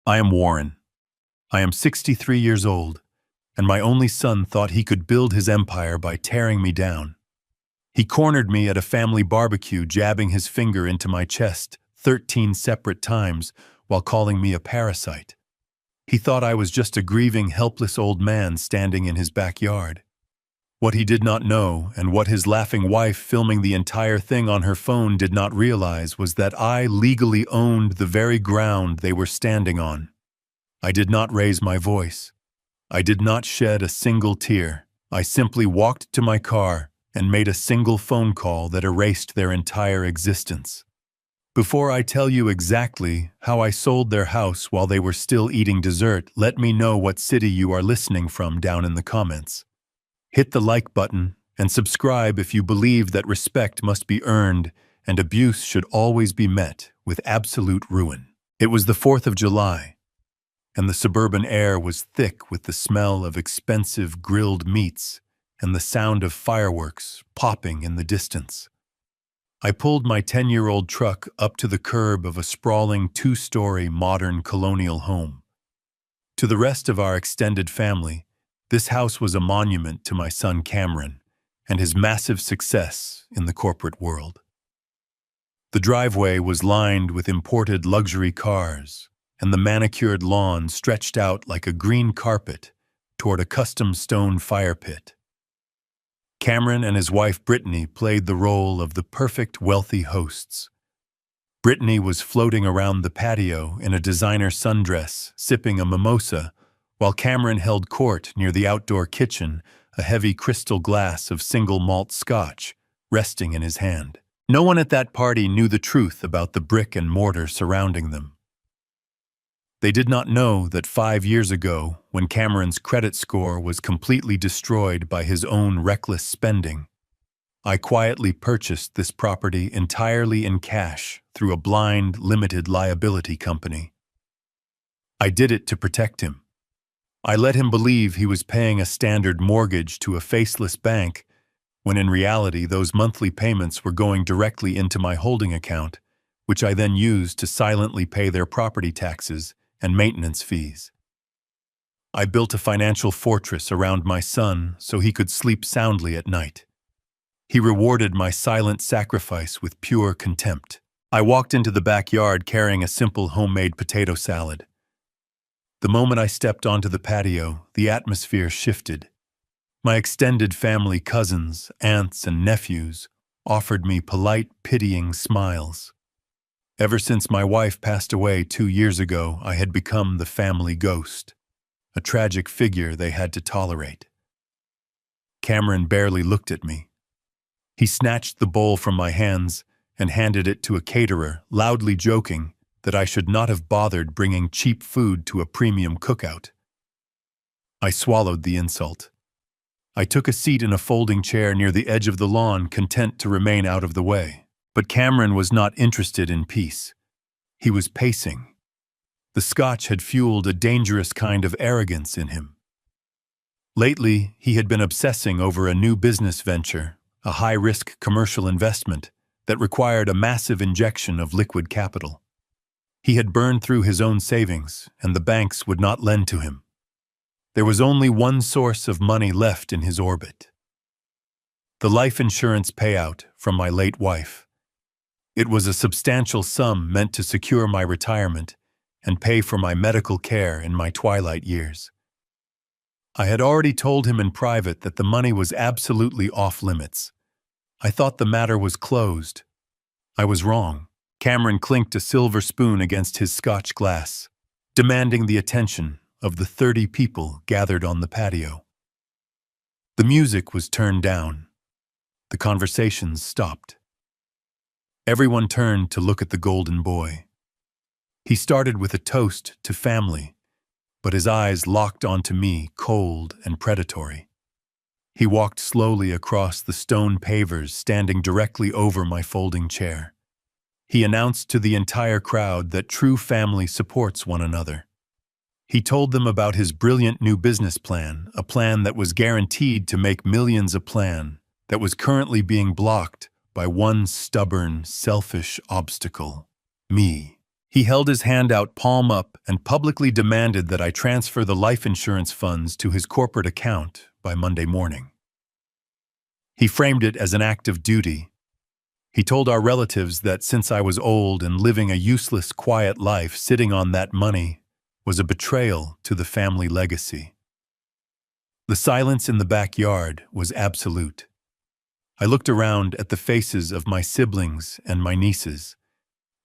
I am Warren. I am 63 years old, and my only son thought he could build his empire by tearing me down. He cornered me at a family barbecue, jabbing his finger into my chest 13 separate times while calling me a parasite. He thought I was just a grieving, helpless old man standing in his backyard. What he did not know, and what his laughing wife filming the entire thing on her phone did not realize, was that I legally owned the very ground they were standing on. I did not raise my voice. I did not shed a single tear. I simply walked to my car and made a single phone call that erased their entire existence. Before I tell you exactly how I sold their house while they were still eating dessert, let me know what city you are listening from down in the comments. Hit the like button and subscribe if you believe that respect must be earned and abuse should always be met with absolute ruin. It was the 4th of July, and the suburban air was thick with the smell of expensive grilled meats and the sound of fireworks popping in the distance. I pulled my 10-year-old truck up to the curb of a sprawling 2-story modern colonial home. To the rest of our extended family, this house was a monument to my son Cameron and his massive success in the corporate world. The driveway was lined with imported luxury cars, and the manicured lawn stretched out like a green carpet toward a custom stone fire pit. Cameron and his wife Brittany played the role of the perfect wealthy hosts. Brittany was floating around the patio in a designer sundress, sipping a mimosa, while Cameron held court near the outdoor kitchen, a heavy crystal glass of single malt scotch resting in his hand. No one at that party knew the truth about the brick and mortar surrounding them. They did not know that 5 years ago, when Cameron's credit score was completely destroyed by his own reckless spending, I quietly purchased this property entirely in cash through a blind, limited liability company. I did it to protect him. I let him believe he was paying a standard mortgage to a faceless bank, when in reality those monthly payments were going directly into my holding account, which I then used to silently pay their property taxes and maintenance fees. I built a financial fortress around my son so he could sleep soundly at night. He rewarded my silent sacrifice with pure contempt. I walked into the backyard carrying a simple homemade potato salad. The moment I stepped onto the patio, the atmosphere shifted. My extended family, cousins, aunts, and nephews offered me polite, pitying smiles. Ever since my wife passed away 2 years ago, I had become the family ghost, a tragic figure they had to tolerate. Cameron barely looked at me. He snatched the bowl from my hands and handed it to a caterer, loudly joking that I should not have bothered bringing cheap food to a premium cookout. I swallowed the insult. I took a seat in a folding chair near the edge of the lawn, content to remain out of the way. But Cameron was not interested in peace. He was pacing. The scotch had fueled a dangerous kind of arrogance in him. Lately, he had been obsessing over a new business venture, a high-risk commercial investment that required a massive injection of liquid capital. He had burned through his own savings, and the banks would not lend to him. There was only one source of money left in his orbit: the life insurance payout from my late wife. It was a substantial sum meant to secure my retirement and pay for my medical care in my twilight years. I had already told him in private that the money was absolutely off-limits. I thought the matter was closed. I was wrong. Cameron clinked a silver spoon against his scotch glass, demanding the attention of the 30 people gathered on the patio. The music was turned down. The conversations stopped. Everyone turned to look at the golden boy. He started with a toast to family, but his eyes locked onto me, cold and predatory. He walked slowly across the stone pavers, standing directly over my folding chair. He announced to the entire crowd that true family supports one another. He told them about his brilliant new business plan, a plan that was guaranteed to make millions, a plan that was currently being blocked by one stubborn, selfish obstacle: me. He held his hand out palm up and publicly demanded that I transfer the life insurance funds to his corporate account by Monday morning. He framed it as an act of duty. He told our relatives that since I was old and living a useless, quiet life, sitting on that money was a betrayal to the family legacy. The silence in the backyard was absolute. I looked around at the faces of my siblings and my nieces.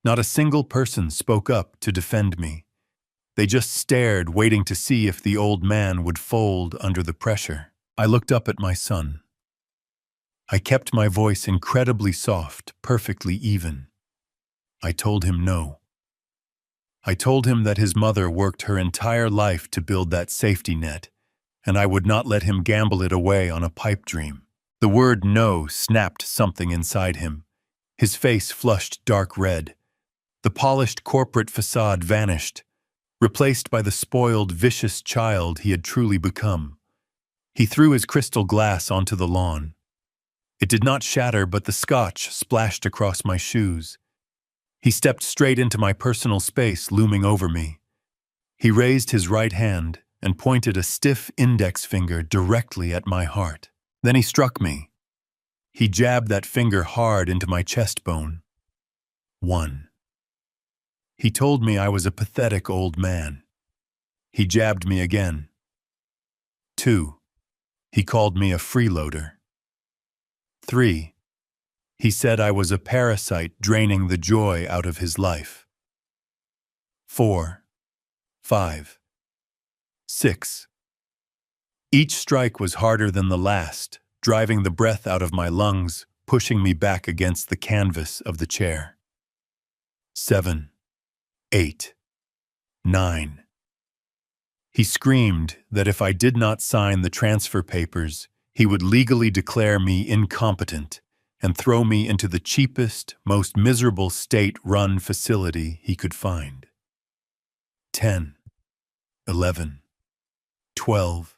Not a single person spoke up to defend me. They just stared, waiting to see if the old man would fold under the pressure. I looked up at my son. I kept my voice incredibly soft, perfectly even. I told him no. I told him that his mother worked her entire life to build that safety net, and I would not let him gamble it away on a pipe dream. The word no snapped something inside him. His face flushed dark red. The polished corporate facade vanished, replaced by the spoiled, vicious child he had truly become. He threw his crystal glass onto the lawn. It did not shatter, but the scotch splashed across my shoes. He stepped straight into my personal space looming over me. He raised his right hand and pointed a stiff index finger directly at my heart. Then he struck me. He jabbed that finger hard into my chest bone. 1. He told me I was a pathetic old man. He jabbed me again. 2. He called me a freeloader. 3. He said I was a parasite draining the joy out of his life. 4. 5. 6. Each strike was harder than the last, driving the breath out of my lungs, pushing me back against the canvas of the chair. 7. 8. 9. He screamed that if I did not sign the transfer papers, he would legally declare me incompetent and throw me into the cheapest, most miserable state-run facility he could find. 10. 11. 12.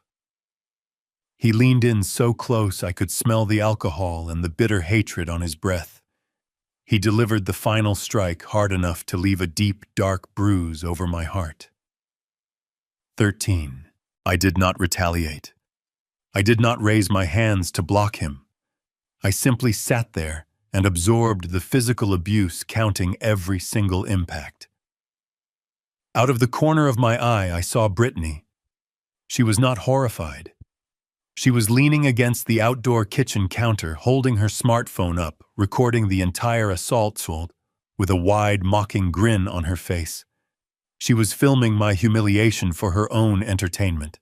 He leaned in so close I could smell the alcohol and the bitter hatred on his breath. He delivered the final strike hard enough to leave a deep, dark bruise over my heart. 13. I did not retaliate. I did not raise my hands to block him. I simply sat there and absorbed the physical abuse, counting every single impact. Out of the corner of my eye, I saw Brittany. She was not horrified. She was leaning against the outdoor kitchen counter, holding her smartphone up, recording the entire assault with a wide, mocking grin on her face. She was filming my humiliation for her own entertainment.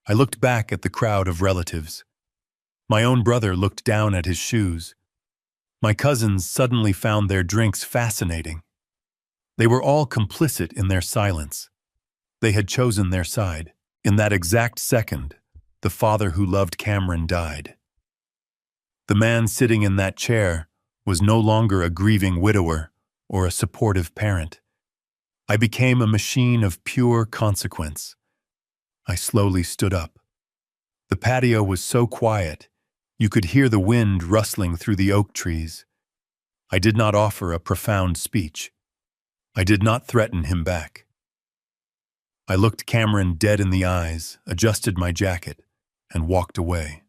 I looked back at the crowd of relatives. My own brother looked down at his shoes. My cousins suddenly found their drinks fascinating. They were all complicit in their silence. They had chosen their side. In that exact second, the father who loved Cameron died. The man sitting in that chair was no longer a grieving widower or a supportive parent. I became a machine of pure consequence. I slowly stood up. The patio was so quiet, you could hear the wind rustling through the oak trees. I did not offer a profound speech. I did not threaten him back. I looked Cameron dead in the eyes, adjusted my jacket, and walked away.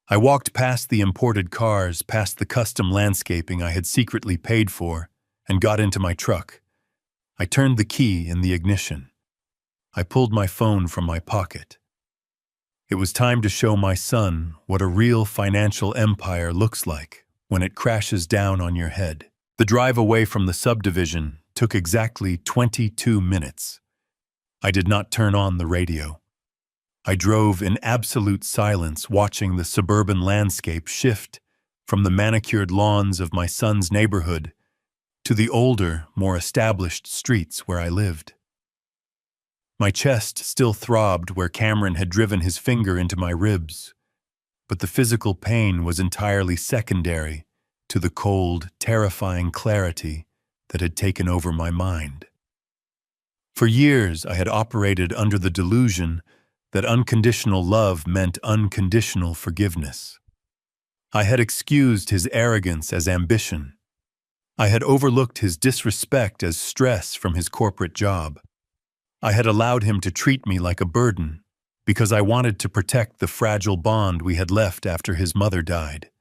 I walked past the imported cars, past the custom landscaping I had secretly paid for, and got into my truck. I turned the key in the ignition. I pulled my phone from my pocket. It was time to show my son what a real financial empire looks like when it crashes down on your head. The drive away from the subdivision took exactly 22 minutes. I did not turn on the radio. I drove in absolute silence, watching the suburban landscape shift from the manicured lawns of my son's neighborhood to the older, more established streets where I lived. My chest still throbbed where Cameron had driven his finger into my ribs, but the physical pain was entirely secondary to the cold, terrifying clarity that had taken over my mind. For years, I had operated under the delusion that unconditional love meant unconditional forgiveness. I had excused his arrogance as ambition. I had overlooked his disrespect as stress from his corporate job. I had allowed him to treat me like a burden because I wanted to protect the fragile bond we had left after his mother died.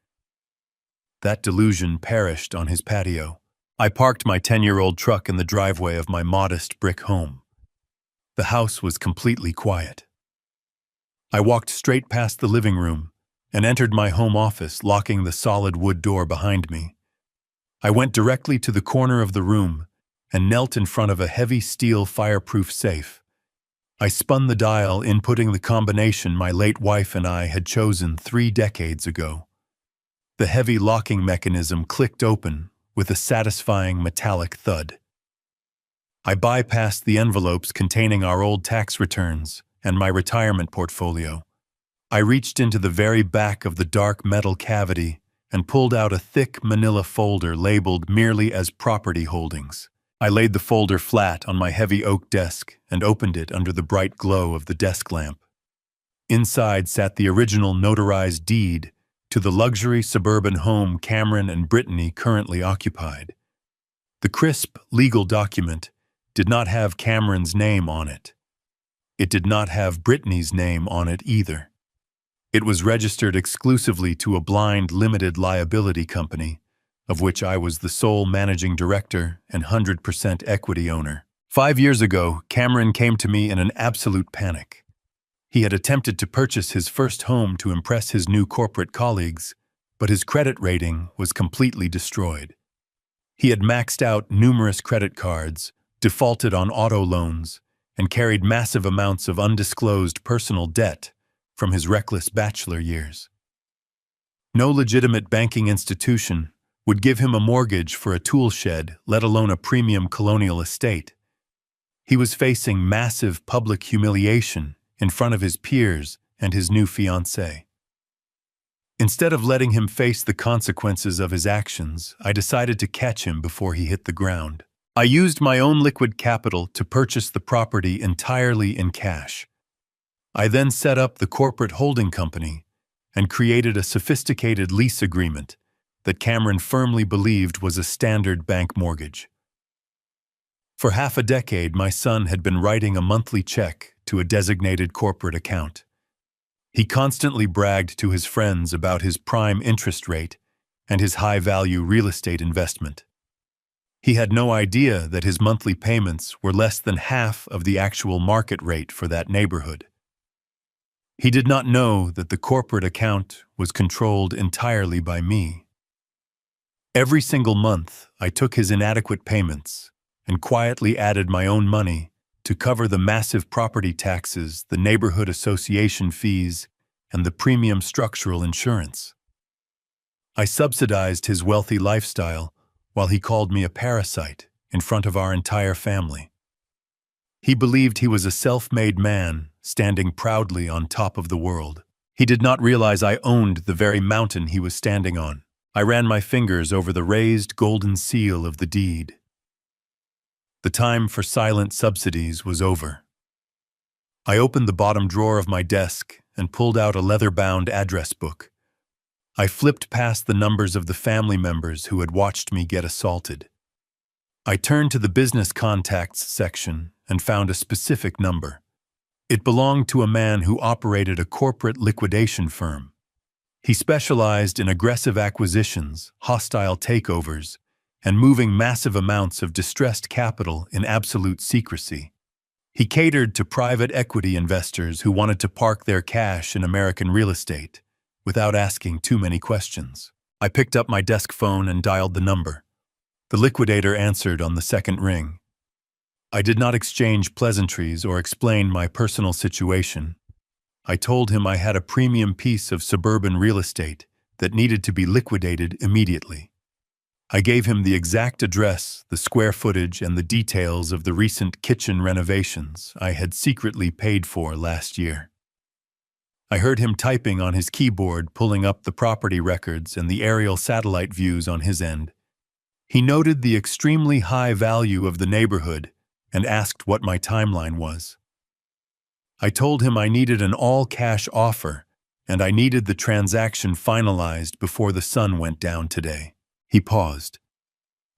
That delusion perished on his patio. I parked my 10-year-old truck in the driveway of my modest brick home. The house was completely quiet. I walked straight past the living room and entered my home office, locking the solid wood door behind me. I went directly to the corner of the room and knelt in front of a heavy steel fireproof safe. I spun the dial, inputting the combination my late wife and I had chosen 3 decades ago. The heavy locking mechanism clicked open with a satisfying metallic thud. I bypassed the envelopes containing our old tax returns and my retirement portfolio. I reached into the very back of the dark metal cavity and pulled out a thick manila folder labeled merely as property holdings. I laid the folder flat on my heavy oak desk and opened it under the bright glow of the desk lamp. Inside sat the original notarized deed to the luxury suburban home Cameron and Brittany currently occupied. The crisp legal document did not have Cameron's name on it. It did not have Brittany's name on it either. It was registered exclusively to a blind limited liability company, of which I was the sole managing director and 100% equity owner. 5 years ago, Cameron came to me in an absolute panic. He had attempted to purchase his first home to impress his new corporate colleagues, but his credit rating was completely destroyed. He had maxed out numerous credit cards, defaulted on auto loans, and carried massive amounts of undisclosed personal debt from his reckless bachelor years. No legitimate banking institution would give him a mortgage for a tool shed, let alone a premium colonial estate. He was facing massive public humiliation in front of his peers and his new fiancée. Instead of letting him face the consequences of his actions, I decided to catch him before he hit the ground. I used my own liquid capital to purchase the property entirely in cash. I then set up the corporate holding company and created a sophisticated lease agreement that Cameron firmly believed was a standard bank mortgage. For half a decade, my son had been writing a monthly check to a designated corporate account. He constantly bragged to his friends about his prime interest rate and his high-value real estate investment. He had no idea that his monthly payments were less than half of the actual market rate for that neighborhood. He did not know that the corporate account was controlled entirely by me. Every single month, I took his inadequate payments and quietly added my own money to cover the massive property taxes, the neighborhood association fees, and the premium structural insurance. I subsidized his wealthy lifestyle while he called me a parasite in front of our entire family. He believed he was a self-made man standing proudly on top of the world. He did not realize I owned the very mountain he was standing on. I ran my fingers over the raised golden seal of the deed. The time for silent subsidies was over. I opened the bottom drawer of my desk and pulled out a leather-bound address book. I flipped past the numbers of the family members who had watched me get assaulted. I turned to the business contacts section and found a specific number. It belonged to a man who operated a corporate liquidation firm. He specialized in aggressive acquisitions, hostile takeovers, and moving massive amounts of distressed capital in absolute secrecy. He catered to private equity investors who wanted to park their cash in American real estate without asking too many questions. I picked up my desk phone and dialed the number. The liquidator answered on the second ring. I did not exchange pleasantries or explain my personal situation. I told him I had a premium piece of suburban real estate that needed to be liquidated immediately. I gave him the exact address, the square footage, and the details of the recent kitchen renovations I had secretly paid for last year. I heard him typing on his keyboard, pulling up the property records and the aerial satellite views on his end. He noted the extremely high value of the neighborhood and asked what my timeline was. I told him I needed an all-cash offer and I needed the transaction finalized before the sun went down today. He paused.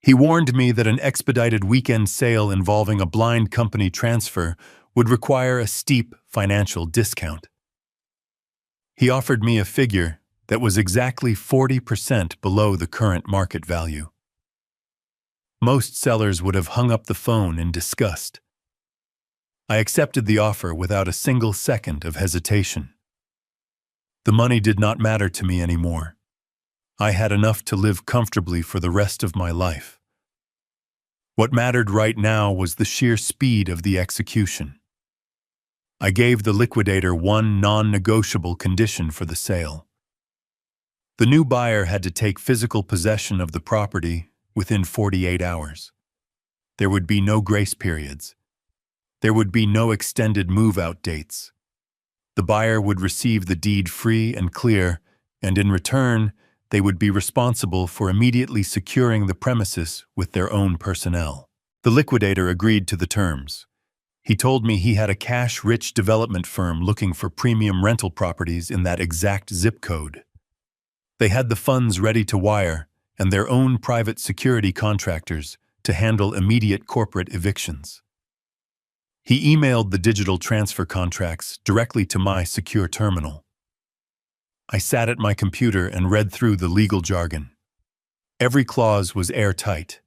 He warned me that an expedited weekend sale involving a blind company transfer would require a steep financial discount. He offered me a figure that was exactly 40% below the current market value. Most sellers would have hung up the phone in disgust. I accepted the offer without a single second of hesitation. The money did not matter to me anymore. I had enough to live comfortably for the rest of my life. What mattered right now was the sheer speed of the execution. I gave the liquidator one non-negotiable condition for the sale. The new buyer had to take physical possession of the property within 48 hours. There would be no grace periods. There would be no extended move-out dates. The buyer would receive the deed free and clear, and in return, they would be responsible for immediately securing the premises with their own personnel. The liquidator agreed to the terms. He told me he had a cash-rich development firm looking for premium rental properties in that exact zip code. They had the funds ready to wire and their own private security contractors to handle immediate corporate evictions. He emailed the digital transfer contracts directly to my secure terminal. I sat at my computer and read through the legal jargon. Every clause was airtight.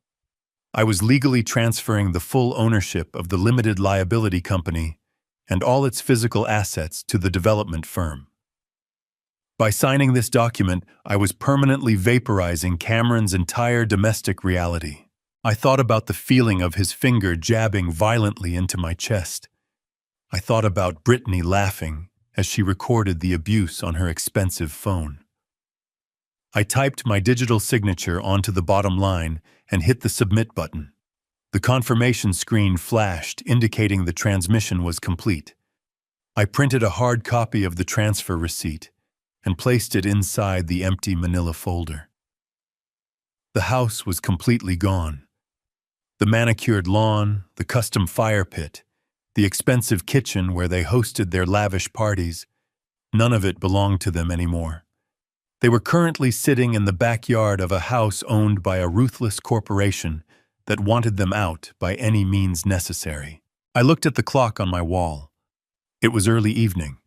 I was legally transferring the full ownership of the limited liability company and all its physical assets to the development firm. By signing this document, I was permanently vaporizing Cameron's entire domestic reality. I thought about the feeling of his finger jabbing violently into my chest. I thought about Brittany laughing as she recorded the abuse on her expensive phone. I typed my digital signature onto the bottom line and hit the submit button. The confirmation screen flashed, indicating the transmission was complete. I printed a hard copy of the transfer receipt and placed it inside the empty manila folder. The house was completely gone. The manicured lawn, the custom fire pit, the expensive kitchen where they hosted their lavish parties, none of it belonged to them anymore. They were currently sitting in the backyard of a house owned by a ruthless corporation that wanted them out by any means necessary. I looked at the clock on my wall. It was early evening.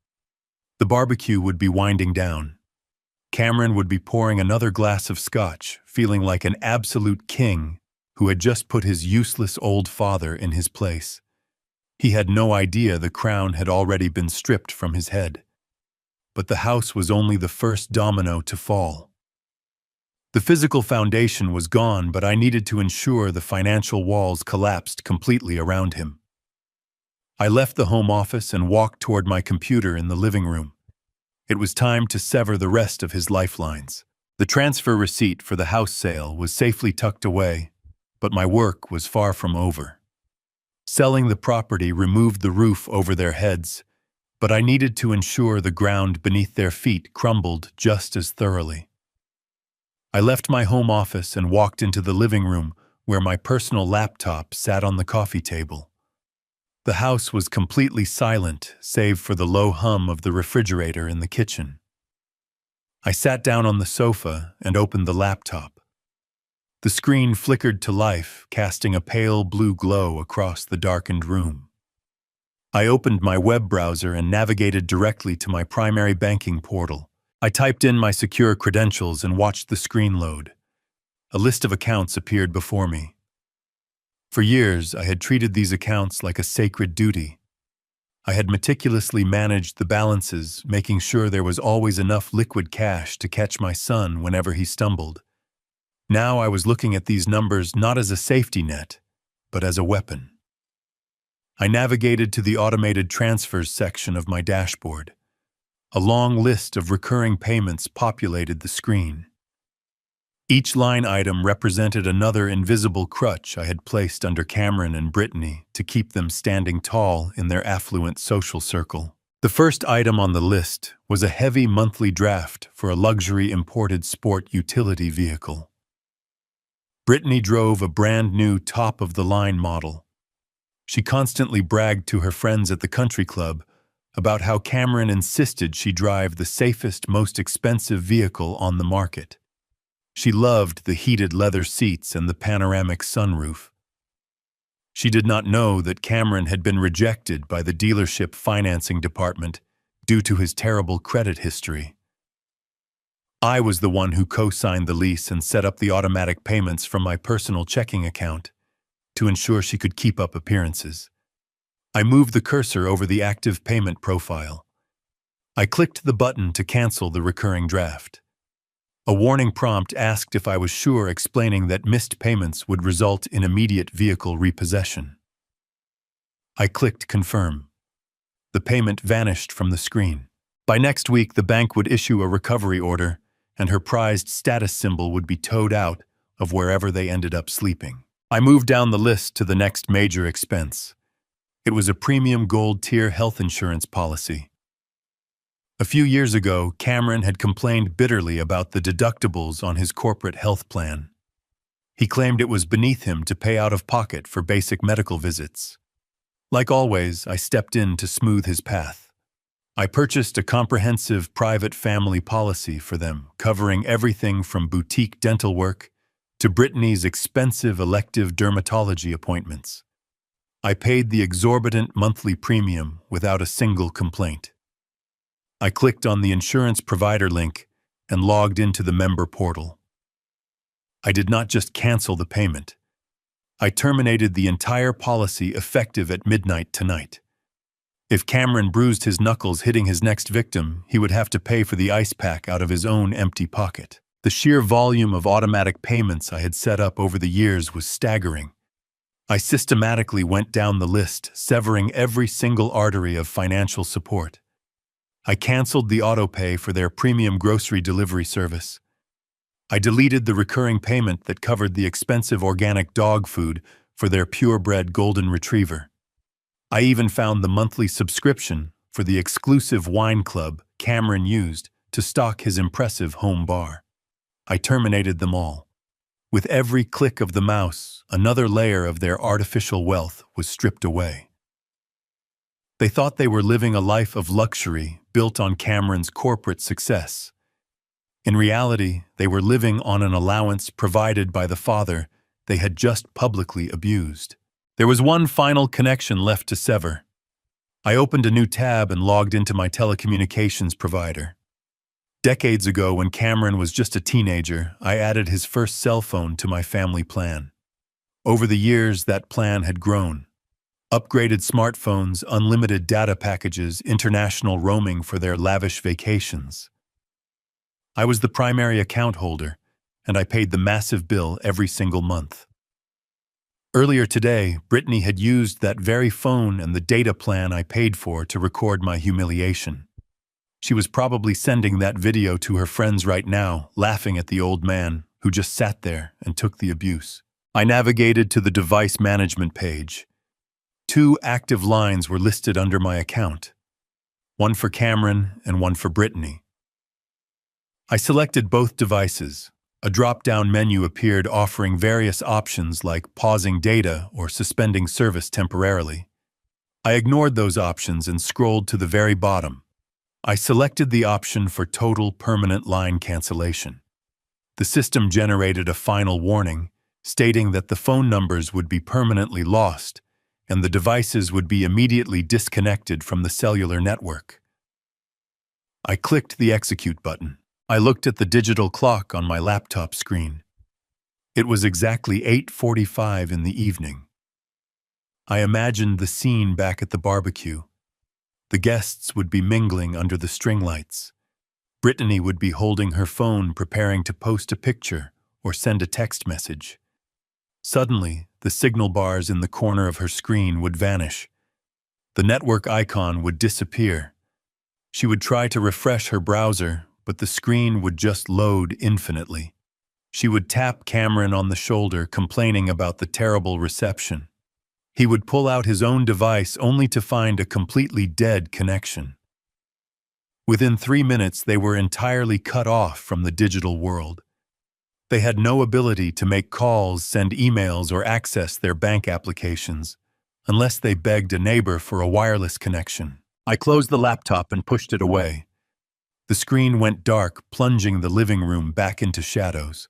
The barbecue would be winding down. Cameron would be pouring another glass of scotch, feeling like an absolute king who had just put his useless old father in his place. He had no idea the crown had already been stripped from his head. But the house was only the first domino to fall. The physical foundation was gone, but I needed to ensure the financial walls collapsed completely around him. I left the home office and walked toward my computer in the living room. It was time to sever the rest of his lifelines. The transfer receipt for the house sale was safely tucked away, but my work was far from over. Selling the property removed the roof over their heads, but I needed to ensure the ground beneath their feet crumbled just as thoroughly. I left my home office and walked into the living room where my personal laptop sat on the coffee table. The house was completely silent, save for the low hum of the refrigerator in the kitchen. I sat down on the sofa and opened the laptop. The screen flickered to life, casting a pale blue glow across the darkened room. I opened my web browser and navigated directly to my primary banking portal. I typed in my secure credentials and watched the screen load. A list of accounts appeared before me. For years, I had treated these accounts like a sacred duty. I had meticulously managed the balances, making sure there was always enough liquid cash to catch my son whenever he stumbled. Now I was looking at these numbers not as a safety net, but as a weapon. I navigated to the automated transfers section of my dashboard. A long list of recurring payments populated the screen. Each line item represented another invisible crutch I had placed under Cameron and Brittany to keep them standing tall in their affluent social circle. The first item on the list was a heavy monthly draft for a luxury imported sport utility vehicle. Brittany drove a brand new top-of-the-line model. She constantly bragged to her friends at the country club about how Cameron insisted she drive the safest, most expensive vehicle on the market. She loved the heated leather seats and the panoramic sunroof. She did not know that Cameron had been rejected by the dealership financing department due to his terrible credit history. I was the one who co-signed the lease and set up the automatic payments from my personal checking account to ensure she could keep up appearances. I moved the cursor over the active payment profile. I clicked the button to cancel the recurring draft. A warning prompt asked if I was sure, explaining that missed payments would result in immediate vehicle repossession. I clicked confirm. The payment vanished from the screen. By next week, the bank would issue a recovery order, and her prized status symbol would be towed out of wherever they ended up sleeping. I moved down the list to the next major expense. It was a premium gold tier health insurance policy. A few years ago, Cameron had complained bitterly about the deductibles on his corporate health plan. He claimed it was beneath him to pay out of pocket for basic medical visits. Like always, I stepped in to smooth his path. I purchased a comprehensive private family policy for them, covering everything from boutique dental work to Brittany's expensive elective dermatology appointments. I paid the exorbitant monthly premium without a single complaint. I clicked on the insurance provider link and logged into the member portal. I did not just cancel the payment. I terminated the entire policy effective at midnight tonight. If Cameron bruised his knuckles hitting his next victim, he would have to pay for the ice pack out of his own empty pocket. The sheer volume of automatic payments I had set up over the years was staggering. I systematically went down the list, severing every single artery of financial support. I canceled the autopay for their premium grocery delivery service. I deleted the recurring payment that covered the expensive organic dog food for their purebred golden retriever. I even found the monthly subscription for the exclusive wine club Cameron used to stock his impressive home bar. I terminated them all. With every click of the mouse, another layer of their artificial wealth was stripped away. They thought they were living a life of luxury built on Cameron's corporate success. In reality, they were living on an allowance provided by the father they had just publicly abused. There was one final connection left to sever. I opened a new tab and logged into my telecommunications provider. Decades ago, when Cameron was just a teenager, I added his first cell phone to my family plan. Over the years, that plan had grown. Upgraded smartphones, unlimited data packages, international roaming for their lavish vacations. I was the primary account holder, and I paid the massive bill every single month. Earlier today, Brittany had used that very phone and the data plan I paid for to record my humiliation. She was probably sending that video to her friends right now, laughing at the old man who just sat there and took the abuse. I navigated to the device management page. 2 active lines were listed under my account, one for Cameron and one for Brittany. I selected both devices. A drop-down menu appeared offering various options like pausing data or suspending service temporarily. I ignored those options and scrolled to the very bottom. I selected the option for total permanent line cancellation. The system generated a final warning, stating that the phone numbers would be permanently lost and the devices would be immediately disconnected from the cellular network. I clicked the execute button. I looked at the digital clock on my laptop screen. It was exactly 8:45 in the evening. I imagined the scene back at the barbecue. The guests would be mingling under the string lights. Brittany would be holding her phone, preparing to post a picture or send a text message. Suddenly, the signal bars in the corner of her screen would vanish. The network icon would disappear. She would try to refresh her browser, but the screen would just load infinitely. She would tap Cameron on the shoulder, complaining about the terrible reception. He would pull out his own device only to find a completely dead connection. Within 3 minutes, they were entirely cut off from the digital world. They had no ability to make calls, send emails, or access their bank applications, unless they begged a neighbor for a wireless connection. I closed the laptop and pushed it away. The screen went dark, plunging the living room back into shadows.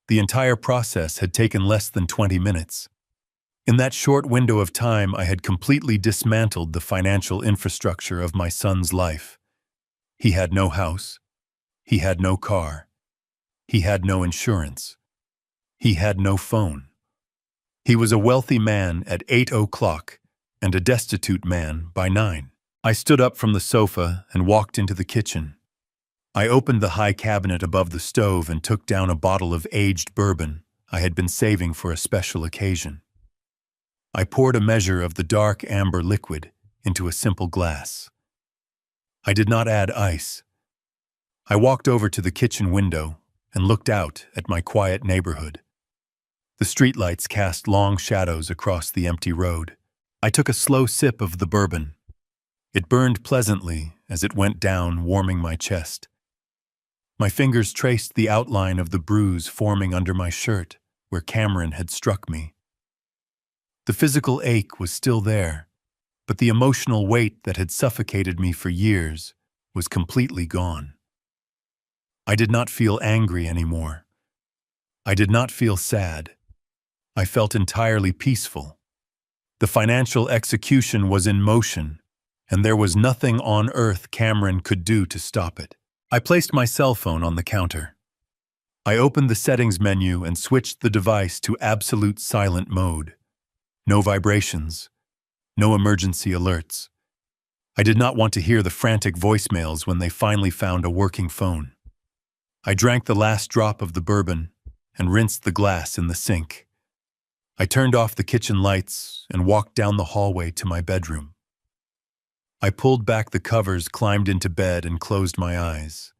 The entire process had taken less than 20 minutes. In that short window of time, I had completely dismantled the financial infrastructure of my son's life. He had no house. He had no car. He had no insurance. He had no phone. He was a wealthy man at 8 o'clock and a destitute man by 9. I stood up from the sofa and walked into the kitchen. I opened the high cabinet above the stove and took down a bottle of aged bourbon I had been saving for a special occasion. I poured a measure of the dark amber liquid into a simple glass. I did not add ice. I walked over to the kitchen window and looked out at my quiet neighborhood. The streetlights cast long shadows across the empty road. I took a slow sip of the bourbon. It burned pleasantly as it went down, warming my chest. My fingers traced the outline of the bruise forming under my shirt where Cameron had struck me. The physical ache was still there, but the emotional weight that had suffocated me for years was completely gone. I did not feel angry anymore. I did not feel sad. I felt entirely peaceful. The financial execution was in motion, and there was nothing on earth Cameron could do to stop it. I placed my cell phone on the counter. I opened the settings menu and switched the device to absolute silent mode. No vibrations, no emergency alerts. I did not want to hear the frantic voicemails when they finally found a working phone. I drank the last drop of the bourbon and rinsed the glass in the sink. I turned off the kitchen lights and walked down the hallway to my bedroom. I pulled back the covers, climbed into bed, and closed my eyes.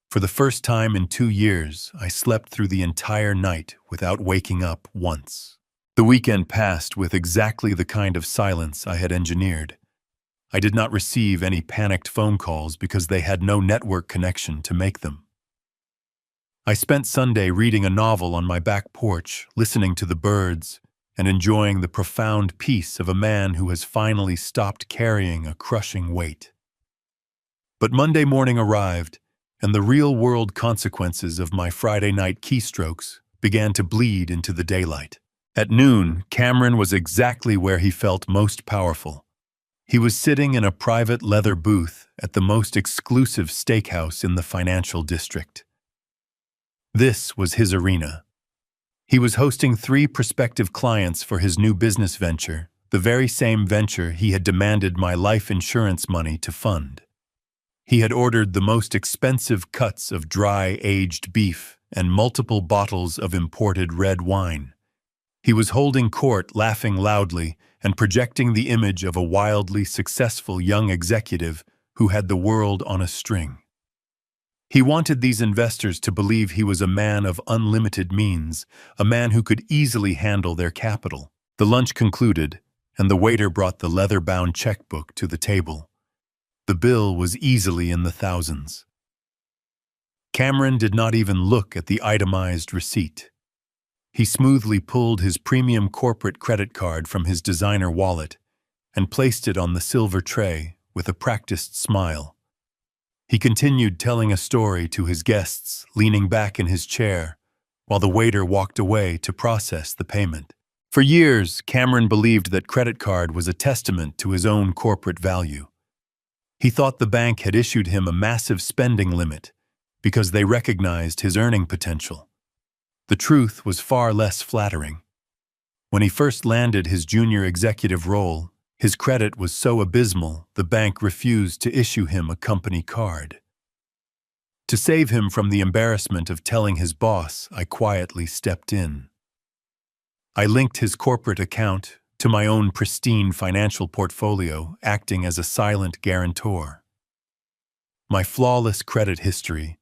For the first time in 2 years, I slept through the entire night without waking up once. The weekend passed with exactly the kind of silence I had engineered. I did not receive any panicked phone calls because they had no network connection to make them. I spent Sunday reading a novel on my back porch, listening to the birds, and enjoying the profound peace of a man who has finally stopped carrying a crushing weight. But Monday morning arrived, and the real-world consequences of my Friday night keystrokes began to bleed into the daylight. At noon, Cameron was exactly where he felt most powerful. He was sitting in a private leather booth at the most exclusive steakhouse in the financial district. This was his arena. He was hosting 3 prospective clients for his new business venture, the very same venture he had demanded my life insurance money to fund. He had ordered the most expensive cuts of dry, aged beef and multiple bottles of imported red wine. He was holding court, laughing loudly and projecting the image of a wildly successful young executive who had the world on a string. He wanted these investors to believe he was a man of unlimited means, a man who could easily handle their capital. The lunch concluded, and the waiter brought the leather-bound checkbook to the table. The bill was easily in the thousands. Cameron did not even look at the itemized receipt. He smoothly pulled his premium corporate credit card from his designer wallet and placed it on the silver tray with a practiced smile. He continued telling a story to his guests, leaning back in his chair, while the waiter walked away to process the payment. For years, Cameron believed that credit card was a testament to his own corporate value. He thought the bank had issued him a massive spending limit because they recognized his earning potential. The truth was far less flattering. When he first landed his junior executive role, his credit was so abysmal the bank refused to issue him a company card. To save him from the embarrassment of telling his boss, I quietly stepped in. I linked his corporate account to my own pristine financial portfolio, acting as a silent guarantor. My flawless credit history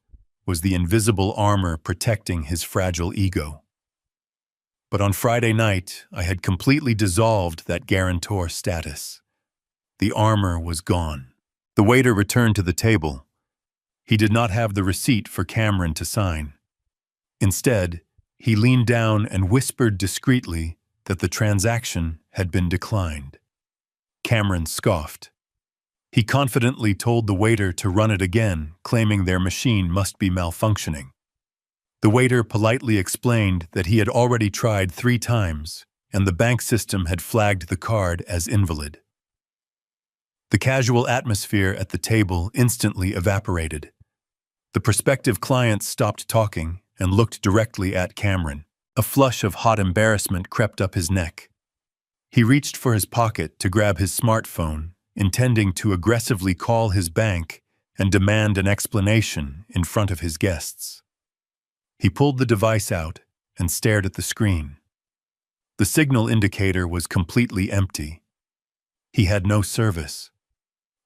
was the invisible armor protecting his fragile ego. But on Friday night, I had completely dissolved that guarantor status. The armor was gone. The waiter returned to the table. He did not have the receipt for Cameron to sign. Instead, he leaned down and whispered discreetly that the transaction had been declined. Cameron scoffed. He confidently told the waiter to run it again, claiming their machine must be malfunctioning. The waiter politely explained that he had already tried 3 times, and the bank system had flagged the card as invalid. The casual atmosphere at the table instantly evaporated. The prospective client stopped talking and looked directly at Cameron. A flush of hot embarrassment crept up his neck. He reached for his pocket to grab his smartphone, intending to aggressively call his bank and demand an explanation in front of his guests. He pulled the device out and stared at the screen. The signal indicator was completely empty. He had no service.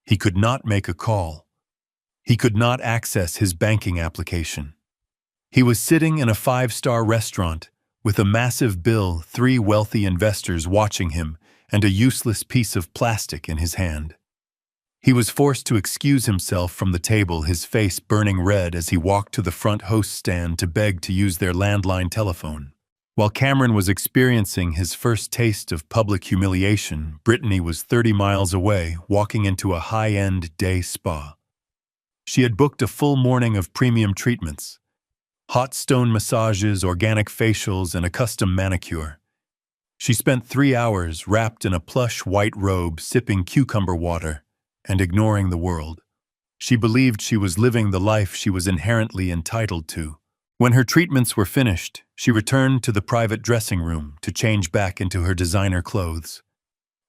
He could not make a call. He could not access his banking application. He was sitting in a 5-star restaurant with a massive bill, 3 wealthy investors watching him, and a useless piece of plastic in his hand. He was forced to excuse himself from the table, his face burning red as he walked to the front host stand to beg to use their landline telephone. While Cameron was experiencing his first taste of public humiliation, Brittany was 30 miles away, walking into a high-end day spa. She had booked a full morning of premium treatments: hot stone massages, organic facials, and a custom manicure. She spent 3 hours wrapped in a plush white robe, sipping cucumber water and ignoring the world. She believed she was living the life she was inherently entitled to. When her treatments were finished, she returned to the private dressing room to change back into her designer clothes.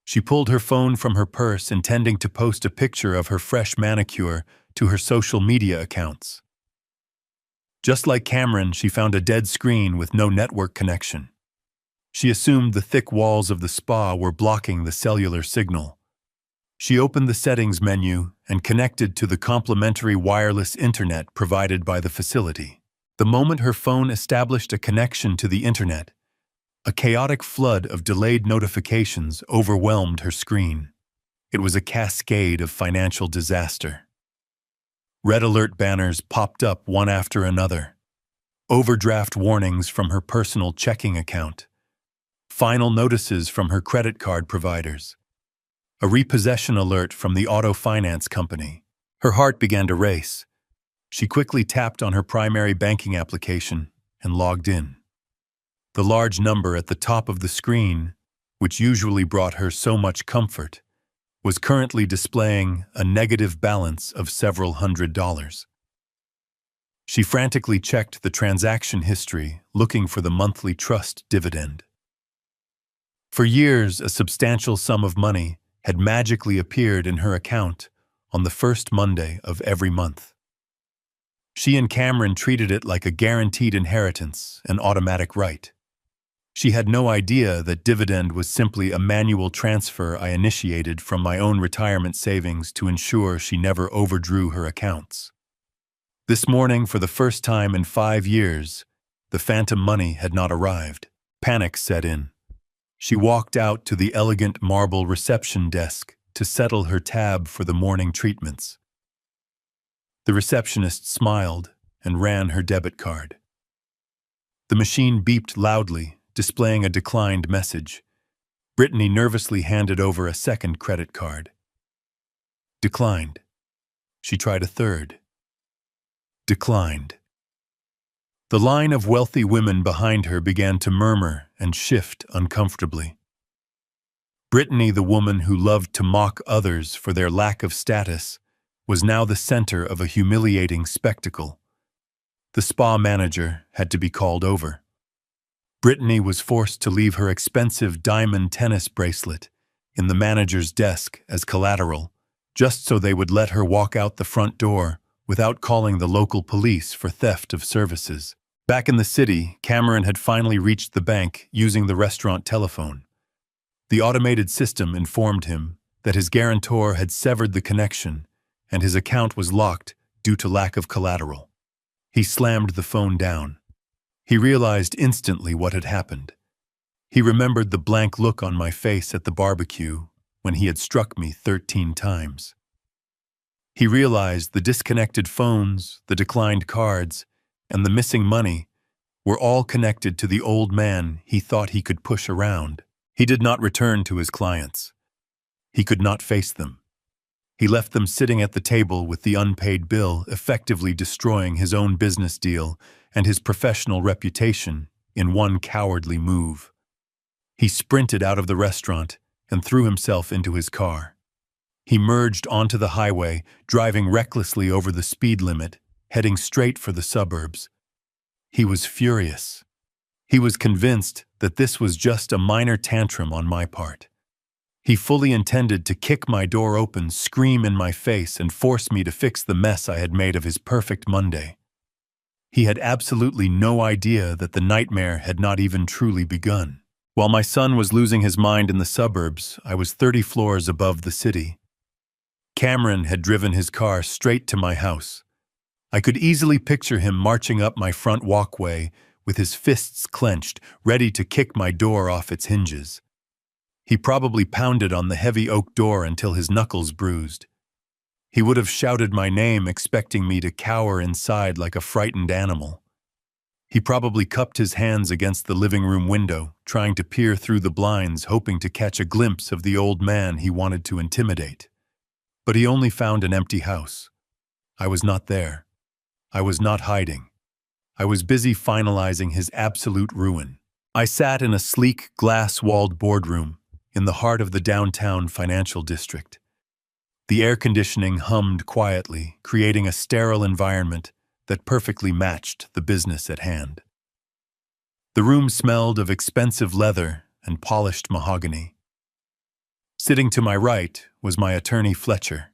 She pulled her phone from her purse, intending to post a picture of her fresh manicure to her social media accounts. Just like Cameron, she found a dead screen with no network connection. She assumed the thick walls of the spa were blocking the cellular signal. She opened the settings menu and connected to the complimentary wireless internet provided by the facility. The moment her phone established a connection to the internet, a chaotic flood of delayed notifications overwhelmed her screen. It was a cascade of financial disaster. Red alert banners popped up one after another. Overdraft warnings from her personal checking account. Final notices from her credit card providers. A repossession alert from the auto finance company. Her heart began to race. She quickly tapped on her primary banking application and logged in. The large number at the top of the screen, which usually brought her so much comfort, was currently displaying a negative balance of several $100s. She frantically checked the transaction history, looking for the monthly trust dividend. For years, a substantial sum of money had magically appeared in her account on the first Monday of every month. She and Cameron treated it like a guaranteed inheritance, an automatic right. She had no idea that dividend was simply a manual transfer I initiated from my own retirement savings to ensure she never overdrew her accounts. This morning, for the first time in 5 years, the phantom money had not arrived. Panic set in. She walked out to the elegant marble reception desk to settle her tab for the morning treatments. The receptionist smiled and ran her debit card. The machine beeped loudly, displaying a declined message. Brittany nervously handed over a second credit card. Declined. She tried a third. Declined. The line of wealthy women behind her began to murmur and shift uncomfortably. Brittany, the woman who loved to mock others for their lack of status, was now the center of a humiliating spectacle. The spa manager had to be called over. Brittany was forced to leave her expensive diamond tennis bracelet in the manager's desk as collateral, just so they would let her walk out the front door without calling the local police for theft of services. Back in the city, Cameron had finally reached the bank using the restaurant telephone. The automated system informed him that his guarantor had severed the connection and his account was locked due to lack of collateral. He slammed the phone down. He realized instantly what had happened. He remembered the blank look on my face at the barbecue when he had struck me 13 times. He realized the disconnected phones, the declined cards, and the missing money were all connected to the old man he thought he could push around. He did not return to his clients. He could not face them. He left them sitting at the table with the unpaid bill, effectively destroying his own business deal and his professional reputation in one cowardly move. He sprinted out of the restaurant and threw himself into his car. He merged onto the highway, driving recklessly over the speed limit, heading straight for the suburbs. He was furious. He was convinced that this was just a minor tantrum on my part. He fully intended to kick my door open, scream in my face, and force me to fix the mess I had made of his perfect Monday. He had absolutely no idea that the nightmare had not even truly begun. While my son was losing his mind in the suburbs, I was 30 floors above the city. Cameron had driven his car straight to my house. I could easily picture him marching up my front walkway with his fists clenched, ready to kick my door off its hinges. He probably pounded on the heavy oak door until his knuckles bruised. He would have shouted my name, expecting me to cower inside like a frightened animal. He probably cupped his hands against the living room window, trying to peer through the blinds, hoping to catch a glimpse of the old man he wanted to intimidate. But he only found an empty house. I was not there. I was not hiding. I was busy finalizing his absolute ruin. I sat in a sleek, glass-walled boardroom in the heart of the downtown financial district. The air conditioning hummed quietly, creating a sterile environment that perfectly matched the business at hand. The room smelled of expensive leather and polished mahogany. Sitting to my right was my attorney Fletcher.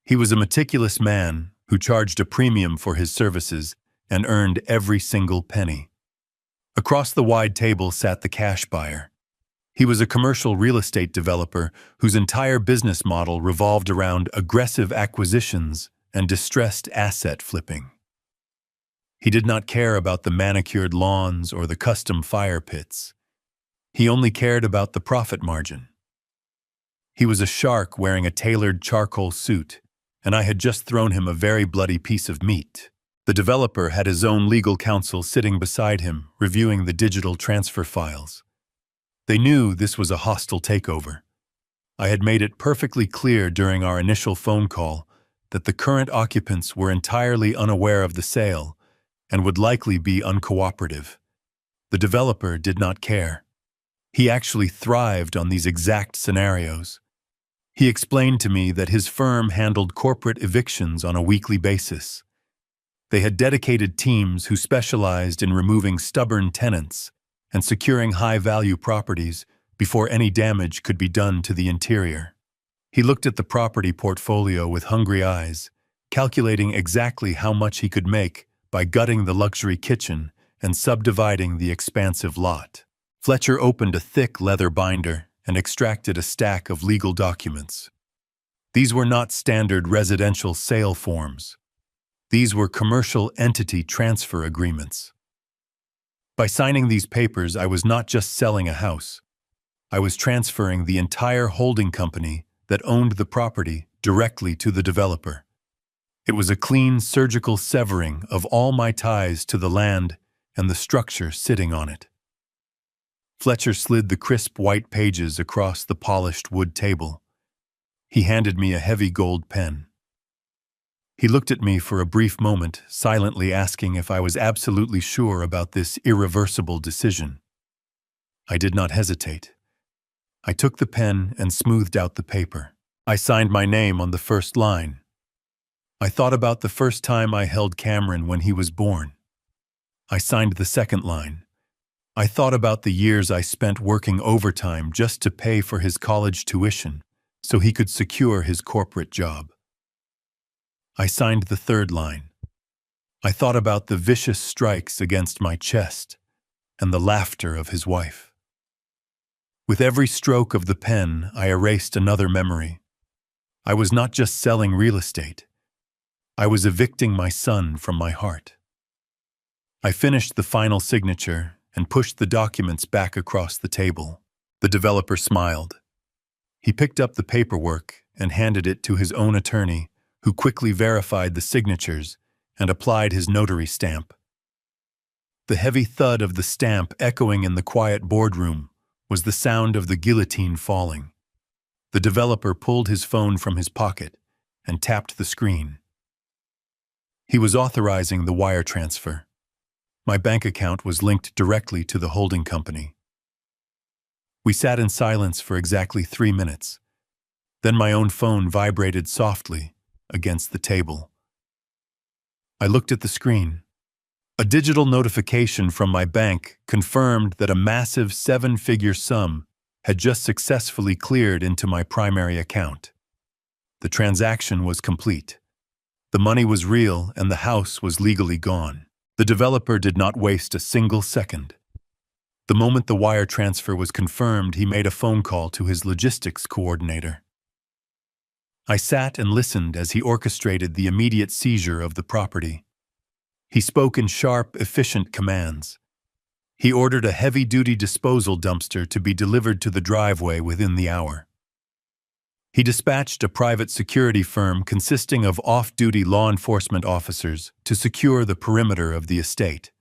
He was a meticulous man who charged a premium for his services and earned every single penny. Across the wide table sat the cash buyer. He was a commercial real estate developer whose entire business model revolved around aggressive acquisitions and distressed asset flipping. He did not care about the manicured lawns or the custom fire pits. He only cared about the profit margin. He was a shark wearing a tailored charcoal suit, and I had just thrown him a very bloody piece of meat. The developer had his own legal counsel sitting beside him, reviewing the digital transfer files. They knew this was a hostile takeover. I had made it perfectly clear during our initial phone call that the current occupants were entirely unaware of the sale and would likely be uncooperative. The developer did not care. He actually thrived on these exact scenarios. He explained to me that his firm handled corporate evictions on a weekly basis. They had dedicated teams who specialized in removing stubborn tenants and securing high-value properties before any damage could be done to the interior. He looked at the property portfolio with hungry eyes, calculating exactly how much he could make by gutting the luxury kitchen and subdividing the expansive lot. Fletcher opened a thick leather binder and extracted a stack of legal documents. These were not standard residential sale forms. These were commercial entity transfer agreements. By signing these papers, I was not just selling a house. I was transferring the entire holding company that owned the property directly to the developer. It was a clean, surgical severing of all my ties to the land and the structure sitting on it. Fletcher slid the crisp white pages across the polished wood table. He handed me a heavy gold pen. He looked at me for a brief moment, silently asking if I was absolutely sure about this irreversible decision. I did not hesitate. I took the pen and smoothed out the paper. I signed my name on the first line. I thought about the first time I held Cameron when he was born. I signed the second line. I thought about the years I spent working overtime just to pay for his college tuition so he could secure his corporate job. I signed the third line. I thought about the vicious strikes against my chest and the laughter of his wife. With every stroke of the pen, I erased another memory. I was not just selling real estate. I was evicting my son from my heart. I finished the final signature and pushed the documents back across the table. The developer smiled. He picked up the paperwork and handed it to his own attorney, who quickly verified the signatures and applied his notary stamp. The heavy thud of the stamp echoing in the quiet boardroom was the sound of the guillotine falling. The developer pulled his phone from his pocket and tapped the screen. He was authorizing the wire transfer. My bank account was linked directly to the holding company. We sat in silence for exactly 3 minutes. Then my own phone vibrated softly against the table. I looked at the screen. A digital notification from my bank confirmed that a massive 7-figure sum had just successfully cleared into my primary account. The transaction was complete. The money was real and the house was legally gone. The developer did not waste a single second. The moment the wire transfer was confirmed, he made a phone call to his logistics coordinator. I sat and listened as he orchestrated the immediate seizure of the property. He spoke in sharp, efficient commands. He ordered a heavy-duty disposal dumpster to be delivered to the driveway within the hour. He dispatched a private security firm consisting of off-duty law enforcement officers to secure the perimeter of the estate.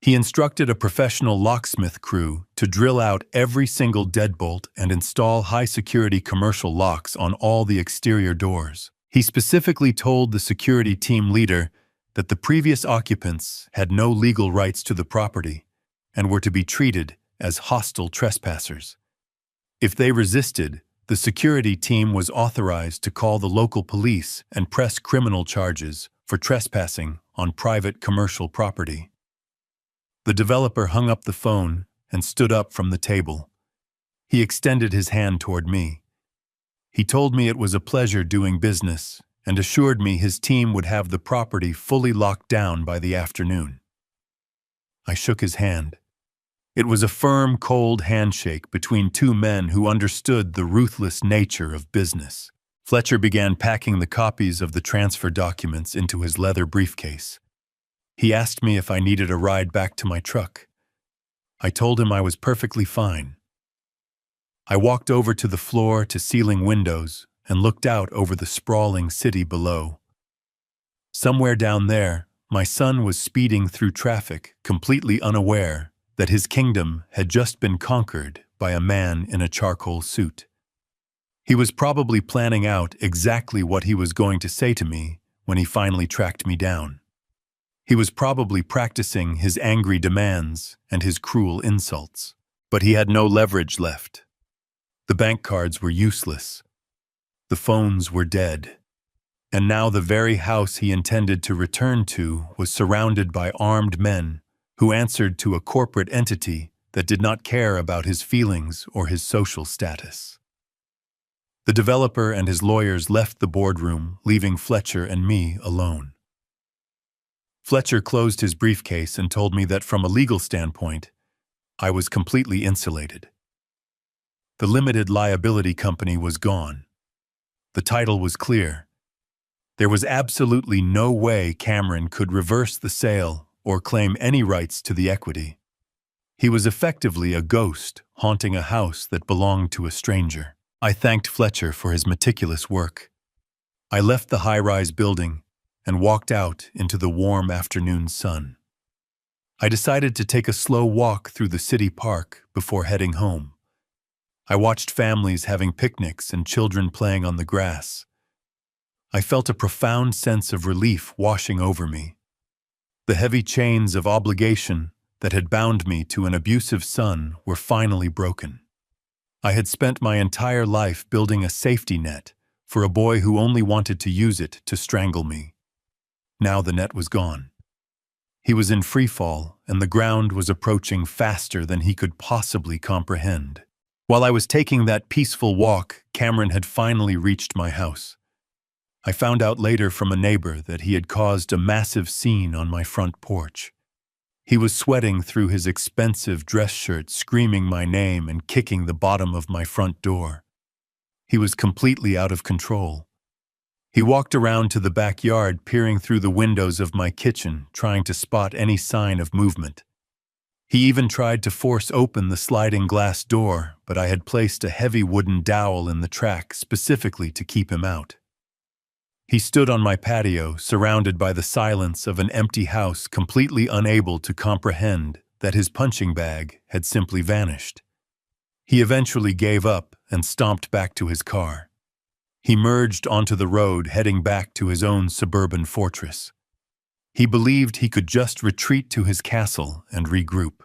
He instructed a professional locksmith crew to drill out every single deadbolt and install high-security commercial locks on all the exterior doors. He specifically told the security team leader that the previous occupants had no legal rights to the property and were to be treated as hostile trespassers. If they resisted, the security team was authorized to call the local police and press criminal charges for trespassing on private commercial property. The developer hung up the phone and stood up from the table. He extended his hand toward me. He told me it was a pleasure doing business and assured me his team would have the property fully locked down by the afternoon. I shook his hand. It was a firm, cold handshake between two men who understood the ruthless nature of business. Fletcher began packing the copies of the transfer documents into his leather briefcase. He asked me if I needed a ride back to my truck. I told him I was perfectly fine. I walked over to the floor-to-ceiling windows and looked out over the sprawling city below. Somewhere down there, my son was speeding through traffic, completely unaware that his kingdom had just been conquered by a man in a charcoal suit. He was probably planning out exactly what he was going to say to me when he finally tracked me down. He was probably practicing his angry demands and his cruel insults, but he had no leverage left. The bank cards were useless. The phones were dead. And now the very house he intended to return to was surrounded by armed men who answered to a corporate entity that did not care about his feelings or his social status. The developer and his lawyers left the boardroom, leaving Fletcher and me alone. Fletcher closed his briefcase and told me that from a legal standpoint, I was completely insulated. The limited liability company was gone. The title was clear. There was absolutely no way Cameron could reverse the sale or claim any rights to the equity. He was effectively a ghost haunting a house that belonged to a stranger. I thanked Fletcher for his meticulous work. I left the high-rise building and walked out into the warm afternoon sun. I decided to take a slow walk through the city park before heading home. I watched families having picnics and children playing on the grass. I felt a profound sense of relief washing over me. The heavy chains of obligation that had bound me to an abusive son were finally broken. I had spent my entire life building a safety net for a boy who only wanted to use it to strangle me. Now the net was gone. He was in free fall, and the ground was approaching faster than he could possibly comprehend. While I was taking that peaceful walk, Cameron had finally reached my house. I found out later from a neighbor that he had caused a massive scene on my front porch. He was sweating through his expensive dress shirt, screaming my name and kicking the bottom of my front door. He was completely out of control. He walked around to the backyard, peering through the windows of my kitchen, trying to spot any sign of movement. He even tried to force open the sliding glass door, but I had placed a heavy wooden dowel in the track specifically to keep him out. He stood on my patio, surrounded by the silence of an empty house, completely unable to comprehend that his punching bag had simply vanished. He eventually gave up and stomped back to his car. He merged onto the road, heading back to his own suburban fortress. He believed he could just retreat to his castle and regroup.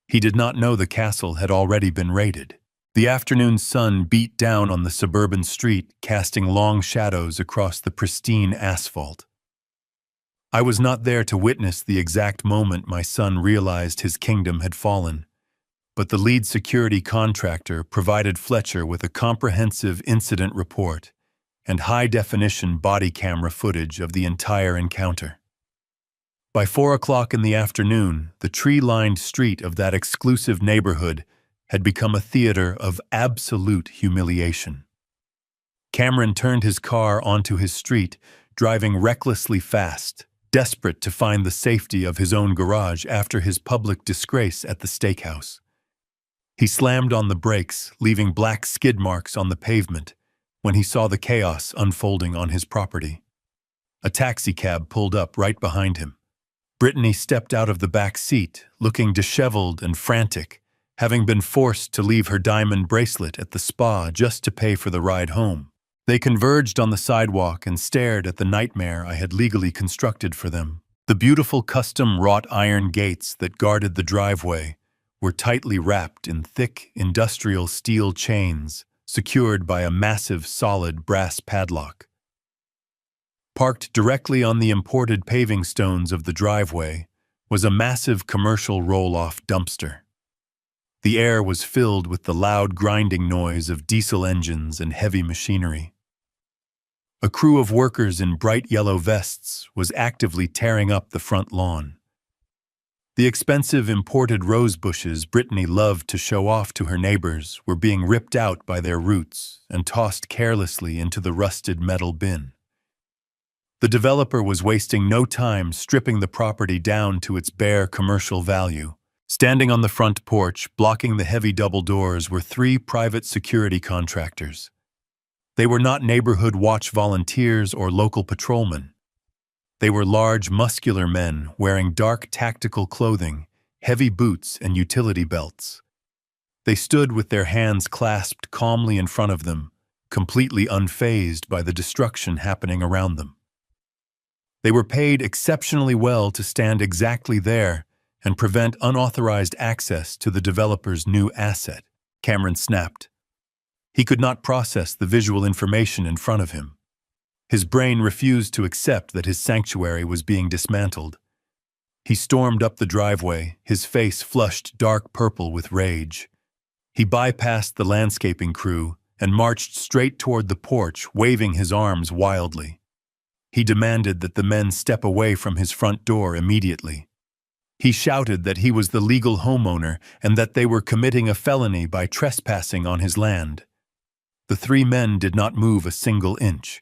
He did not know the castle had already been raided. The afternoon sun beat down on the suburban street, casting long shadows across the pristine asphalt. I was not there to witness the exact moment my son realized his kingdom had fallen, but the lead security contractor provided Fletcher with a comprehensive incident report and high-definition body camera footage of the entire encounter. By 4 o'clock in the afternoon, the tree-lined street of that exclusive neighborhood had become a theater of absolute humiliation. Cameron turned his car onto his street, driving recklessly fast, desperate to find the safety of his own garage after his public disgrace at the steakhouse. He slammed on the brakes, leaving black skid marks on the pavement, when he saw the chaos unfolding on his property. A taxicab pulled up right behind him. Brittany stepped out of the back seat, looking disheveled and frantic, having been forced to leave her diamond bracelet at the spa just to pay for the ride home. They converged on the sidewalk and stared at the nightmare I had legally constructed for them. The beautiful custom wrought iron gates that guarded the driveway were tightly wrapped in thick industrial steel chains, secured by a massive solid brass padlock. Parked directly on the imported paving stones of the driveway was a massive commercial roll-off dumpster. The air was filled with the loud grinding noise of diesel engines and heavy machinery. A crew of workers in bright yellow vests was actively tearing up the front lawn. The expensive imported rose bushes Brittany loved to show off to her neighbors were being ripped out by their roots and tossed carelessly into the rusted metal bin. The developer was wasting no time stripping the property down to its bare commercial value. Standing on the front porch, blocking the heavy double doors, were 3 private security contractors. They were not neighborhood watch volunteers or local patrolmen. They were large, muscular men wearing dark tactical clothing, heavy boots, and utility belts. They stood with their hands clasped calmly in front of them, completely unfazed by the destruction happening around them. They were paid exceptionally well to stand exactly there and prevent unauthorized access to the developer's new asset. Cameron snapped. He could not process the visual information in front of him. His brain refused to accept that his sanctuary was being dismantled. He stormed up the driveway, his face flushed dark purple with rage. He bypassed the landscaping crew and marched straight toward the porch, waving his arms wildly. He demanded that the men step away from his front door immediately. He shouted that he was the legal homeowner and that they were committing a felony by trespassing on his land. The 3 men did not move a single inch.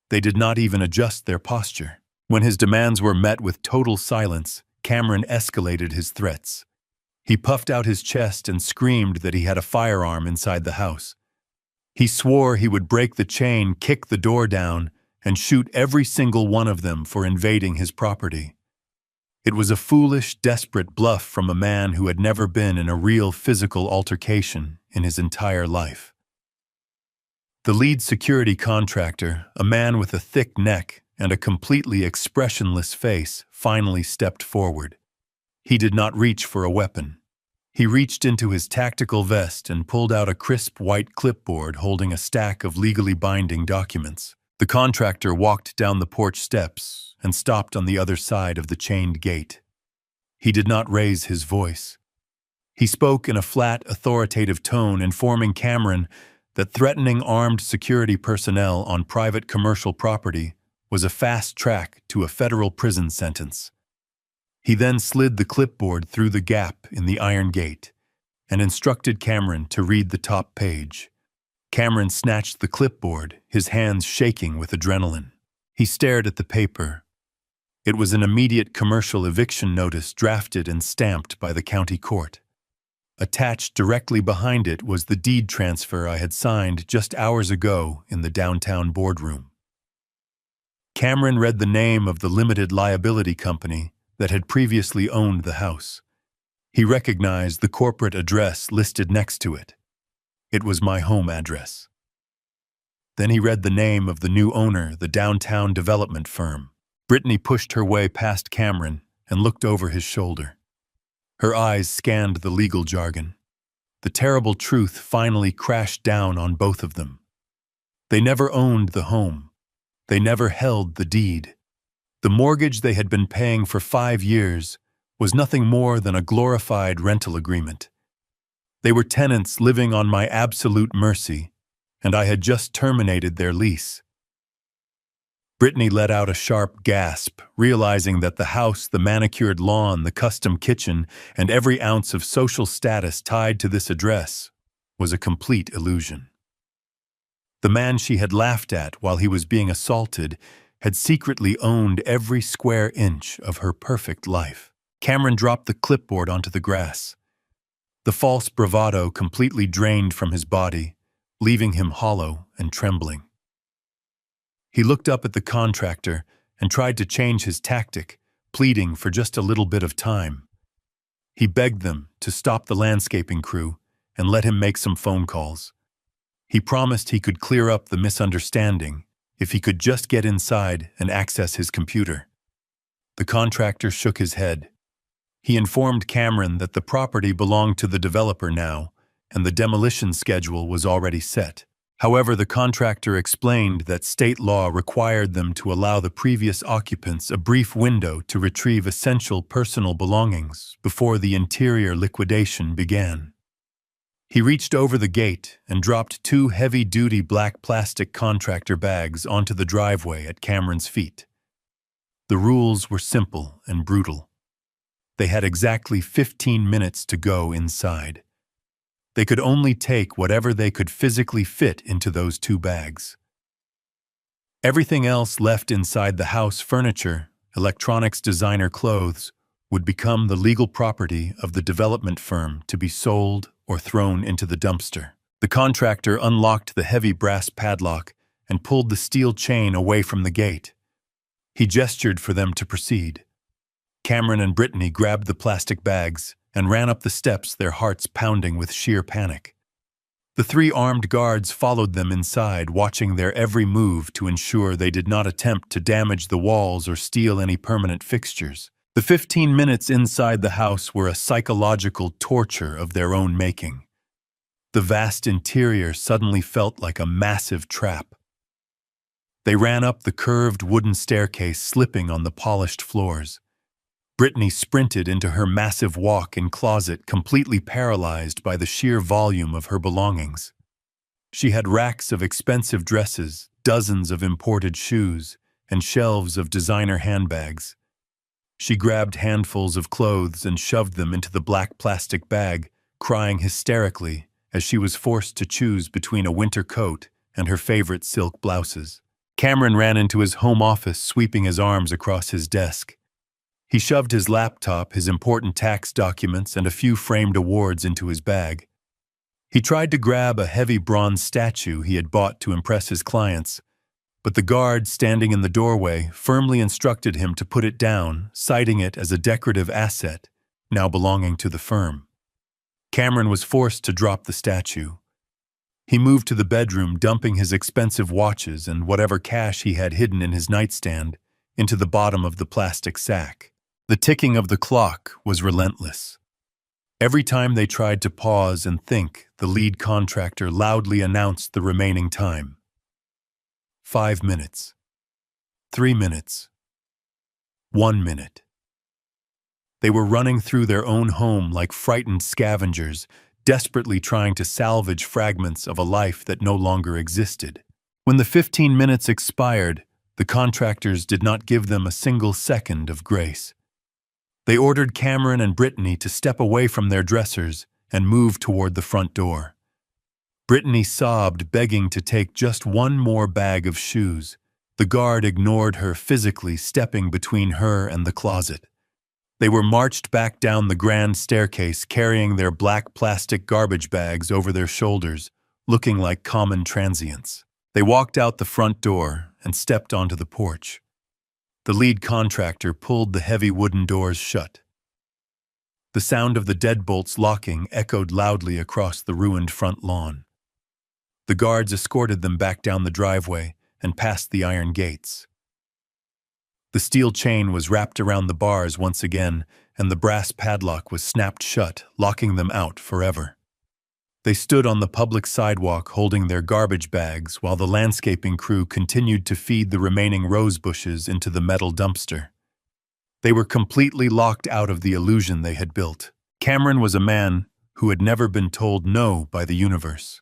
They did not even adjust their posture. When his demands were met with total silence, Cameron escalated his threats. He puffed out his chest and screamed that he had a firearm inside the house. He swore he would break the chain, kick the door down, and shoot every single one of them for invading his property. It was a foolish, desperate bluff from a man who had never been in a real physical altercation in his entire life. The lead security contractor, a man with a thick neck and a completely expressionless face, finally stepped forward. He did not reach for a weapon. He reached into his tactical vest and pulled out a crisp white clipboard holding a stack of legally binding documents. The contractor walked down the porch steps and stopped on the other side of the chained gate. He did not raise his voice. He spoke in a flat, authoritative tone, informing Cameron that threatening armed security personnel on private commercial property was a fast track to a federal prison sentence. He then slid the clipboard through the gap in the iron gate and instructed Cameron to read the top page. Cameron snatched the clipboard, his hands shaking with adrenaline. He stared at the paper. It was an immediate commercial eviction notice drafted and stamped by the county court. Attached directly behind it was the deed transfer I had signed just hours ago in the downtown boardroom. Cameron read the name of the limited liability company that had previously owned the house. He recognized the corporate address listed next to it. It was my home address. Then he read the name of the new owner, the downtown development firm. Brittany pushed her way past Cameron and looked over his shoulder. Her eyes scanned the legal jargon. The terrible truth finally crashed down on both of them. They never owned the home. They never held the deed. The mortgage they had been paying for 5 years was nothing more than a glorified rental agreement. They were tenants living on my absolute mercy, and I had just terminated their lease. Brittany let out a sharp gasp, realizing that the house, the manicured lawn, the custom kitchen, and every ounce of social status tied to this address was a complete illusion. The man she had laughed at while he was being assaulted had secretly owned every square inch of her perfect life. Cameron dropped the clipboard onto the grass. The false bravado completely drained from his body, leaving him hollow and trembling. He looked up at the contractor and tried to change his tactic, pleading for just a little bit of time. He begged them to stop the landscaping crew and let him make some phone calls. He promised he could clear up the misunderstanding if he could just get inside and access his computer. The contractor shook his head. He informed Cameron that the property belonged to the developer now, and the demolition schedule was already set. However, the contractor explained that state law required them to allow the previous occupants a brief window to retrieve essential personal belongings before the interior liquidation began. He reached over the gate and dropped 2 heavy-duty black plastic contractor bags onto the driveway at Cameron's feet. The rules were simple and brutal. They had exactly 15 minutes to go inside. They could only take whatever they could physically fit into those 2 bags. Everything else left inside the house, furniture, electronics, designer clothes, would become the legal property of the development firm to be sold or thrown into the dumpster. The contractor unlocked the heavy brass padlock and pulled the steel chain away from the gate. He gestured for them to proceed. Cameron and Brittany grabbed the plastic bags and ran up the steps, their hearts pounding with sheer panic. The 3 armed guards followed them inside, watching their every move to ensure they did not attempt to damage the walls or steal any permanent fixtures. The 15 minutes inside the house were a psychological torture of their own making. The vast interior suddenly felt like a massive trap. They ran up the curved wooden staircase, slipping on the polished floors. Brittany sprinted into her massive walk-in closet, completely paralyzed by the sheer volume of her belongings. She had racks of expensive dresses, dozens of imported shoes, and shelves of designer handbags. She grabbed handfuls of clothes and shoved them into the black plastic bag, crying hysterically as she was forced to choose between a winter coat and her favorite silk blouses. Cameron ran into his home office, sweeping his arms across his desk. He shoved his laptop, his important tax documents, and a few framed awards into his bag. He tried to grab a heavy bronze statue he had bought to impress his clients, but the guard standing in the doorway firmly instructed him to put it down, citing it as a decorative asset, now belonging to the firm. Cameron was forced to drop the statue. He moved to the bedroom, dumping his expensive watches and whatever cash he had hidden in his nightstand into the bottom of the plastic sack. The ticking of the clock was relentless. Every time they tried to pause and think, the lead contractor loudly announced the remaining time. 5 minutes. 3 minutes. 1 minute. They were running through their own home like frightened scavengers, desperately trying to salvage fragments of a life that no longer existed. When the 15 minutes expired, the contractors did not give them a single second of grace. They ordered Cameron and Brittany to step away from their dressers and move toward the front door. Brittany sobbed, begging to take just one more bag of shoes. The guard ignored her, physically stepping between her and the closet. They were marched back down the grand staircase, carrying their black plastic garbage bags over their shoulders, looking like common transients. They walked out the front door and stepped onto the porch. The lead contractor pulled the heavy wooden doors shut. The sound of the deadbolts locking echoed loudly across the ruined front lawn. The guards escorted them back down the driveway and past the iron gates. The steel chain was wrapped around the bars once again, and the brass padlock was snapped shut, locking them out forever. They stood on the public sidewalk holding their garbage bags while the landscaping crew continued to feed the remaining rose bushes into the metal dumpster. They were completely locked out of the illusion they had built. Cameron was a man who had never been told no by the universe.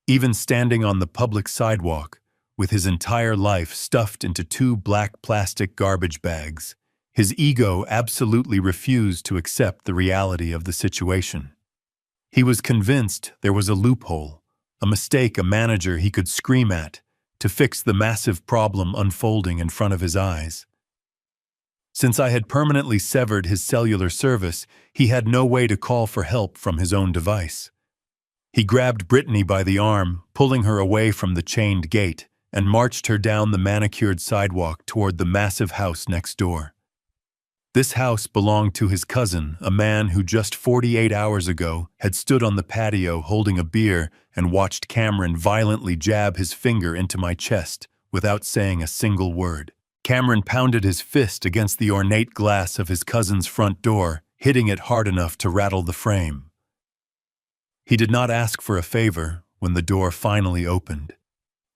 Even standing on the public sidewalk, with his entire life stuffed into 2 black plastic garbage bags, his ego absolutely refused to accept the reality of the situation. He was convinced there was a loophole, a mistake a manager he could scream at to fix the massive problem unfolding in front of his eyes. Since I had permanently severed his cellular service, he had no way to call for help from his own device. He grabbed Brittany by the arm, pulling her away from the chained gate, and marched her down the manicured sidewalk toward the massive house next door. This house belonged to his cousin, a man who just 48 hours ago had stood on the patio holding a beer and watched Cameron violently jab his finger into my chest without saying a single word. Cameron pounded his fist against the ornate glass of his cousin's front door, hitting it hard enough to rattle the frame. He did not ask for a favor when the door finally opened.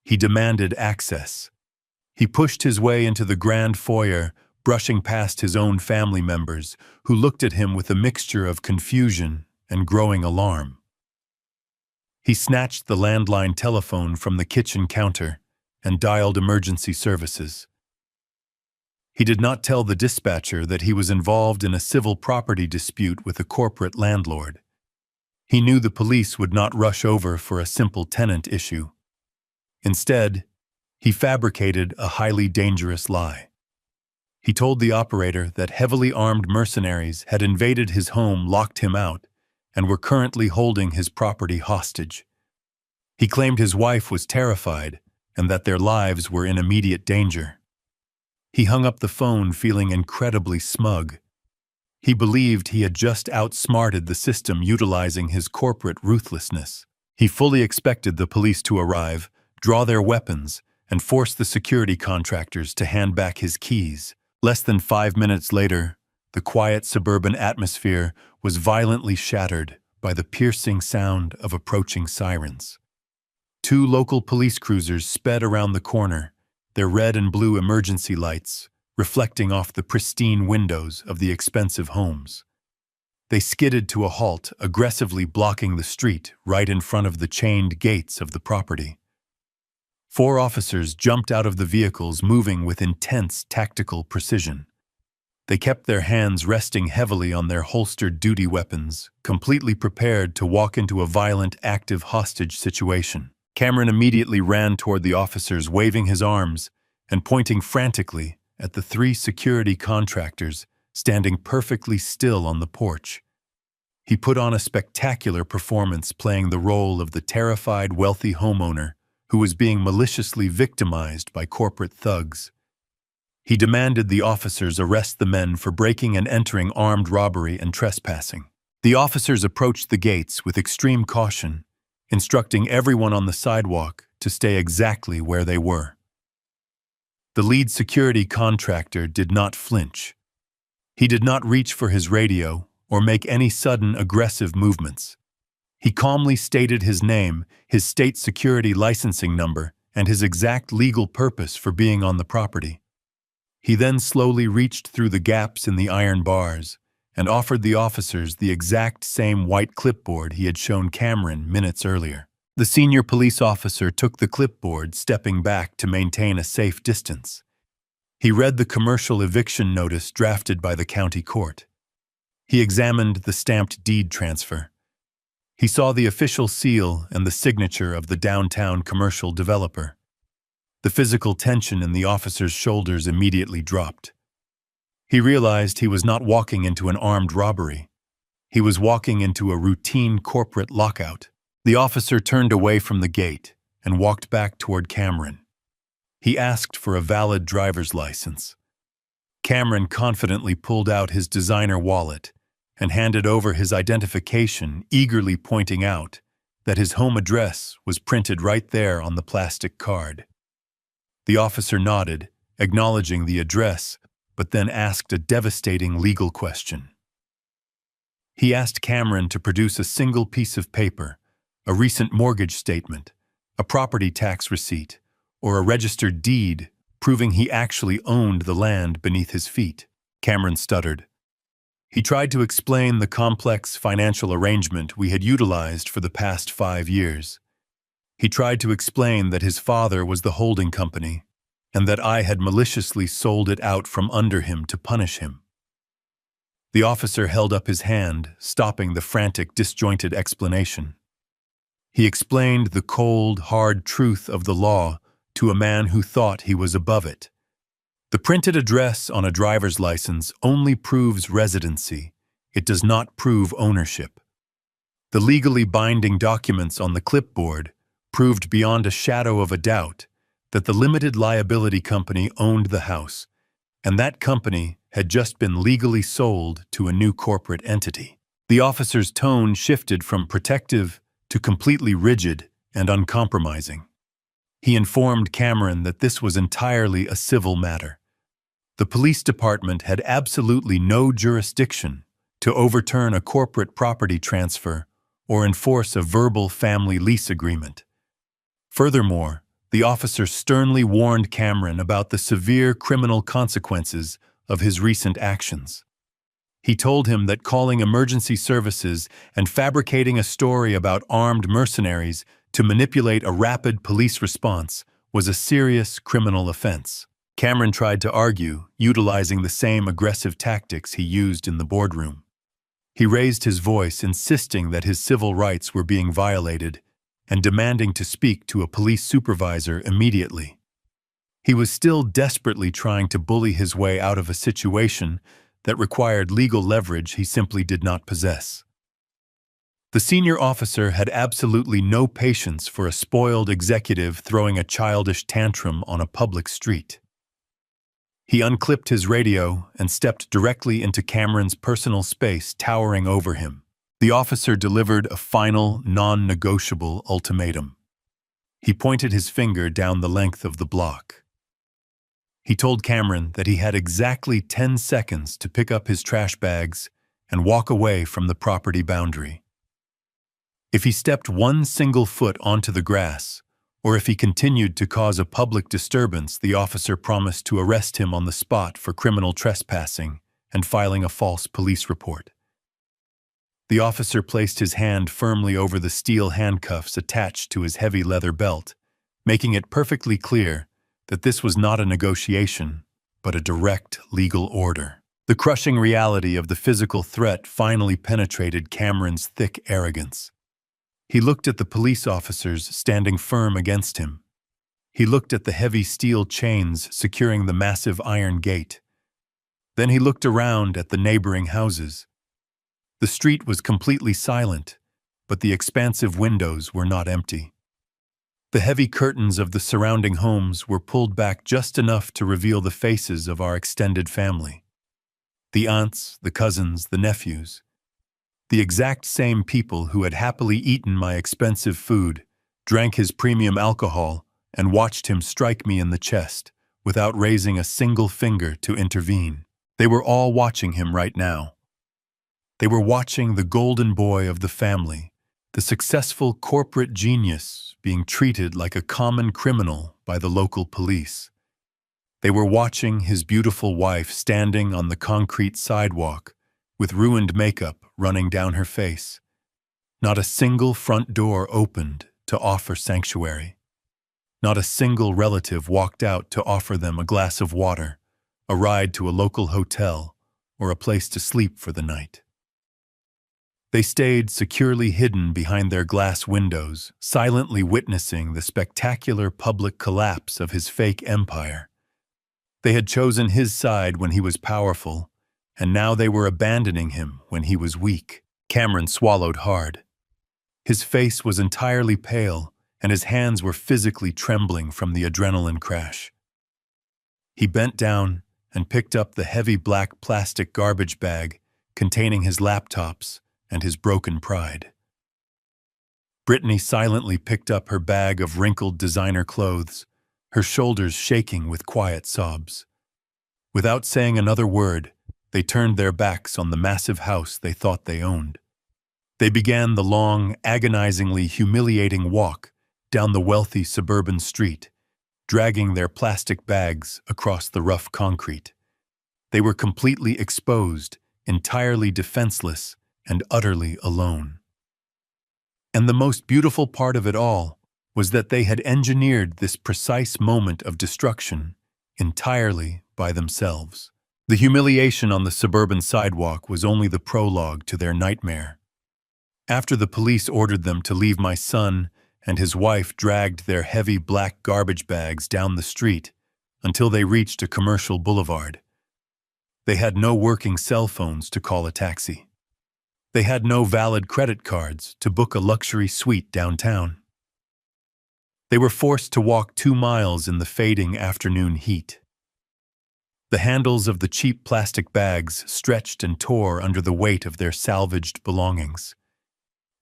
He demanded access. He pushed his way into the grand foyer, brushing past his own family members, who looked at him with a mixture of confusion and growing alarm. He snatched the landline telephone from the kitchen counter and dialed emergency services. He did not tell the dispatcher that he was involved in a civil property dispute with a corporate landlord. He knew the police would not rush over for a simple tenant issue. Instead, he fabricated a highly dangerous lie. He told the operator that heavily armed mercenaries had invaded his home, locked him out, and were currently holding his property hostage. He claimed his wife was terrified and that their lives were in immediate danger. He hung up the phone feeling incredibly smug. He believed he had just outsmarted the system utilizing his corporate ruthlessness. He fully expected the police to arrive, draw their weapons, and force the security contractors to hand back his keys. Less than 5 minutes later, the quiet suburban atmosphere was violently shattered by the piercing sound of approaching sirens. 2 local police cruisers sped around the corner, their red and blue emergency lights reflecting off the pristine windows of the expensive homes. They skidded to a halt, aggressively blocking the street right in front of the chained gates of the property. 4 officers jumped out of the vehicles, moving with intense tactical precision. They kept their hands resting heavily on their holstered duty weapons, completely prepared to walk into a violent, active hostage situation. Cameron immediately ran toward the officers, waving his arms and pointing frantically at the 3 security contractors standing perfectly still on the porch. He put on a spectacular performance, playing the role of the terrified, wealthy homeowner who was being maliciously victimized by corporate thugs. He demanded the officers arrest the men for breaking and entering, armed robbery, and trespassing. The officers approached the gates with extreme caution, instructing everyone on the sidewalk to stay exactly where they were. The lead security contractor did not flinch. He did not reach for his radio or make any sudden aggressive movements. He calmly stated his name, his state security licensing number, and his exact legal purpose for being on the property. He then slowly reached through the gaps in the iron bars and offered the officers the exact same white clipboard he had shown Cameron minutes earlier. The senior police officer took the clipboard, stepping back to maintain a safe distance. He read the commercial eviction notice drafted by the county court. He examined the stamped deed transfer. He saw the official seal and the signature of the downtown commercial developer. The physical tension in the officer's shoulders immediately dropped. He realized he was not walking into an armed robbery. He was walking into a routine corporate lockout. The officer turned away from the gate and walked back toward Cameron. He asked for a valid driver's license. Cameron confidently pulled out his designer wallet and handed over his identification, eagerly pointing out that his home address was printed right there on the plastic card. The officer nodded, acknowledging the address, but then asked a devastating legal question. He asked Cameron to produce a single piece of paper, a recent mortgage statement, a property tax receipt, or a registered deed proving he actually owned the land beneath his feet. Cameron stuttered. He tried to explain the complex financial arrangement we had utilized for the past 5 years. He tried to explain that his father was the holding company, and that I had maliciously sold it out from under him to punish him. The officer held up his hand, stopping the frantic, disjointed explanation. He explained the cold, hard truth of the law to a man who thought he was above it. The printed address on a driver's license only proves residency. It does not prove ownership. The legally binding documents on the clipboard proved beyond a shadow of a doubt that the limited liability company owned the house, and that company had just been legally sold to a new corporate entity. The officer's tone shifted from protective to completely rigid and uncompromising. He informed Cameron that this was entirely a civil matter. The police department had absolutely no jurisdiction to overturn a corporate property transfer or enforce a verbal family lease agreement. Furthermore, the officer sternly warned Cameron about the severe criminal consequences of his recent actions. He told him that calling emergency services and fabricating a story about armed mercenaries to manipulate a rapid police response was a serious criminal offense. Cameron tried to argue, utilizing the same aggressive tactics he used in the boardroom. He raised his voice, insisting that his civil rights were being violated and demanding to speak to a police supervisor immediately. He was still desperately trying to bully his way out of a situation that required legal leverage he simply did not possess. The senior officer had absolutely no patience for a spoiled executive throwing a childish tantrum on a public street. He unclipped his radio and stepped directly into Cameron's personal space towering over him. The officer delivered a final, non-negotiable ultimatum. He pointed his finger down the length of the block. He told Cameron that he had exactly 10 seconds to pick up his trash bags and walk away from the property boundary. If he stepped one single foot onto the grass, or if he continued to cause a public disturbance, the officer promised to arrest him on the spot for criminal trespassing and filing a false police report. The officer placed his hand firmly over the steel handcuffs attached to his heavy leather belt, making it perfectly clear that this was not a negotiation, but a direct legal order. The crushing reality of the physical threat finally penetrated Cameron's thick arrogance. He looked at the police officers standing firm against him. He looked at the heavy steel chains securing the massive iron gate. Then he looked around at the neighboring houses. The street was completely silent, but the expansive windows were not empty. The heavy curtains of the surrounding homes were pulled back just enough to reveal the faces of our extended family. The aunts, the cousins, the nephews. The exact same people who had happily eaten my expensive food, drank his premium alcohol, and watched him strike me in the chest without raising a single finger to intervene. They were all watching him right now. They were watching the golden boy of the family, the successful corporate genius, being treated like a common criminal by the local police. They were watching his beautiful wife standing on the concrete sidewalk with ruined makeup running down her face. Not a single front door opened to offer sanctuary. Not a single relative walked out to offer them a glass of water, a ride to a local hotel, or a place to sleep for the night. They stayed securely hidden behind their glass windows, silently witnessing the spectacular public collapse of his fake empire. They had chosen his side when he was powerful, and now they were abandoning him when he was weak. Cameron swallowed hard. His face was entirely pale, and his hands were physically trembling from the adrenaline crash. He bent down and picked up the heavy black plastic garbage bag containing his laptops and his broken pride. Brittany silently picked up her bag of wrinkled designer clothes, her shoulders shaking with quiet sobs. Without saying another word, they turned their backs on the massive house they thought they owned. They began the long, agonizingly humiliating walk down the wealthy suburban street, dragging their plastic bags across the rough concrete. They were completely exposed, entirely defenseless, and utterly alone. And the most beautiful part of it all was that they had engineered this precise moment of destruction entirely by themselves. The humiliation on the suburban sidewalk was only the prologue to their nightmare. After the police ordered them to leave, my son and his wife dragged their heavy black garbage bags down the street until they reached a commercial boulevard. They had no working cell phones to call a taxi. They had no valid credit cards to book a luxury suite downtown. They were forced to walk 2 miles in the fading afternoon heat. The handles of the cheap plastic bags stretched and tore under the weight of their salvaged belongings.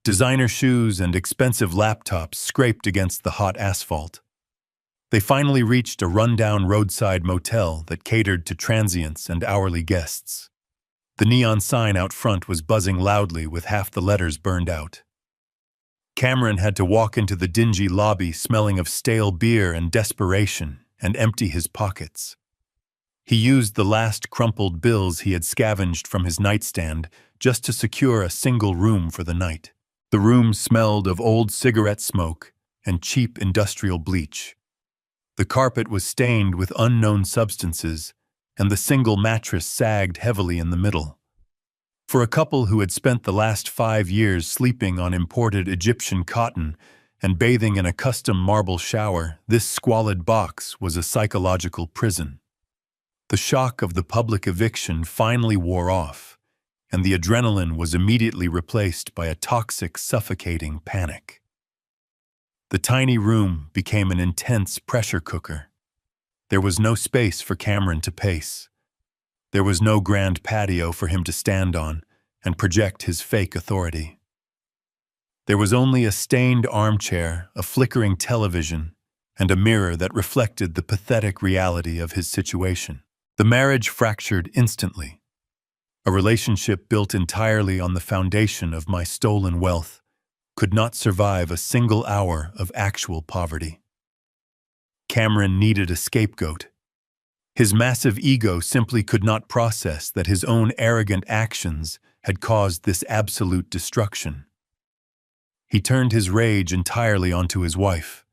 Designer shoes and expensive laptops scraped against the hot asphalt. They finally reached a rundown roadside motel that catered to transients and hourly guests. The neon sign out front was buzzing loudly with half the letters burned out. Cameron had to walk into the dingy lobby smelling of stale beer and desperation and empty his pockets. He used the last crumpled bills he had scavenged from his nightstand just to secure a single room for the night. The room smelled of old cigarette smoke and cheap industrial bleach. The carpet was stained with unknown substances, and the single mattress sagged heavily in the middle. For a couple who had spent the last 5 years sleeping on imported Egyptian cotton and bathing in a custom marble shower, this squalid box was a psychological prison. The shock of the public eviction finally wore off, and the adrenaline was immediately replaced by a toxic, suffocating panic. The tiny room became an intense pressure cooker. There was no space for Cameron to pace. There was no grand patio for him to stand on and project his fake authority. There was only a stained armchair, a flickering television, and a mirror that reflected the pathetic reality of his situation. The marriage fractured instantly. A relationship built entirely on the foundation of my stolen wealth could not survive a single hour of actual poverty. Cameron needed a scapegoat. His massive ego simply could not process that his own arrogant actions had caused this absolute destruction. He turned his rage entirely onto his wife.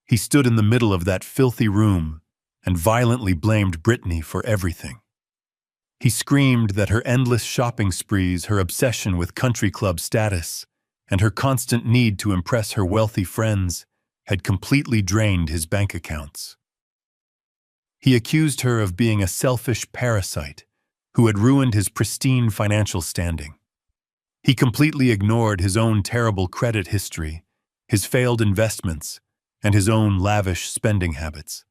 He stood in the middle of that filthy room and violently blamed Brittany for everything. He screamed that her endless shopping sprees, her obsession with country club status, and her constant need to impress her wealthy friends had completely drained his bank accounts. He accused her of being a selfish parasite who had ruined his pristine financial standing. He completely ignored his own terrible credit history, his failed investments, and his own lavish spending habits.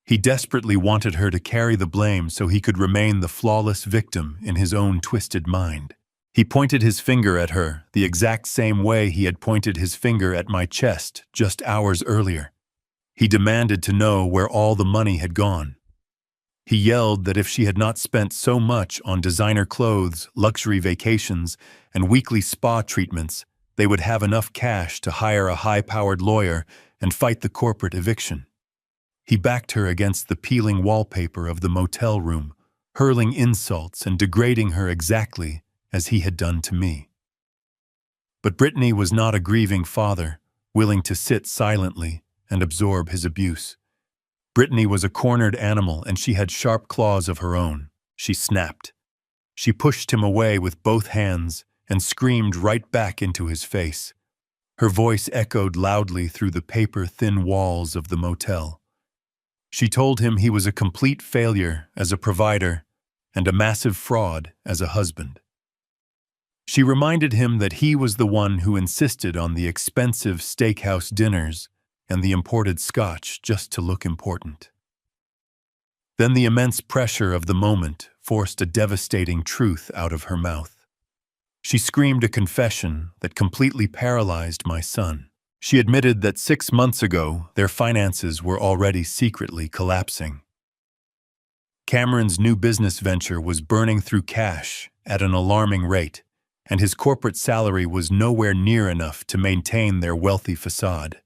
He desperately wanted her to carry the blame so he could remain the flawless victim in his own twisted mind. He pointed his finger at her the exact same way he had pointed his finger at my chest just hours earlier. He demanded to know where all the money had gone. He yelled that if she had not spent so much on designer clothes, luxury vacations, and weekly spa treatments, they would have enough cash to hire a high-powered lawyer and fight the corporate eviction. He backed her against the peeling wallpaper of the motel room, hurling insults and degrading her exactly as he had done to me. But Brittany was not a grieving father, willing to sit silently and absorb his abuse. Brittany was a cornered animal, and she had sharp claws of her own. She snapped. She pushed him away with both hands and screamed right back into his face. Her voice echoed loudly through the paper-thin walls of the motel. She told him he was a complete failure as a provider and a massive fraud as a husband. She reminded him that he was the one who insisted on the expensive steakhouse dinners and the imported scotch just to look important. Then the immense pressure of the moment forced a devastating truth out of her mouth. She screamed a confession that completely paralyzed my son. She admitted that 6 months ago, their finances were already secretly collapsing. Cameron's new business venture was burning through cash at an alarming rate, and his corporate salary was nowhere near enough to maintain their wealthy facade.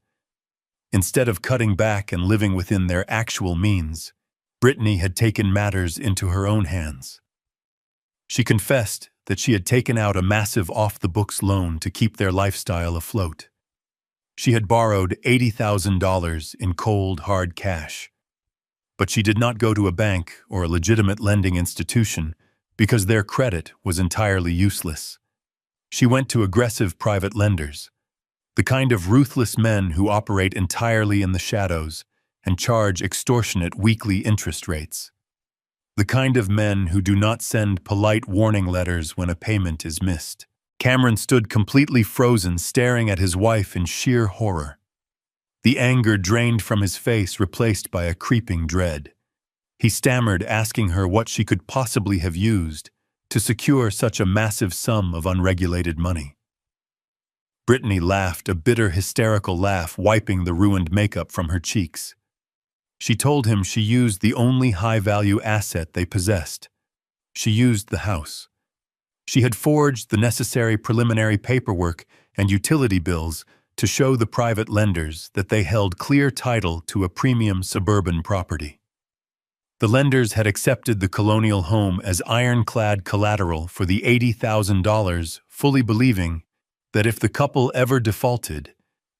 Instead of cutting back and living within their actual means, Brittany had taken matters into her own hands. She confessed that she had taken out a massive off-the-books loan to keep their lifestyle afloat. She had borrowed $80,000 in cold, hard cash. But she did not go to a bank or a legitimate lending institution because their credit was entirely useless. She went to aggressive private lenders, the kind of ruthless men who operate entirely in the shadows and charge extortionate weekly interest rates. The kind of men who do not send polite warning letters when a payment is missed. Cameron stood completely frozen, staring at his wife in sheer horror. The anger drained from his face, replaced by a creeping dread. He stammered, asking her what she could possibly have used to secure such a massive sum of unregulated money. Brittany laughed, a bitter, hysterical laugh, wiping the ruined makeup from her cheeks. She told him she used the only high-value asset they possessed. She used the house. She had forged the necessary preliminary paperwork and utility bills to show the private lenders that they held clear title to a premium suburban property. The lenders had accepted the colonial home as ironclad collateral for the $80,000, fully believing that if the couple ever defaulted,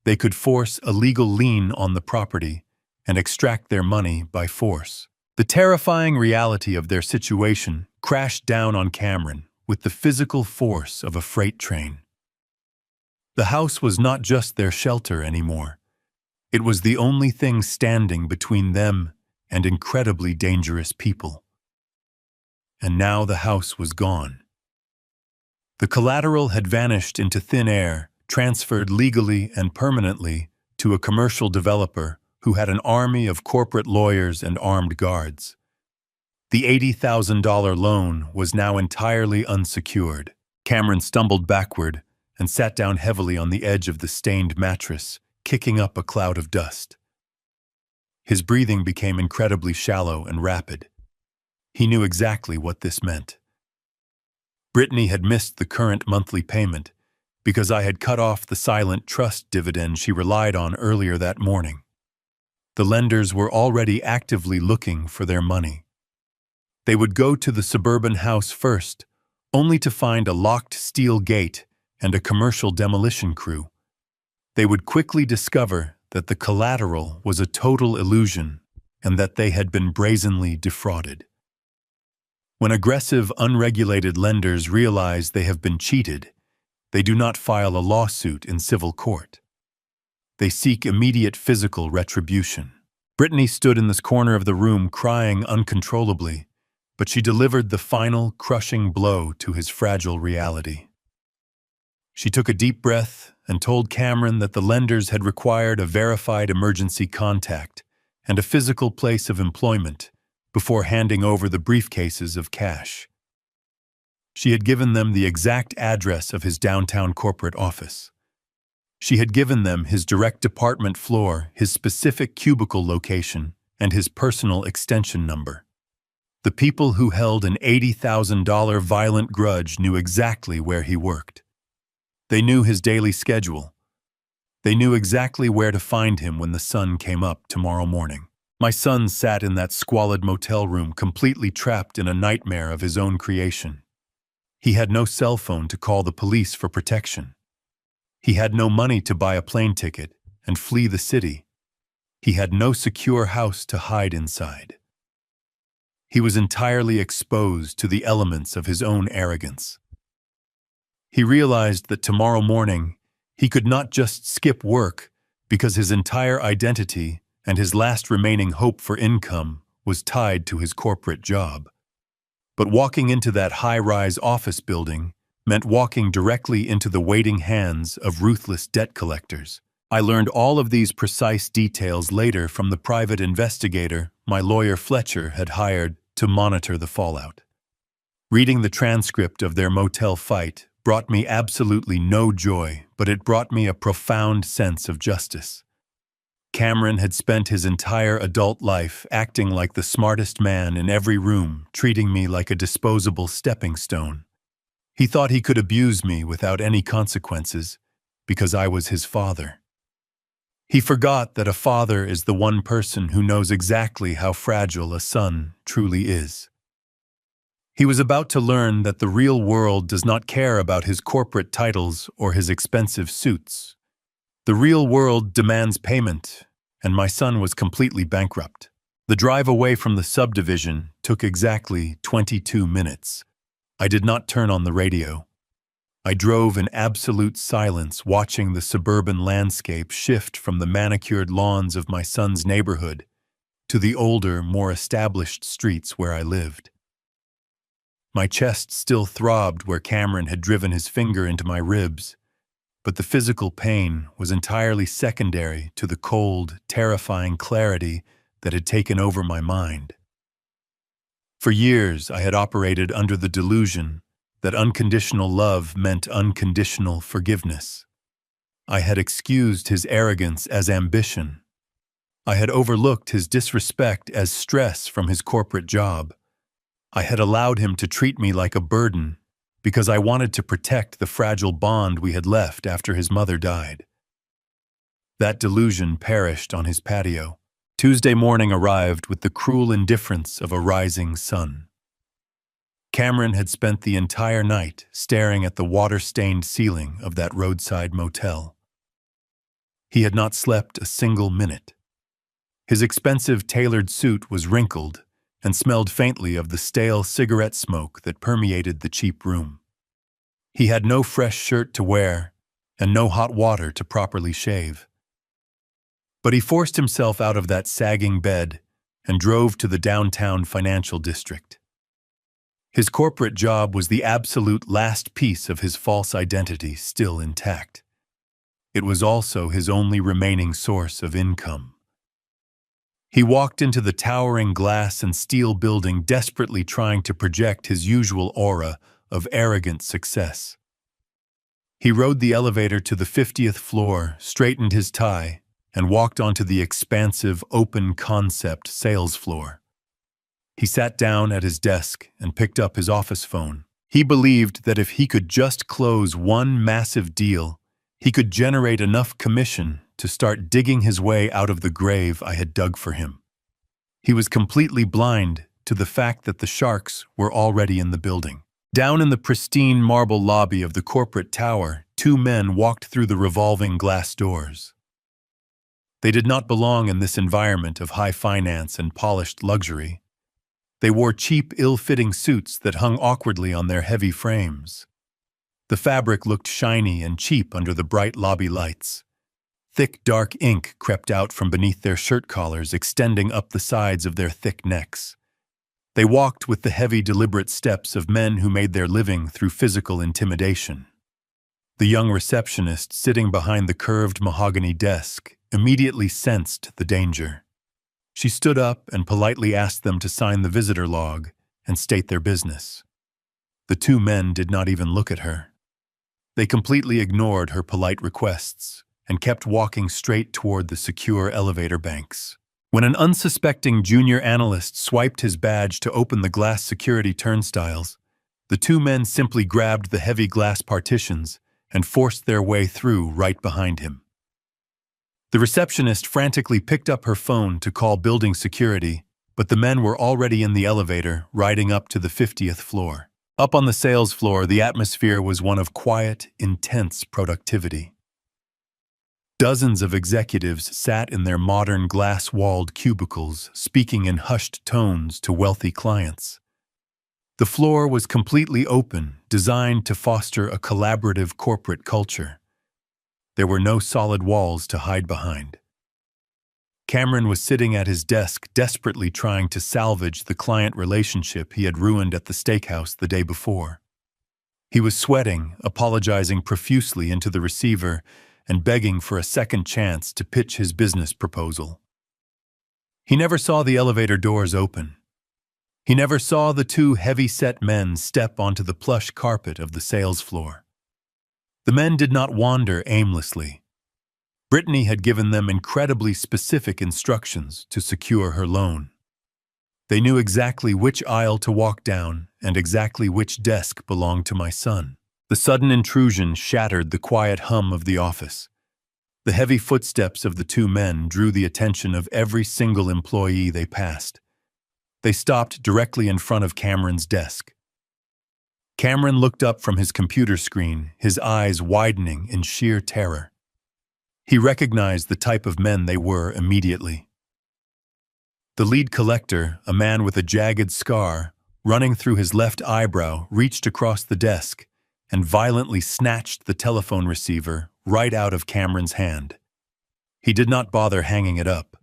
they could force a legal lien on the property and extract their money by force. The terrifying reality of their situation crashed down on Cameron with the physical force of a freight train. The house was not just their shelter anymore. It was the only thing standing between them and incredibly dangerous people. And now the house was gone. The collateral had vanished into thin air, transferred legally and permanently to a commercial developer who had an army of corporate lawyers and armed guards. The $80,000 loan was now entirely unsecured. Cameron stumbled backward and sat down heavily on the edge of the stained mattress, kicking up a cloud of dust. His breathing became incredibly shallow and rapid. He knew exactly what this meant. Brittany had missed the current monthly payment because I had cut off the silent trust dividend she relied on earlier that morning. The lenders were already actively looking for their money. They would go to the suburban house first, only to find a locked steel gate and a commercial demolition crew. They would quickly discover that the collateral was a total illusion and that they had been brazenly defrauded. When aggressive, unregulated lenders realize they have been cheated, they do not file a lawsuit in civil court. They seek immediate physical retribution. Brittany stood in this corner of the room crying uncontrollably, but she delivered the final, crushing blow to his fragile reality. She took a deep breath and told Cameron that the lenders had required a verified emergency contact and a physical place of employment before handing over the briefcases of cash. She had given them the exact address of his downtown corporate office. She had given them his direct department floor, his specific cubicle location, and his personal extension number. The people who held an $80,000 violent grudge knew exactly where he worked. They knew his daily schedule. They knew exactly where to find him when the sun came up tomorrow morning. My son sat in that squalid motel room, completely trapped in a nightmare of his own creation. He had no cell phone to call the police for protection. He had no money to buy a plane ticket and flee the city. He had no secure house to hide inside. He was entirely exposed to the elements of his own arrogance. He realized that tomorrow morning he could not just skip work because his entire identity and his last remaining hope for income was tied to his corporate job. But walking into that high-rise office building meant walking directly into the waiting hands of ruthless debt collectors. I learned all of these precise details later from the private investigator my lawyer Fletcher had hired to monitor the fallout. Reading the transcript of their motel fight brought me absolutely no joy, but it brought me a profound sense of justice. Cameron had spent his entire adult life acting like the smartest man in every room, treating me like a disposable stepping stone. He thought he could abuse me without any consequences because I was his father. He forgot that a father is the one person who knows exactly how fragile a son truly is. He was about to learn that the real world does not care about his corporate titles or his expensive suits. The real world demands payment, and my son was completely bankrupt. The drive away from the subdivision took exactly 22 minutes. I did not turn on the radio. I drove in absolute silence, watching the suburban landscape shift from the manicured lawns of my son's neighborhood to the older, more established streets where I lived. My chest still throbbed where Cameron had driven his finger into my ribs, but the physical pain was entirely secondary to the cold, terrifying clarity that had taken over my mind. For years, I had operated under the delusion that unconditional love meant unconditional forgiveness. I had excused his arrogance as ambition. I had overlooked his disrespect as stress from his corporate job. I had allowed him to treat me like a burden because I wanted to protect the fragile bond we had left after his mother died. That delusion perished on his patio. Tuesday morning arrived with the cruel indifference of a rising sun. Cameron had spent the entire night staring at the water-stained ceiling of that roadside motel. He had not slept a single minute. His expensive tailored suit was wrinkled and smelled faintly of the stale cigarette smoke that permeated the cheap room. He had no fresh shirt to wear and no hot water to properly shave. But he forced himself out of that sagging bed and drove to the downtown financial district. His corporate job was the absolute last piece of his false identity still intact. It was also his only remaining source of income. He walked into the towering glass and steel building desperately trying to project his usual aura of arrogant success. He rode the elevator to the 50th floor, straightened his tie, and walked onto the expansive, open-concept sales floor. He sat down at his desk and picked up his office phone. He believed that if he could just close one massive deal, he could generate enough commission to start digging his way out of the grave I had dug for him. He was completely blind to the fact that the sharks were already in the building. Down in the pristine marble lobby of the corporate tower, two men walked through the revolving glass doors. They did not belong in this environment of high finance and polished luxury. They wore cheap, ill-fitting suits that hung awkwardly on their heavy frames. The fabric looked shiny and cheap under the bright lobby lights. Thick, dark ink crept out from beneath their shirt collars, extending up the sides of their thick necks. They walked with the heavy, deliberate steps of men who made their living through physical intimidation. The young receptionist sitting behind the curved mahogany desk immediately sensed the danger. She stood up and politely asked them to sign the visitor log and state their business. The two men did not even look at her. They completely ignored her polite requests and kept walking straight toward the secure elevator banks. When an unsuspecting junior analyst swiped his badge to open the glass security turnstiles, the two men simply grabbed the heavy glass partitions and forced their way through right behind him. The receptionist frantically picked up her phone to call building security, but the men were already in the elevator, riding up to the 50th floor. Up on the sales floor, the atmosphere was one of quiet, intense productivity. Dozens of executives sat in their modern glass-walled cubicles, speaking in hushed tones to wealthy clients. The floor was completely open, designed to foster a collaborative corporate culture. There were no solid walls to hide behind. Cameron was sitting at his desk, desperately trying to salvage the client relationship he had ruined at the steakhouse the day before. He was sweating, apologizing profusely into the receiver, and begging for a second chance to pitch his business proposal. He never saw the elevator doors open. He never saw the two heavy-set men step onto the plush carpet of the sales floor. The men did not wander aimlessly. Brittany had given them incredibly specific instructions to secure her loan. They knew exactly which aisle to walk down and exactly which desk belonged to my son. The sudden intrusion shattered the quiet hum of the office. The heavy footsteps of the two men drew the attention of every single employee they passed. They stopped directly in front of Cameron's desk. Cameron looked up from his computer screen, his eyes widening in sheer terror. He recognized the type of men they were immediately. The lead collector, a man with a jagged scar running through his left eyebrow, reached across the desk and violently snatched the telephone receiver right out of Cameron's hand. He did not bother hanging it up.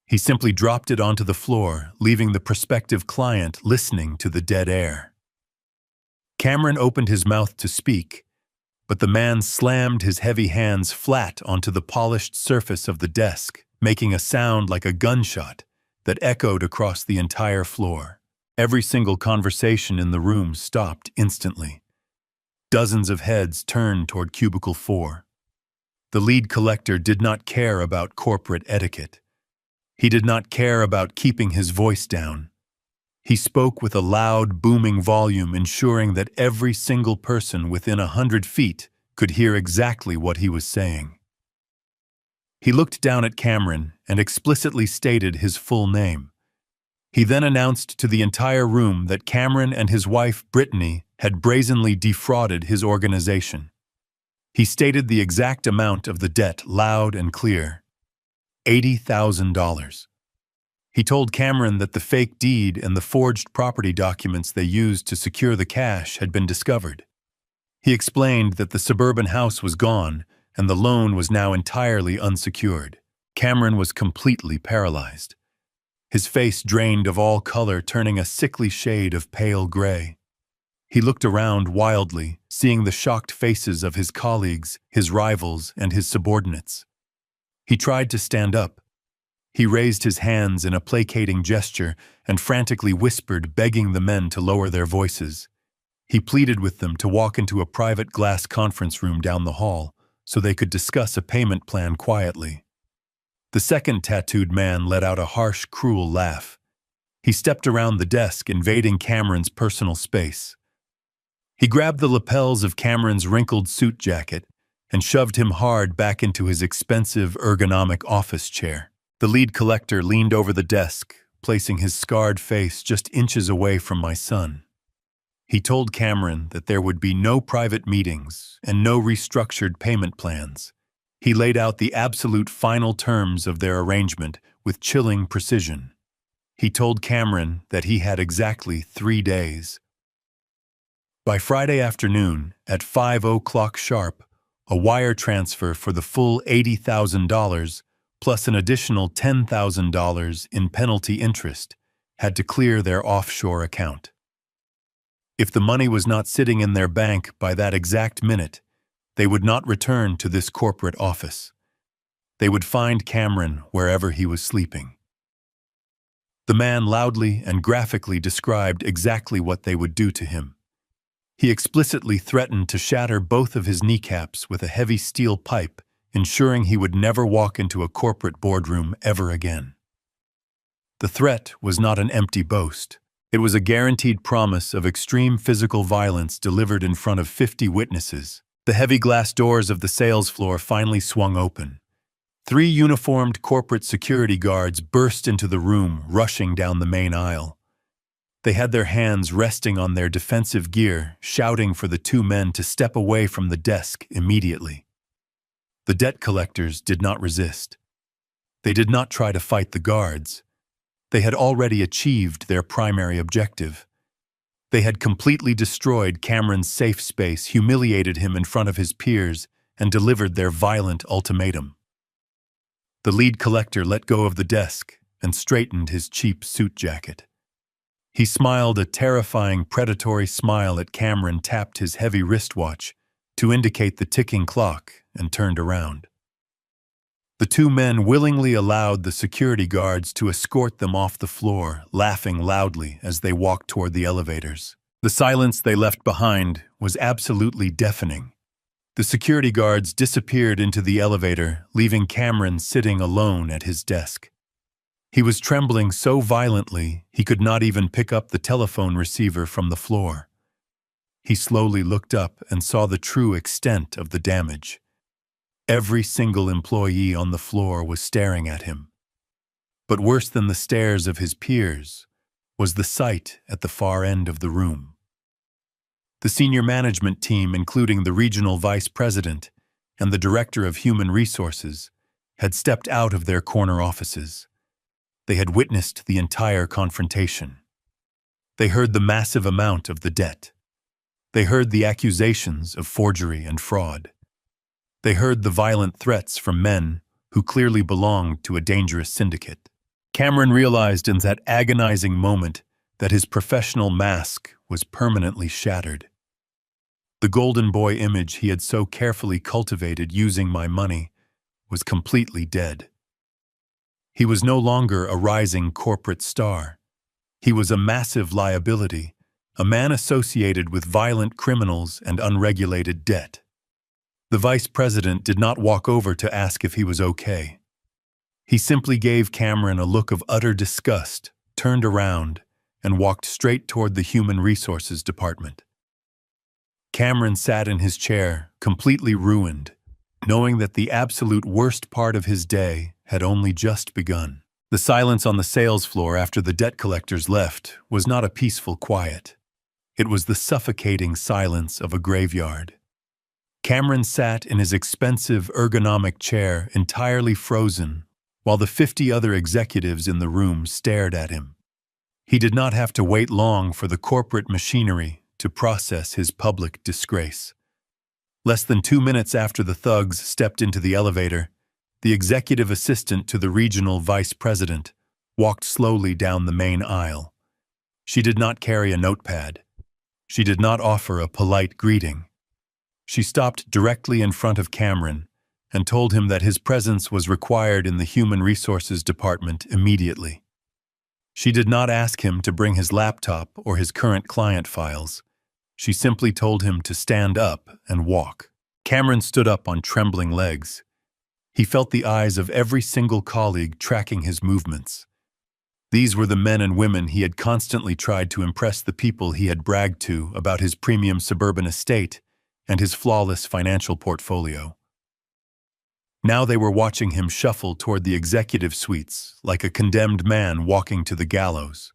He simply dropped it onto the floor, leaving the prospective client listening to the dead air. Cameron opened his mouth to speak, but the man slammed his heavy hands flat onto the polished surface of the desk, making a sound like a gunshot that echoed across the entire floor. Every single conversation in the room stopped instantly. Dozens of heads turned toward Cubicle 4. The lead collector did not care about corporate etiquette. He did not care about keeping his voice down. He spoke with a loud, booming volume, ensuring that every single person within 100 feet could hear exactly what he was saying. He looked down at Cameron and explicitly stated his full name. He then announced to the entire room that Cameron and his wife, Brittany, had brazenly defrauded his organization. He stated the exact amount of the debt loud and clear: $80,000. He told Cameron that the fake deed and the forged property documents they used to secure the cash had been discovered. He explained that the suburban house was gone and the loan was now entirely unsecured. Cameron was completely paralyzed. His face drained of all color, turning a sickly shade of pale gray. He looked around wildly, seeing the shocked faces of his colleagues, his rivals, and his subordinates. He tried to stand up. He raised his hands in a placating gesture and frantically whispered, begging the men to lower their voices. He pleaded with them to walk into a private glass conference room down the hall so they could discuss a payment plan quietly. The second tattooed man let out a harsh, cruel laugh. He stepped around the desk, invading Cameron's personal space. He grabbed the lapels of Cameron's wrinkled suit jacket and shoved him hard back into his expensive, ergonomic office chair. The lead collector leaned over the desk, placing his scarred face just inches away from my son. He told Cameron that there would be no private meetings and no restructured payment plans. He laid out the absolute final terms of their arrangement with chilling precision. He told Cameron that he had exactly 3 days. By Friday afternoon, at 5:00 sharp, a wire transfer for the full $80,000 plus an additional $10,000 in penalty interest had to clear their offshore account. If the money was not sitting in their bank by that exact minute, they would not return to this corporate office. They would find Cameron wherever he was sleeping. The man loudly and graphically described exactly what they would do to him. He explicitly threatened to shatter both of his kneecaps with a heavy steel pipe, ensuring he would never walk into a corporate boardroom ever again. The threat was not an empty boast. It was a guaranteed promise of extreme physical violence delivered in front of 50 witnesses. The heavy glass doors of the sales floor finally swung open. 3 uniformed corporate security guards burst into the room, rushing down the main aisle. They had their hands resting on their defensive gear, shouting for the 2 men to step away from the desk immediately. The debt collectors did not resist. They did not try to fight the guards. They had already achieved their primary objective. They had completely destroyed Cameron's safe space, humiliated him in front of his peers, and delivered their violent ultimatum. The lead collector let go of the desk and straightened his cheap suit jacket. He smiled a terrifying, predatory smile at Cameron, tapped his heavy wristwatch to indicate the ticking clock, and turned around. The 2 men willingly allowed the security guards to escort them off the floor, laughing loudly as they walked toward the elevators. The silence they left behind was absolutely deafening. The security guards disappeared into the elevator, leaving Cameron sitting alone at his desk. He was trembling so violently he could not even pick up the telephone receiver from the floor. He slowly looked up and saw the true extent of the damage. Every single employee on the floor was staring at him. But worse than the stares of his peers was the sight at the far end of the room. The senior management team, including the regional vice president and the director of human resources, had stepped out of their corner offices. They had witnessed the entire confrontation. They heard the massive amount of the debt. They heard the accusations of forgery and fraud. They heard the violent threats from men who clearly belonged to a dangerous syndicate. Cameron realized in that agonizing moment that his professional mask was permanently shattered. The golden boy image he had so carefully cultivated using my money was completely dead. He was no longer a rising corporate star. He was a massive liability, a man associated with violent criminals and unregulated debt. The vice president did not walk over to ask if he was okay. He simply gave Cameron a look of utter disgust, turned around, and walked straight toward the human resources department. Cameron sat in his chair, completely ruined, knowing that the absolute worst part of his day had only just begun. The silence on the sales floor after the debt collectors left was not a peaceful quiet. It was the suffocating silence of a graveyard. Cameron sat in his expensive ergonomic chair, entirely frozen, while the 50 other executives in the room stared at him. He did not have to wait long for the corporate machinery to process his public disgrace. Less than 2 minutes after the thugs stepped into the elevator, the executive assistant to the regional vice president walked slowly down the main aisle. She did not carry a notepad. She did not offer a polite greeting. She stopped directly in front of Cameron and told him that his presence was required in the Human Resources Department immediately. She did not ask him to bring his laptop or his current client files. She simply told him to stand up and walk. Cameron stood up on trembling legs. He felt the eyes of every single colleague tracking his movements. These were the men and women he had constantly tried to impress the people he had bragged to about his premium suburban estate and his flawless financial portfolio. Now they were watching him shuffle toward the executive suites like a condemned man walking to the gallows.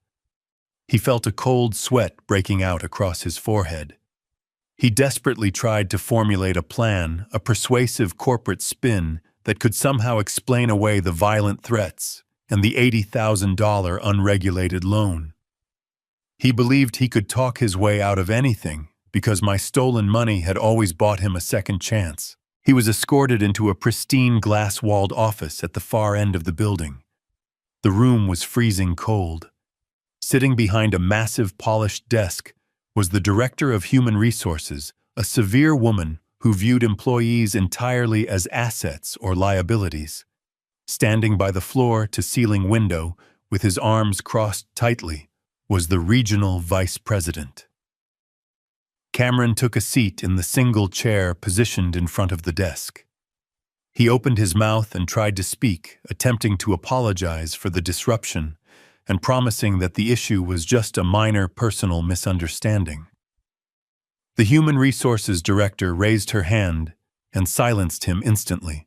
He felt a cold sweat breaking out across his forehead. He desperately tried to formulate a plan, a persuasive corporate spin that could somehow explain away the violent threats and the $80,000 unregulated loan. He believed he could talk his way out of anything because my stolen money had always bought him a second chance. He was escorted into a pristine glass-walled office at the far end of the building. The room was freezing cold. Sitting behind a massive polished desk was the director of human resources, a severe woman who viewed employees entirely as assets or liabilities. Standing by the floor-to-ceiling window, with his arms crossed tightly, was the regional vice president. Cameron took a seat in the single chair positioned in front of the desk. He opened his mouth and tried to speak, attempting to apologize for the disruption and promising that the issue was just a minor personal misunderstanding. The human resources director raised her hand and silenced him instantly.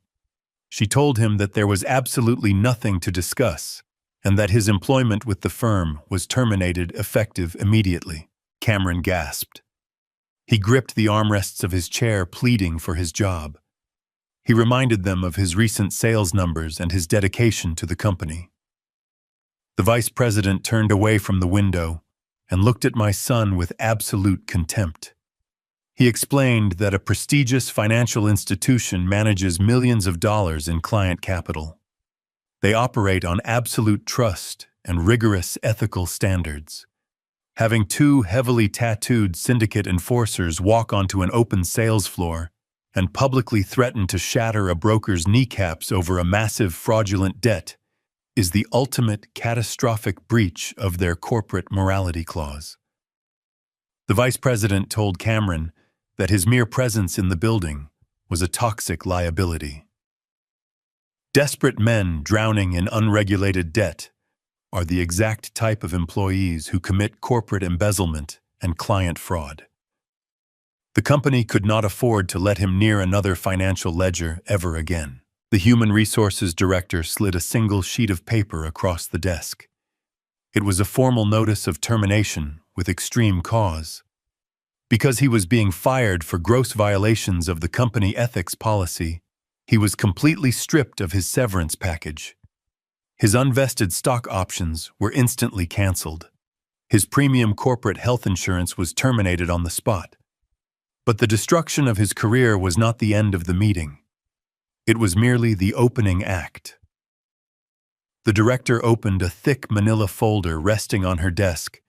She told him that there was absolutely nothing to discuss and that his employment with the firm was terminated effective immediately. Cameron gasped. He gripped the armrests of his chair, pleading for his job. He reminded them of his recent sales numbers and his dedication to the company. The vice president turned away from the window and looked at my son with absolute contempt. He explained that a prestigious financial institution manages millions of dollars in client capital. They operate on absolute trust and rigorous ethical standards. Having two heavily tattooed syndicate enforcers walk onto an open sales floor and publicly threaten to shatter a broker's kneecaps over a massive fraudulent debt is the ultimate catastrophic breach of their corporate morality clause. The vice president told Cameron that his mere presence in the building was a toxic liability. Desperate men drowning in unregulated debt are the exact type of employees who commit corporate embezzlement and client fraud. The company could not afford to let him near another financial ledger ever again. The human resources director slid a single sheet of paper across the desk. It was a formal notice of termination with extreme cause. Because he was being fired for gross violations of the company ethics policy, he was completely stripped of his severance package. His unvested stock options were instantly canceled. His premium corporate health insurance was terminated on the spot. But the destruction of his career was not the end of the meeting. It was merely the opening act. The director opened a thick manila folder resting on her desk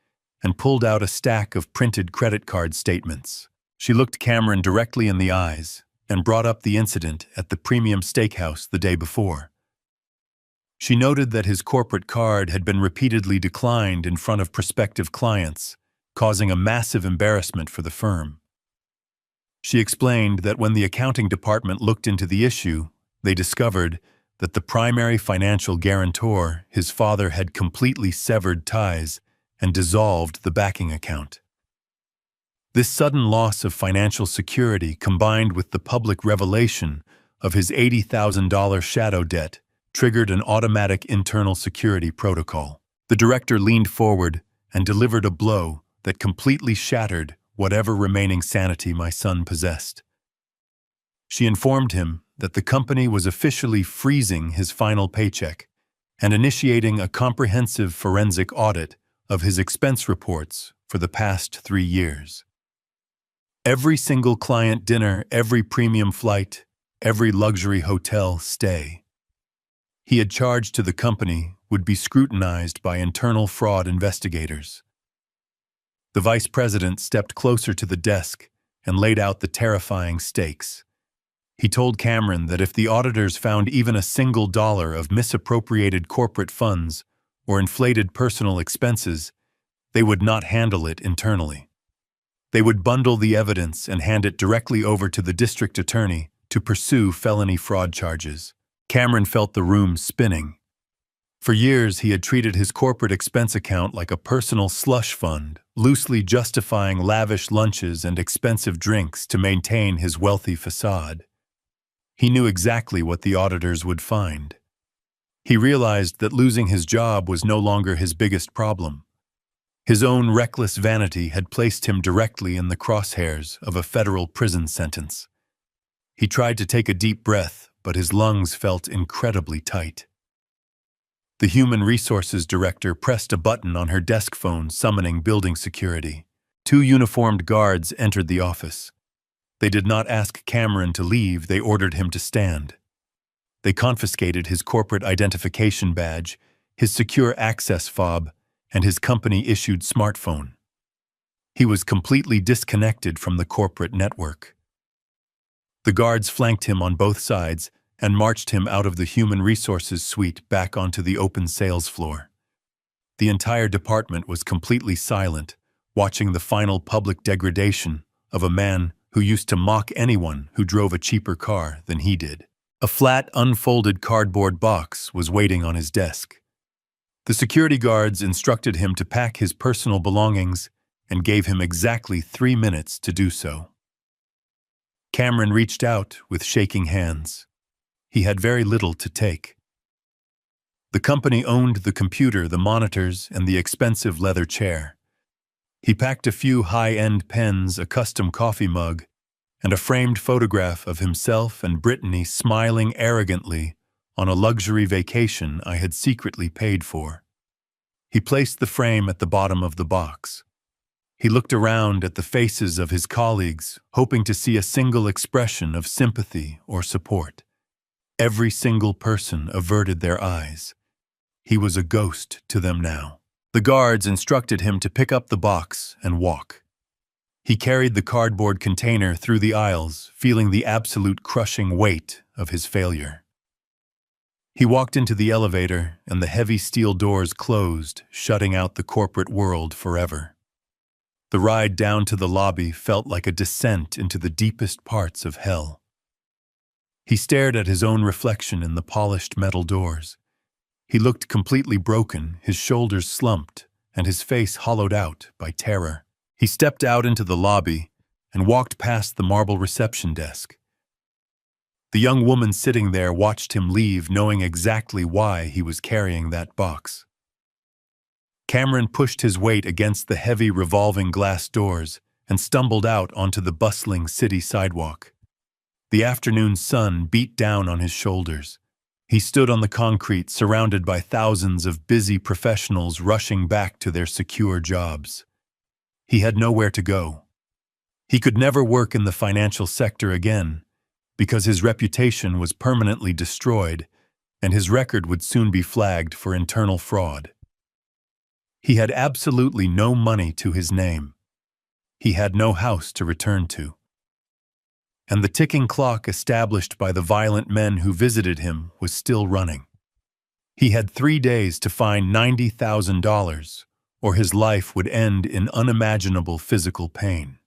and pulled out a stack of printed credit card statements. She looked Cameron directly in the eyes and brought up the incident at the premium steakhouse the day before. She noted that his corporate card had been repeatedly declined in front of prospective clients, causing a massive embarrassment for the firm. She explained that when the accounting department looked into the issue, they discovered that the primary financial guarantor, his father, had completely severed ties and dissolved the backing account. This sudden loss of financial security, combined with the public revelation of his $80,000 shadow debt, triggered an automatic internal security protocol. The director leaned forward and delivered a blow that completely shattered whatever remaining sanity my son possessed. She informed him that the company was officially freezing his final paycheck and initiating a comprehensive forensic audit of his expense reports for the past 3 years. Every single client dinner, every premium flight, every luxury hotel stay he had charged to the company would be scrutinized by internal fraud investigators. The vice president stepped closer to the desk and laid out the terrifying stakes. He told Cameron that if the auditors found even a single dollar of misappropriated corporate funds or inflated personal expenses, they would not handle it internally. They would bundle the evidence and hand it directly over to the district attorney to pursue felony fraud charges. Cameron felt the room spinning. For years, he had treated his corporate expense account like a personal slush fund, loosely justifying lavish lunches and expensive drinks to maintain his wealthy facade. He knew exactly what the auditors would find. He realized that losing his job was no longer his biggest problem. His own reckless vanity had placed him directly in the crosshairs of a federal prison sentence. He tried to take a deep breath, but his lungs felt incredibly tight. The human resources director pressed a button on her desk phone, summoning building security. 2 uniformed guards entered the office. They did not ask Cameron to leave, they ordered him to stand. They confiscated his corporate identification badge, his secure access fob, and his company-issued smartphone. He was completely disconnected from the corporate network. The guards flanked him on both sides and marched him out of the human resources suite back onto the open sales floor. The entire department was completely silent, watching the final public degradation of a man who used to mock anyone who drove a cheaper car than he did. A flat, unfolded cardboard box was waiting on his desk. The security guards instructed him to pack his personal belongings and gave him exactly 3 minutes to do so. Cameron reached out with shaking hands. He had very little to take. The company owned the computer, the monitors, and the expensive leather chair. He packed a few high-end pens, a custom coffee mug, and a framed photograph of himself and Brittany smiling arrogantly on a luxury vacation I had secretly paid for. He placed the frame at the bottom of the box. He looked around at the faces of his colleagues, hoping to see a single expression of sympathy or support. Every single person averted their eyes. He was a ghost to them now. The guards instructed him to pick up the box and walk. He carried the cardboard container through the aisles, feeling the absolute crushing weight of his failure. He walked into the elevator, and the heavy steel doors closed, shutting out the corporate world forever. The ride down to the lobby felt like a descent into the deepest parts of hell. He stared at his own reflection in the polished metal doors. He looked completely broken, his shoulders slumped, and his face hollowed out by terror. He stepped out into the lobby and walked past the marble reception desk. The young woman sitting there watched him leave, knowing exactly why he was carrying that box. Cameron pushed his weight against the heavy revolving glass doors and stumbled out onto the bustling city sidewalk. The afternoon sun beat down on his shoulders. He stood on the concrete, surrounded by thousands of busy professionals rushing back to their secure jobs. He had nowhere to go. He could never work in the financial sector again, because his reputation was permanently destroyed and his record would soon be flagged for internal fraud. He had absolutely no money to his name. He had no house to return to. And the ticking clock established by the violent men who visited him was still running. He had 3 days to find $90,000, or his life would end in unimaginable physical pain.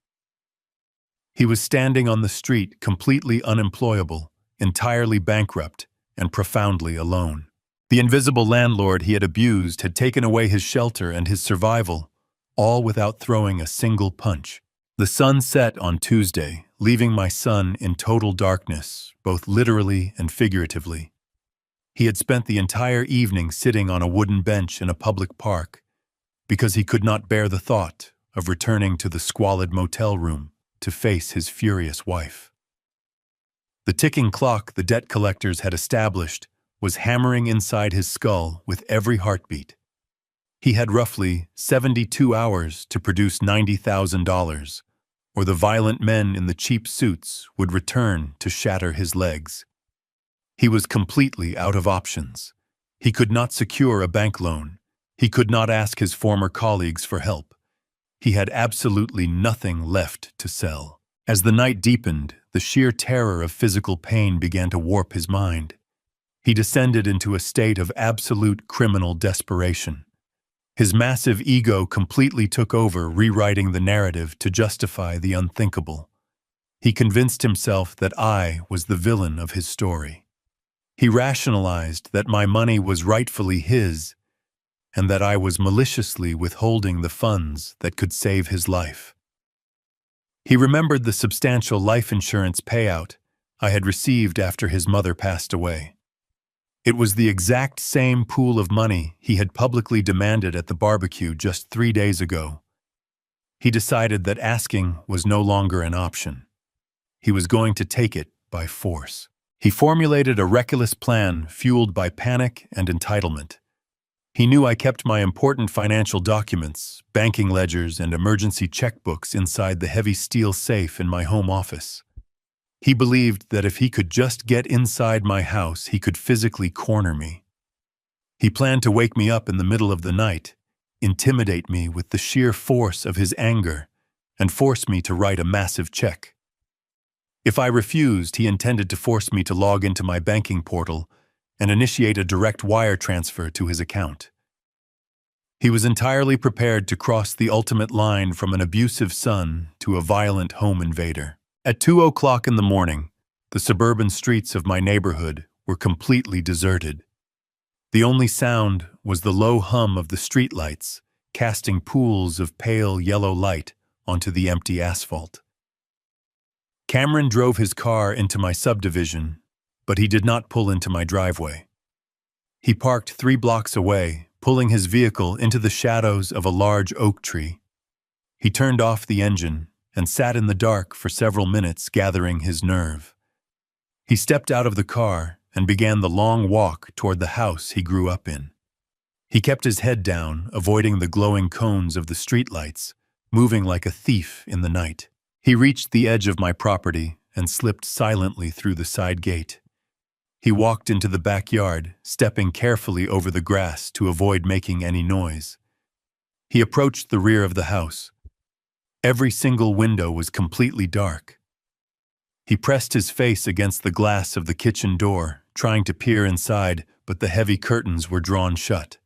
He was standing on the street, completely unemployable, entirely bankrupt, and profoundly alone. The invisible landlord he had abused had taken away his shelter and his survival, all without throwing a single punch. The sun set on Tuesday, leaving my son in total darkness, both literally and figuratively. He had spent the entire evening sitting on a wooden bench in a public park, because he could not bear the thought of returning to the squalid motel room to face his furious wife. The ticking clock the debt collectors had established was hammering inside his skull with every heartbeat. He had roughly 72 hours to produce $90,000, or the violent men in the cheap suits would return to shatter his legs. He was completely out of options. He could not secure a bank loan. He could not ask his former colleagues for help. He had absolutely nothing left to sell. As the night deepened, the sheer terror of physical pain began to warp his mind. He descended into a state of absolute criminal desperation. His massive ego completely took over, rewriting the narrative to justify the unthinkable. He convinced himself that I was the villain of his story. He rationalized that my money was rightfully his, and that I was maliciously withholding the funds that could save his life. He remembered the substantial life insurance payout I had received after his mother passed away. It was the exact same pool of money he had publicly demanded at the barbecue just 3 days ago. He decided that asking was no longer an option. He was going to take it by force. He formulated a reckless plan fueled by panic and entitlement. He knew I kept my important financial documents, banking ledgers, and emergency checkbooks inside the heavy steel safe in my home office. He believed that if he could just get inside my house, he could physically corner me. He planned to wake me up in the middle of the night, intimidate me with the sheer force of his anger, and force me to write a massive check. If I refused, he intended to force me to log into my banking portal and initiate a direct wire transfer to his account. He was entirely prepared to cross the ultimate line from an abusive son to a violent home invader. At 2:00 in the morning, the suburban streets of my neighborhood were completely deserted. The only sound was the low hum of the streetlights, casting pools of pale yellow light onto the empty asphalt. Cameron drove his car into my subdivision, but he did not pull into my driveway. He parked 3 blocks away, pulling his vehicle into the shadows of a large oak tree. He turned off the engine and sat in the dark for several minutes, gathering his nerve. He stepped out of the car and began the long walk toward the house he grew up in. He kept his head down, avoiding the glowing cones of the streetlights, moving like a thief in the night. He reached the edge of my property and slipped silently through the side gate. He walked into the backyard, stepping carefully over the grass to avoid making any noise. He approached the rear of the house. Every single window was completely dark. He pressed his face against the glass of the kitchen door, trying to peer inside, but the heavy curtains were drawn shut.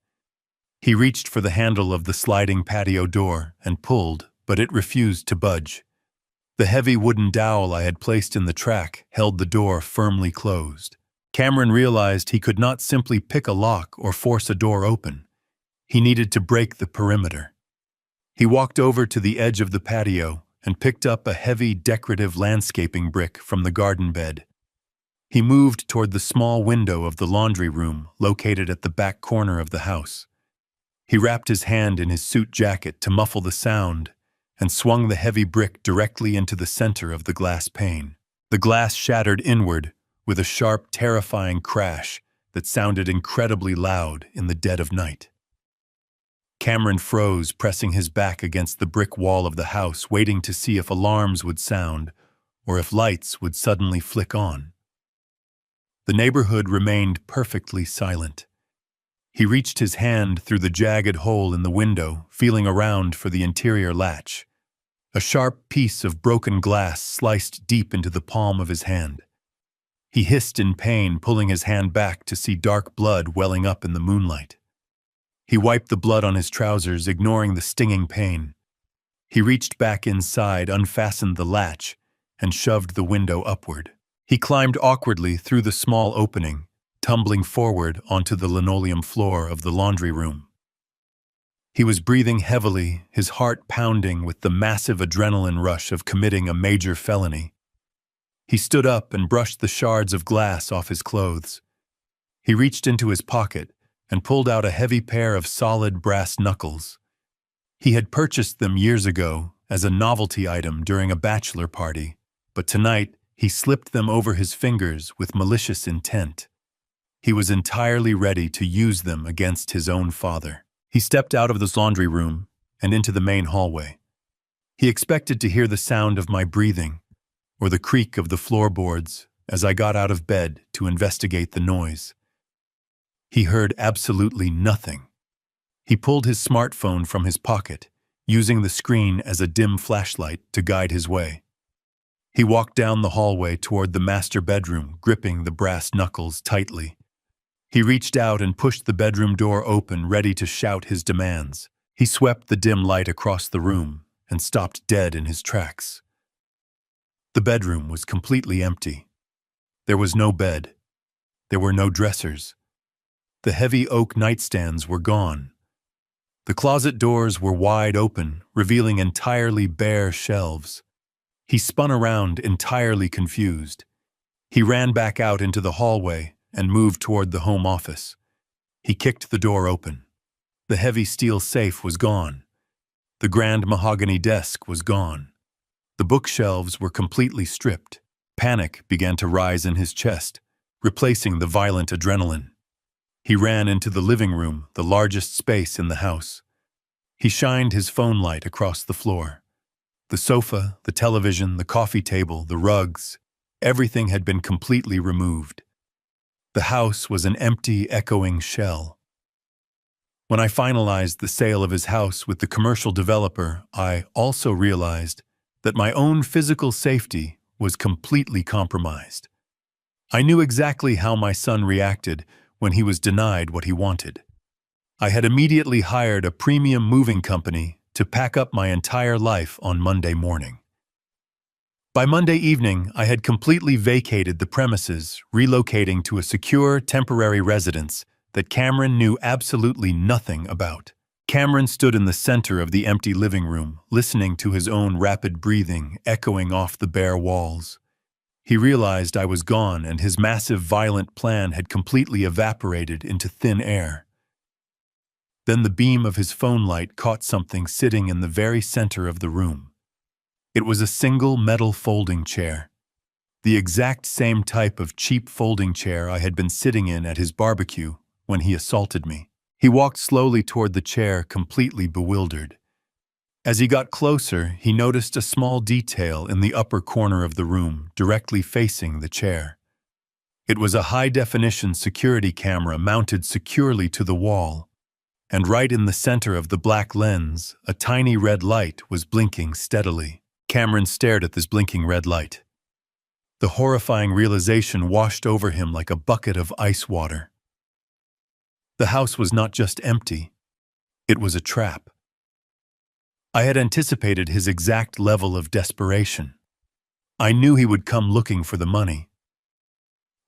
He reached for the handle of the sliding patio door and pulled, but it refused to budge. The heavy wooden dowel I had placed in the track held the door firmly closed. Cameron realized he could not simply pick a lock or force a door open. He needed to break the perimeter. He walked over to the edge of the patio and picked up a heavy decorative landscaping brick from the garden bed. He moved toward the small window of the laundry room located at the back corner of the house. He wrapped his hand in his suit jacket to muffle the sound and swung the heavy brick directly into the center of the glass pane. The glass shattered inward with a sharp, terrifying crash that sounded incredibly loud in the dead of night. Cameron froze, pressing his back against the brick wall of the house, waiting to see if alarms would sound or if lights would suddenly flick on. The neighborhood remained perfectly silent. He reached his hand through the jagged hole in the window, feeling around for the interior latch. A sharp piece of broken glass sliced deep into the palm of his hand. He hissed in pain, pulling his hand back to see dark blood welling up in the moonlight. He wiped the blood on his trousers, ignoring the stinging pain. He reached back inside, unfastened the latch, and shoved the window upward. He climbed awkwardly through the small opening, tumbling forward onto the linoleum floor of the laundry room. He was breathing heavily, his heart pounding with the massive adrenaline rush of committing a major felony. He stood up and brushed the shards of glass off his clothes. He reached into his pocket and pulled out a heavy pair of solid brass knuckles. He had purchased them years ago as a novelty item during a bachelor party, but tonight he slipped them over his fingers with malicious intent. He was entirely ready to use them against his own father. He stepped out of the laundry room and into the main hallway. He expected to hear the sound of my breathing or the creak of the floorboards as I got out of bed to investigate the noise. He heard absolutely nothing. He pulled his smartphone from his pocket, using the screen as a dim flashlight to guide his way. He walked down the hallway toward the master bedroom, gripping the brass knuckles tightly. He reached out and pushed the bedroom door open, ready to shout his demands. He swept the dim light across the room and stopped dead in his tracks. The bedroom was completely empty. There was no bed. There were no dressers. The heavy oak nightstands were gone. The closet doors were wide open, revealing entirely bare shelves. He spun around, entirely confused. He ran back out into the hallway and moved toward the home office. He kicked the door open. The heavy steel safe was gone. The grand mahogany desk was gone. The bookshelves were completely stripped. Panic began to rise in his chest, replacing the violent adrenaline. He ran into the living room, the largest space in the house. He shined his phone light across the floor. The sofa, the television, the coffee table, the rugs, everything had been completely removed. The house was an empty, echoing shell. When I finalized the sale of his house with the commercial developer, I also realized that my own physical safety was completely compromised. I knew exactly how my son reacted when he was denied what he wanted. I had immediately hired a premium moving company to pack up my entire life on Monday morning. By Monday evening, I had completely vacated the premises, relocating to a secure, temporary residence that Cameron knew absolutely nothing about. Cameron stood in the center of the empty living room, listening to his own rapid breathing echoing off the bare walls. He realized I was gone and his massive, violent plan had completely evaporated into thin air. Then the beam of his phone light caught something sitting in the very center of the room. It was a single metal folding chair, the exact same type of cheap folding chair I had been sitting in at his barbecue when he assaulted me. He walked slowly toward the chair, completely bewildered. As he got closer, he noticed a small detail in the upper corner of the room, directly facing the chair. It was a high-definition security camera mounted securely to the wall, and right in the center of the black lens, a tiny red light was blinking steadily. Cameron stared at this blinking red light. The horrifying realization washed over him like a bucket of ice water. The house was not just empty, it was a trap. I had anticipated his exact level of desperation. I knew he would come looking for the money.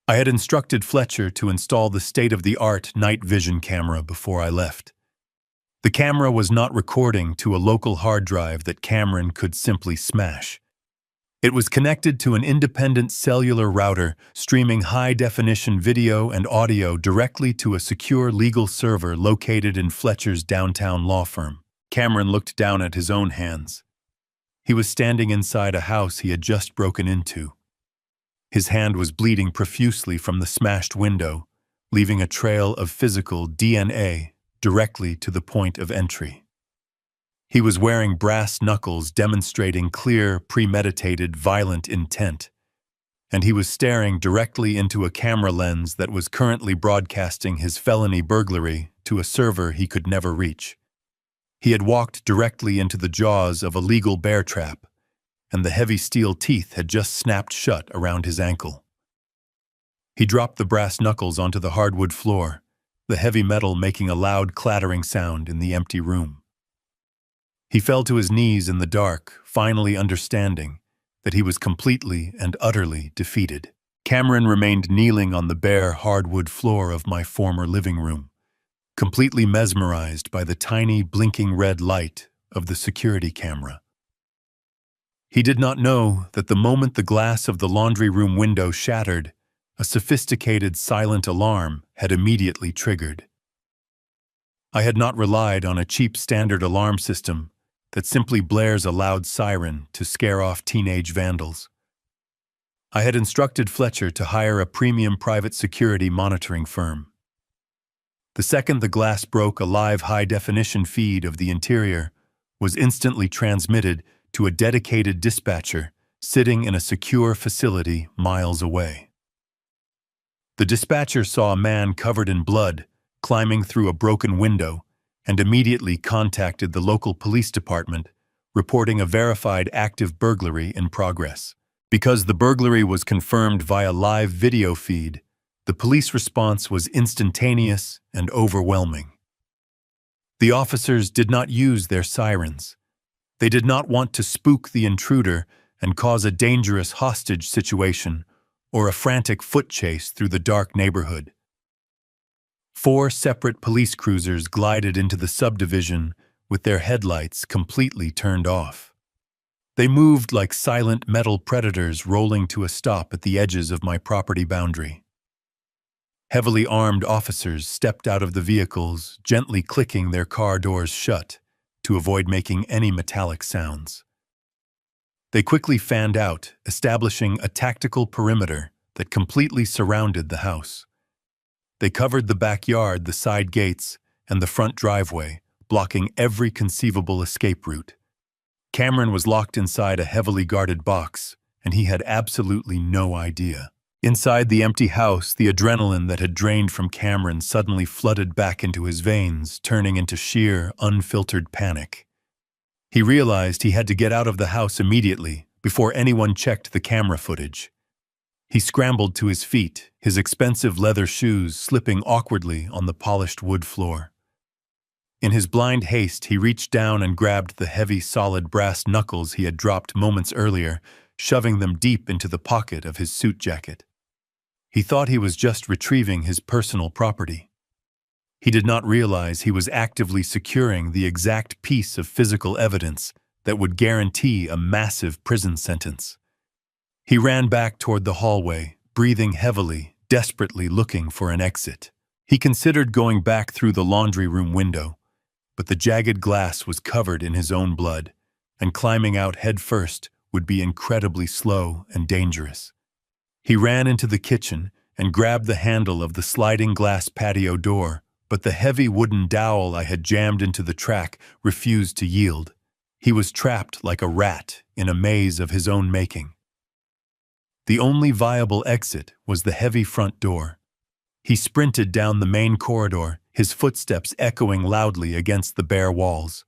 I had instructed Fletcher to install the state-of-the-art night vision camera before I left. The camera was not recording to a local hard drive that Cameron could simply smash. It was connected to an independent cellular router, streaming high-definition video and audio directly to a secure legal server located in Fletcher's downtown law firm. Cameron looked down at his own hands. He was standing inside a house he had just broken into. His hand was bleeding profusely from the smashed window, leaving a trail of physical DNA directly to the point of entry. He was wearing brass knuckles demonstrating clear, premeditated, violent intent, and he was staring directly into a camera lens that was currently broadcasting his felony burglary to a server he could never reach. He had walked directly into the jaws of a legal bear trap, and the heavy steel teeth had just snapped shut around his ankle. He dropped the brass knuckles onto the hardwood floor, the heavy metal making a loud clattering sound in the empty room. He fell to his knees in the dark, finally understanding that he was completely and utterly defeated. Cameron remained kneeling on the bare hardwood floor of my former living room, completely mesmerized by the tiny blinking red light of the security camera. He did not know that the moment the glass of the laundry room window shattered, a sophisticated silent alarm had immediately triggered. I had not relied on a cheap standard alarm system that simply blares a loud siren to scare off teenage vandals. I had instructed Fletcher to hire a premium private security monitoring firm. The second the glass broke, a live high-definition feed of the interior was instantly transmitted to a dedicated dispatcher sitting in a secure facility miles away. The dispatcher saw a man covered in blood climbing through a broken window and immediately contacted the local police department, reporting a verified active burglary in progress. Because the burglary was confirmed via live video feed, the police response was instantaneous and overwhelming. The officers did not use their sirens. They did not want to spook the intruder and cause a dangerous hostage situation or a frantic foot chase through the dark neighborhood. 4 separate police cruisers glided into the subdivision with their headlights completely turned off. They moved like silent metal predators rolling to a stop at the edges of my property boundary. Heavily armed officers stepped out of the vehicles, gently clicking their car doors shut to avoid making any metallic sounds. They quickly fanned out, establishing a tactical perimeter that completely surrounded the house. They covered the backyard, the side gates, and the front driveway, blocking every conceivable escape route. Cameron was locked inside a heavily guarded box, and he had absolutely no idea. Inside the empty house, the adrenaline that had drained from Cameron suddenly flooded back into his veins, turning into sheer, unfiltered panic. He realized he had to get out of the house immediately, before anyone checked the camera footage. He scrambled to his feet, his expensive leather shoes slipping awkwardly on the polished wood floor. In his blind haste, he reached down and grabbed the heavy, solid brass knuckles he had dropped moments earlier, shoving them deep into the pocket of his suit jacket. He thought he was just retrieving his personal property. He did not realize he was actively securing the exact piece of physical evidence that would guarantee a massive prison sentence. He ran back toward the hallway, breathing heavily, desperately looking for an exit. He considered going back through the laundry room window, but the jagged glass was covered in his own blood, and climbing out headfirst would be incredibly slow and dangerous. He ran into the kitchen and grabbed the handle of the sliding glass patio door, but the heavy wooden dowel I had jammed into the track refused to yield. He was trapped like a rat in a maze of his own making. The only viable exit was the heavy front door. He sprinted down the main corridor, his footsteps echoing loudly against the bare walls.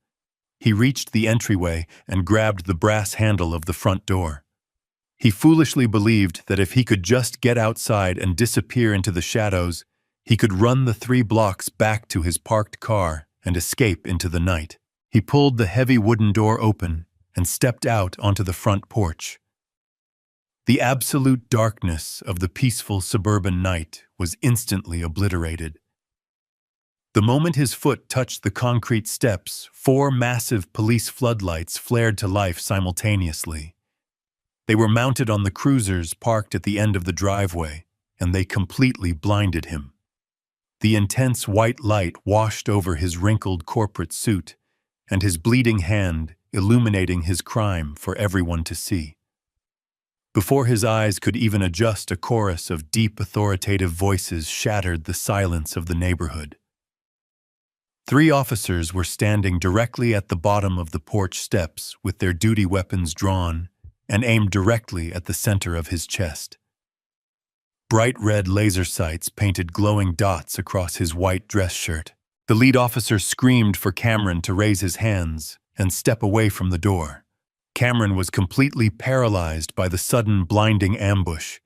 He reached the entryway and grabbed the brass handle of the front door. He foolishly believed that if he could just get outside and disappear into the shadows, he could run the 3 blocks back to his parked car and escape into the night. He pulled the heavy wooden door open and stepped out onto the front porch. The absolute darkness of the peaceful suburban night was instantly obliterated. The moment his foot touched the concrete steps, 4 massive police floodlights flared to life simultaneously. They were mounted on the cruisers parked at the end of the driveway, and they completely blinded him. The intense white light washed over his wrinkled corporate suit, and his bleeding hand illuminating his crime for everyone to see. Before his eyes could even adjust, a chorus of deep, authoritative voices shattered the silence of the neighborhood. 3 officers were standing directly at the bottom of the porch steps with their duty weapons drawn and aimed directly at the center of his chest. Bright red laser sights painted glowing dots across his white dress shirt. The lead officer screamed for Cameron to raise his hands and step away from the door. Cameron was completely paralyzed by the sudden, blinding ambush.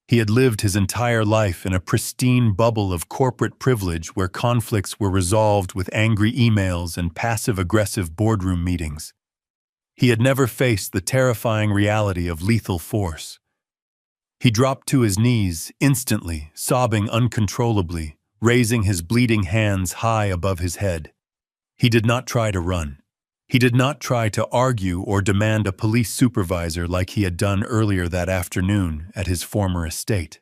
He had lived his entire life in a pristine bubble of corporate privilege where conflicts were resolved with angry emails and passive-aggressive boardroom meetings. He had never faced the terrifying reality of lethal force. He dropped to his knees instantly, sobbing uncontrollably, raising his bleeding hands high above his head. He did not try to run. He did not try to argue or demand a police supervisor like he had done earlier that afternoon at his former estate.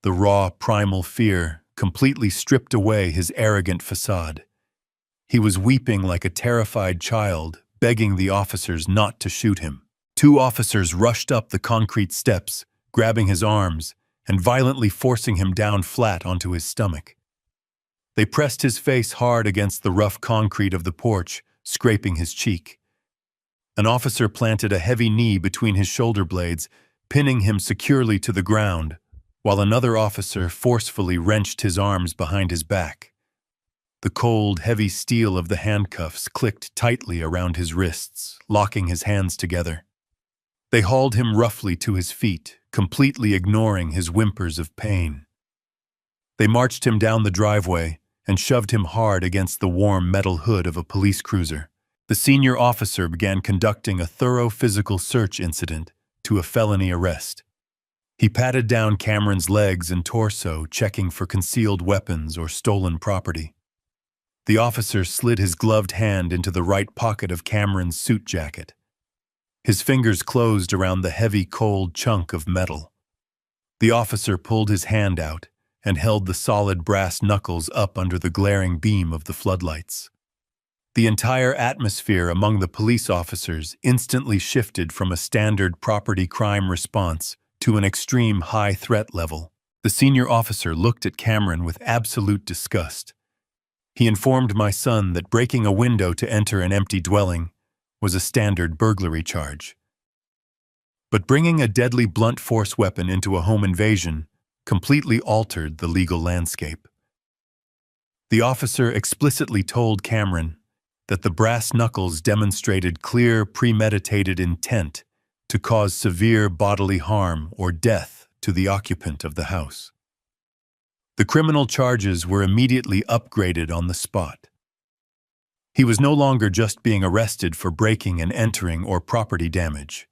The raw, primal fear completely stripped away his arrogant facade. He was weeping like a terrified child, begging the officers not to shoot him. 2 officers rushed up the concrete steps, grabbing his arms and violently forcing him down flat onto his stomach. They pressed his face hard against the rough concrete of the porch, scraping his cheek. An officer planted a heavy knee between his shoulder blades, pinning him securely to the ground, while another officer forcefully wrenched his arms behind his back. The cold, heavy steel of the handcuffs clicked tightly around his wrists, locking his hands together. They hauled him roughly to his feet, completely ignoring his whimpers of pain. They marched him down the driveway and shoved him hard against the warm metal hood of a police cruiser. The senior officer began conducting a thorough physical search incident to a felony arrest. He patted down Cameron's legs and torso, checking for concealed weapons or stolen property. The officer slid his gloved hand into the right pocket of Cameron's suit jacket. His fingers closed around the heavy, cold chunk of metal. The officer pulled his hand out and held the solid brass knuckles up under the glaring beam of the floodlights. The entire atmosphere among the police officers instantly shifted from a standard property crime response to an extreme high threat level. The senior officer looked at Cameron with absolute disgust. He informed my son that breaking a window to enter an empty dwelling was a standard burglary charge. But bringing a deadly blunt force weapon into a home invasion completely altered the legal landscape. The officer explicitly told Cameron that the brass knuckles demonstrated clear, premeditated intent to cause severe bodily harm or death to the occupant of the house. The criminal charges were immediately upgraded on the spot. He was no longer just being arrested for breaking and entering or property damage.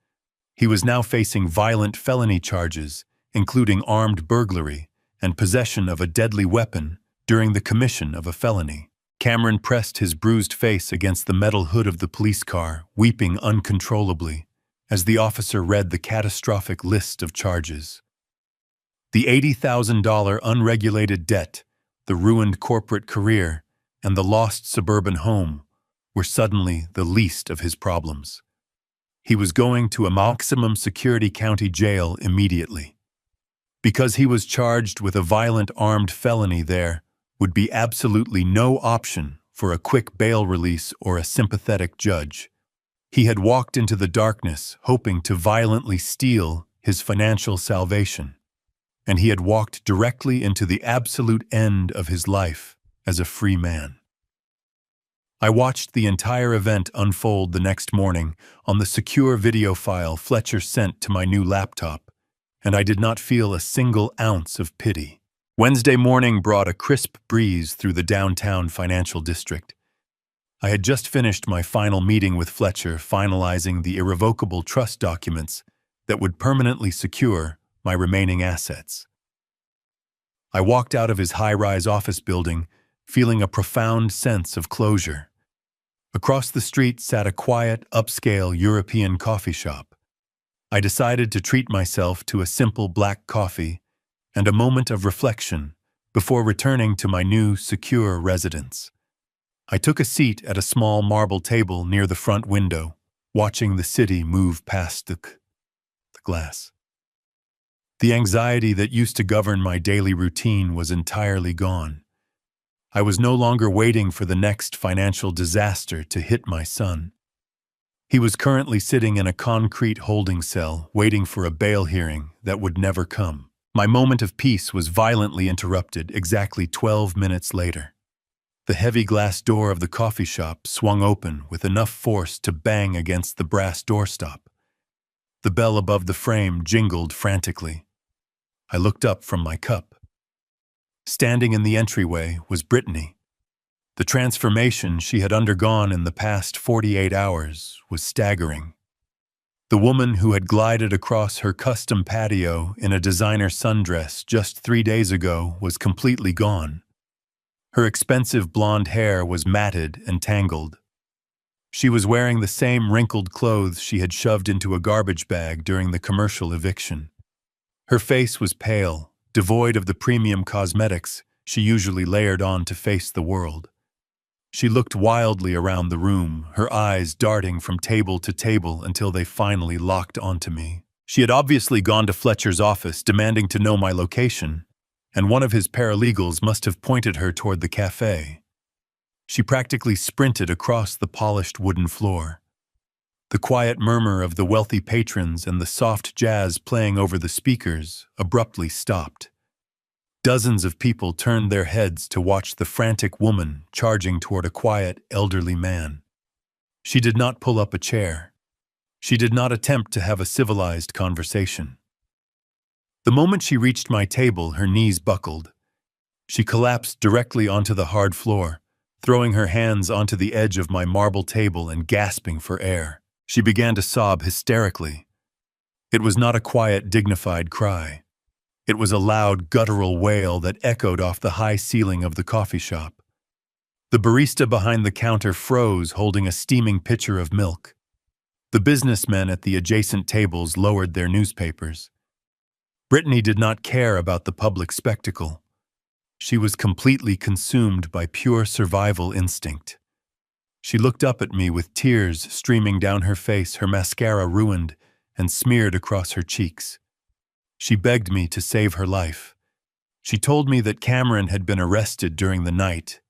He was now facing violent felony charges, including armed burglary and possession of a deadly weapon during the commission of a felony. Cameron pressed his bruised face against the metal hood of the police car, weeping uncontrollably, as the officer read the catastrophic list of charges. The $80,000 unregulated debt, the ruined corporate career, and the lost suburban home were suddenly the least of his problems. He was going to a maximum security county jail immediately. Because he was charged with a violent armed felony, there would be absolutely no option for a quick bail release or a sympathetic judge. He had walked into the darkness hoping to violently steal his financial salvation, and he had walked directly into the absolute end of his life as a free man. I watched the entire event unfold the next morning on the secure video file Fletcher sent to my new laptop, and I did not feel a single ounce of pity. Wednesday morning brought a crisp breeze through the downtown financial district. I had just finished my final meeting with Fletcher, finalizing the irrevocable trust documents that would permanently secure my remaining assets. I walked out of his high-rise office building, feeling a profound sense of closure. Across the street sat a quiet, upscale European coffee shop. I decided to treat myself to a simple black coffee and a moment of reflection before returning to my new, secure residence. I took a seat at a small marble table near the front window, watching the city move past the glass. The anxiety that used to govern my daily routine was entirely gone. I was no longer waiting for the next financial disaster to hit my son. He was currently sitting in a concrete holding cell, waiting for a bail hearing that would never come. My moment of peace was violently interrupted exactly 12 minutes later. The heavy glass door of the coffee shop swung open with enough force to bang against the brass doorstop. The bell above the frame jingled frantically. I looked up from my cup. Standing in the entryway was Brittany. The transformation she had undergone in the past 48 hours was staggering. The woman who had glided across her custom patio in a designer sundress just 3 days ago was completely gone. Her expensive blonde hair was matted and tangled. She was wearing the same wrinkled clothes she had shoved into a garbage bag during the commercial eviction. Her face was pale, devoid of the premium cosmetics she usually layered on to face the world. She looked wildly around the room, her eyes darting from table to table until they finally locked onto me. She had obviously gone to Fletcher's office demanding to know my location, and one of his paralegals must have pointed her toward the cafe. She practically sprinted across the polished wooden floor. The quiet murmur of the wealthy patrons and the soft jazz playing over the speakers abruptly stopped. Dozens of people turned their heads to watch the frantic woman charging toward a quiet, elderly man. She did not pull up a chair. She did not attempt to have a civilized conversation. The moment she reached my table, her knees buckled. She collapsed directly onto the hard floor, throwing her hands onto the edge of my marble table and gasping for air. She began to sob hysterically. It was not a quiet, dignified cry. It was a loud, guttural wail that echoed off the high ceiling of the coffee shop. The barista behind the counter froze, holding a steaming pitcher of milk. The businessmen at the adjacent tables lowered their newspapers. Brittany did not care about the public spectacle. She was completely consumed by pure survival instinct. She looked up at me with tears streaming down her face, her mascara ruined and smeared across her cheeks. She begged me to save her life. She told me that Cameron had been arrested during the night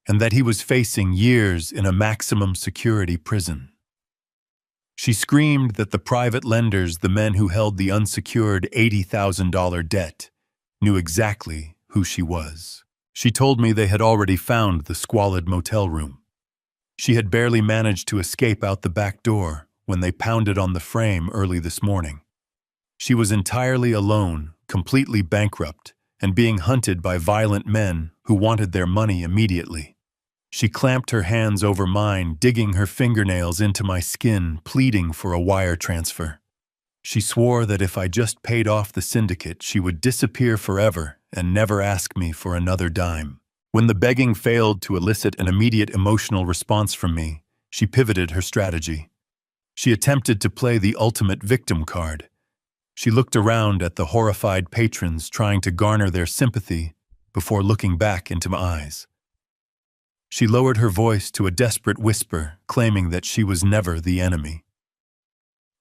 and that he was facing years in a maximum security prison. She screamed that the private lenders, the men who held the unsecured $80,000 debt, knew exactly who she was. She told me they had already found the squalid motel room. She had barely managed to escape out the back door when they pounded on the frame early this morning. She was entirely alone, completely bankrupt, and being hunted by violent men who wanted their money immediately. She clamped her hands over mine, digging her fingernails into my skin, pleading for a wire transfer. She swore that if I just paid off the syndicate, she would disappear forever and never ask me for another dime. When the begging failed to elicit an immediate emotional response from me, she pivoted her strategy. She attempted to play the ultimate victim card. She looked around at the horrified patrons, trying to garner their sympathy before looking back into my eyes. She lowered her voice to a desperate whisper, claiming that she was never the enemy.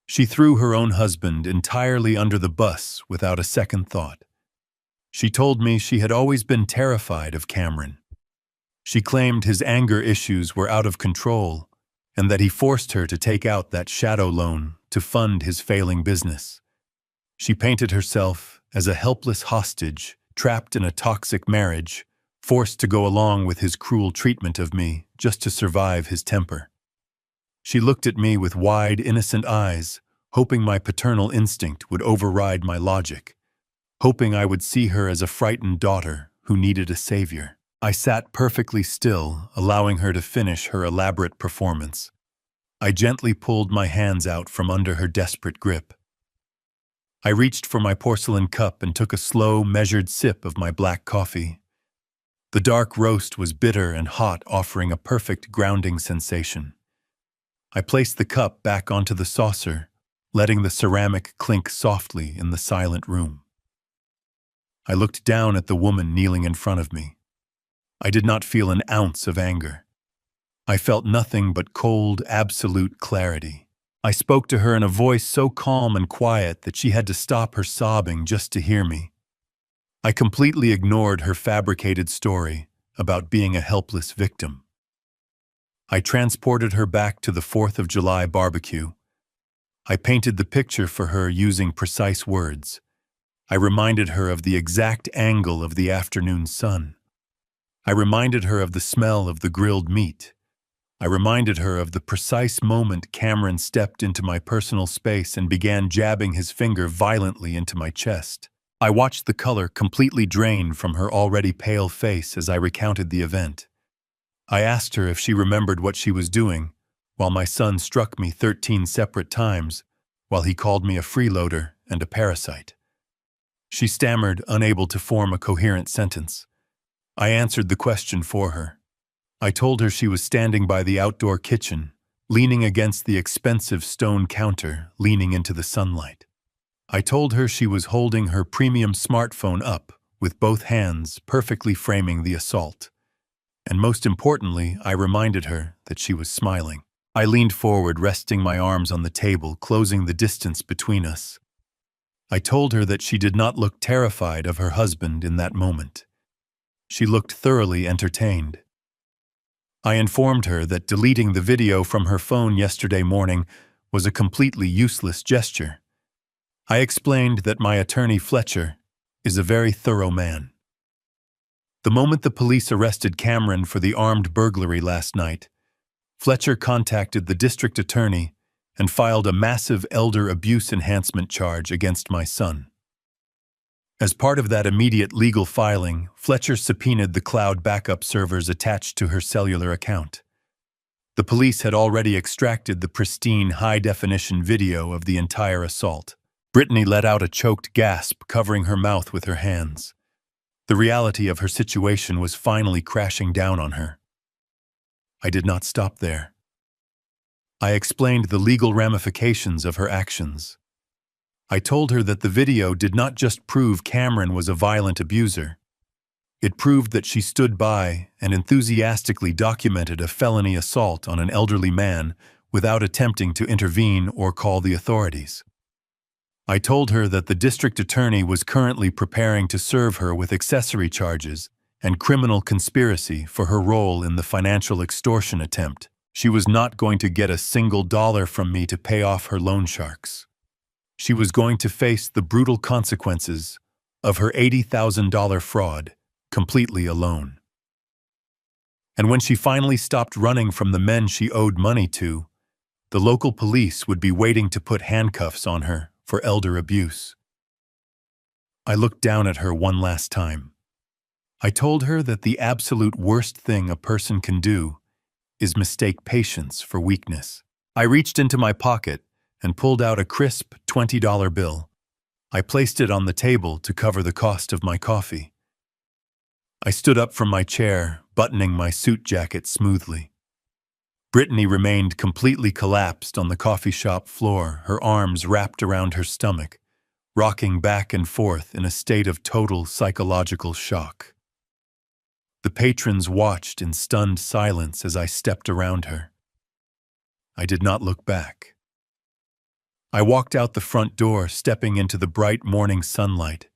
She threw her own husband entirely under the bus without a second thought. She told me she had always been terrified of Cameron. She claimed his anger issues were out of control and that he forced her to take out that shadow loan to fund his failing business. She painted herself as a helpless hostage, trapped in a toxic marriage, forced to go along with his cruel treatment of me just to survive his temper. She looked at me with wide, innocent eyes, hoping my paternal instinct would override my logic, hoping I would see her as a frightened daughter who needed a savior. I sat perfectly still, allowing her to finish her elaborate performance. I gently pulled my hands out from under her desperate grip. I reached for my porcelain cup and took a slow, measured sip of my black coffee. The dark roast was bitter and hot, offering a perfect grounding sensation. I placed the cup back onto the saucer, letting the ceramic clink softly in the silent room. I looked down at the woman kneeling in front of me. I did not feel an ounce of anger. I felt nothing but cold, absolute clarity. I spoke to her in a voice so calm and quiet that she had to stop her sobbing just to hear me. I completely ignored her fabricated story about being a helpless victim. I transported her back to the 4th of July barbecue. I painted the picture for her using precise words. I reminded her of the exact angle of the afternoon sun. I reminded her of the smell of the grilled meat. I reminded her of the precise moment Cameron stepped into my personal space and began jabbing his finger violently into my chest. I watched the color completely drain from her already pale face as I recounted the event. I asked her if she remembered what she was doing, while my son struck me 13 separate times, while he called me a freeloader and a parasite. She stammered, unable to form a coherent sentence. I answered the question for her. I told her she was standing by the outdoor kitchen, leaning against the expensive stone counter, leaning into the sunlight. I told her she was holding her premium smartphone up, with both hands perfectly framing the assault. And most importantly, I reminded her that she was smiling. I leaned forward, resting my arms on the table, closing the distance between us. I told her that she did not look terrified of her husband in that moment. She looked thoroughly entertained. I informed her that deleting the video from her phone yesterday morning was a completely useless gesture. I explained that my attorney, Fletcher, is a very thorough man. The moment the police arrested Cameron for the armed burglary last night, Fletcher contacted the district attorney and filed a massive elder abuse enhancement charge against my son. As part of that immediate legal filing, Fletcher subpoenaed the cloud backup servers attached to her cellular account. The police had already extracted the pristine, high-definition video of the entire assault. Brittany let out a choked gasp, covering her mouth with her hands. The reality of her situation was finally crashing down on her. I did not stop there. I explained the legal ramifications of her actions. I told her that the video did not just prove Cameron was a violent abuser. It proved that she stood by and enthusiastically documented a felony assault on an elderly man without attempting to intervene or call the authorities. I told her that the district attorney was currently preparing to serve her with accessory charges and criminal conspiracy for her role in the financial extortion attempt. She was not going to get a single dollar from me to pay off her loan sharks. She was going to face the brutal consequences of her $80,000 fraud completely alone. And when she finally stopped running from the men she owed money to, the local police would be waiting to put handcuffs on her for elder abuse. I looked down at her one last time. I told her that the absolute worst thing a person can do is mistake patience for weakness. I reached into my pocket and pulled out a crisp $20 bill. I placed it on the table to cover the cost of my coffee. I stood up from my chair, buttoning my suit jacket smoothly. Brittany remained completely collapsed on the coffee shop floor, her arms wrapped around her stomach, rocking back and forth in a state of total psychological shock. The patrons watched in stunned silence as I stepped around her. I did not look back. I walked out the front door, stepping into the bright morning sunlight,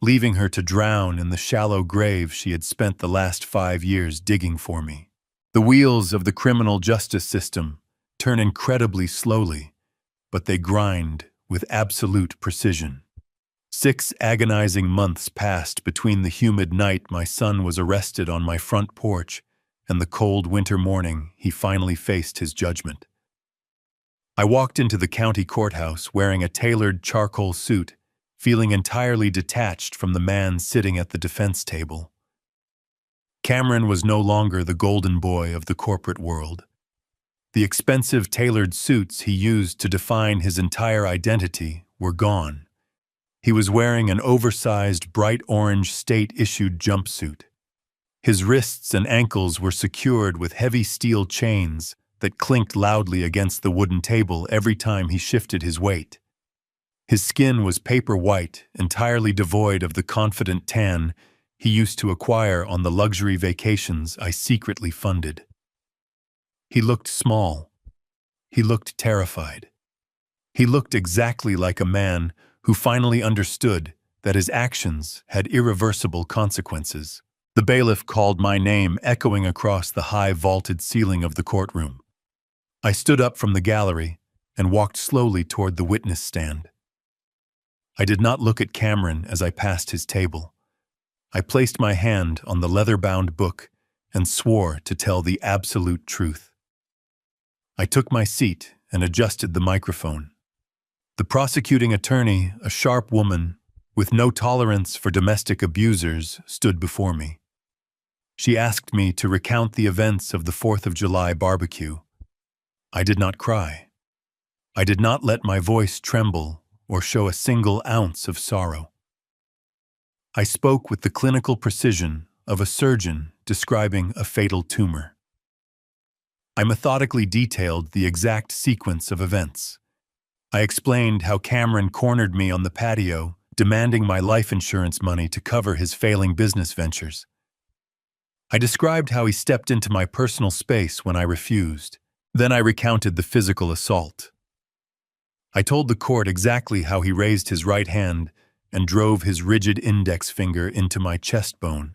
leaving her to drown in the shallow grave she had spent the last 5 years digging for me. The wheels of the criminal justice system turn incredibly slowly, but they grind with absolute precision. 6 agonizing months passed between the humid night my son was arrested on my front porch and the cold winter morning he finally faced his judgment. I walked into the county courthouse wearing a tailored charcoal suit, feeling entirely detached from the man sitting at the defense table. Cameron was no longer the golden boy of the corporate world. The expensive tailored suits he used to define his entire identity were gone, He was wearing an oversized, bright orange state-issued jumpsuit. His wrists and ankles were secured with heavy steel chains that clinked loudly against the wooden table every time he shifted his weight. His skin was paper white, entirely devoid of the confident tan he used to acquire on the luxury vacations I secretly funded. He looked small. He looked terrified. He looked exactly like a man who finally understood that his actions had irreversible consequences. The bailiff called my name, echoing across the high vaulted ceiling of the courtroom. I stood up from the gallery and walked slowly toward the witness stand. I did not look at Cameron as I passed his table. I placed my hand on the leather-bound book and swore to tell the absolute truth. I took my seat and adjusted the microphone. The prosecuting attorney, a sharp woman with no tolerance for domestic abusers, stood before me. She asked me to recount the events of the 4th of July barbecue. I did not cry. I did not let my voice tremble or show a single ounce of sorrow. I spoke with the clinical precision of a surgeon describing a fatal tumor. I methodically detailed the exact sequence of events. I explained how Cameron cornered me on the patio, demanding my life insurance money to cover his failing business ventures. I described how he stepped into my personal space when I refused. Then I recounted the physical assault. I told the court exactly how he raised his right hand and drove his rigid index finger into my chest bone.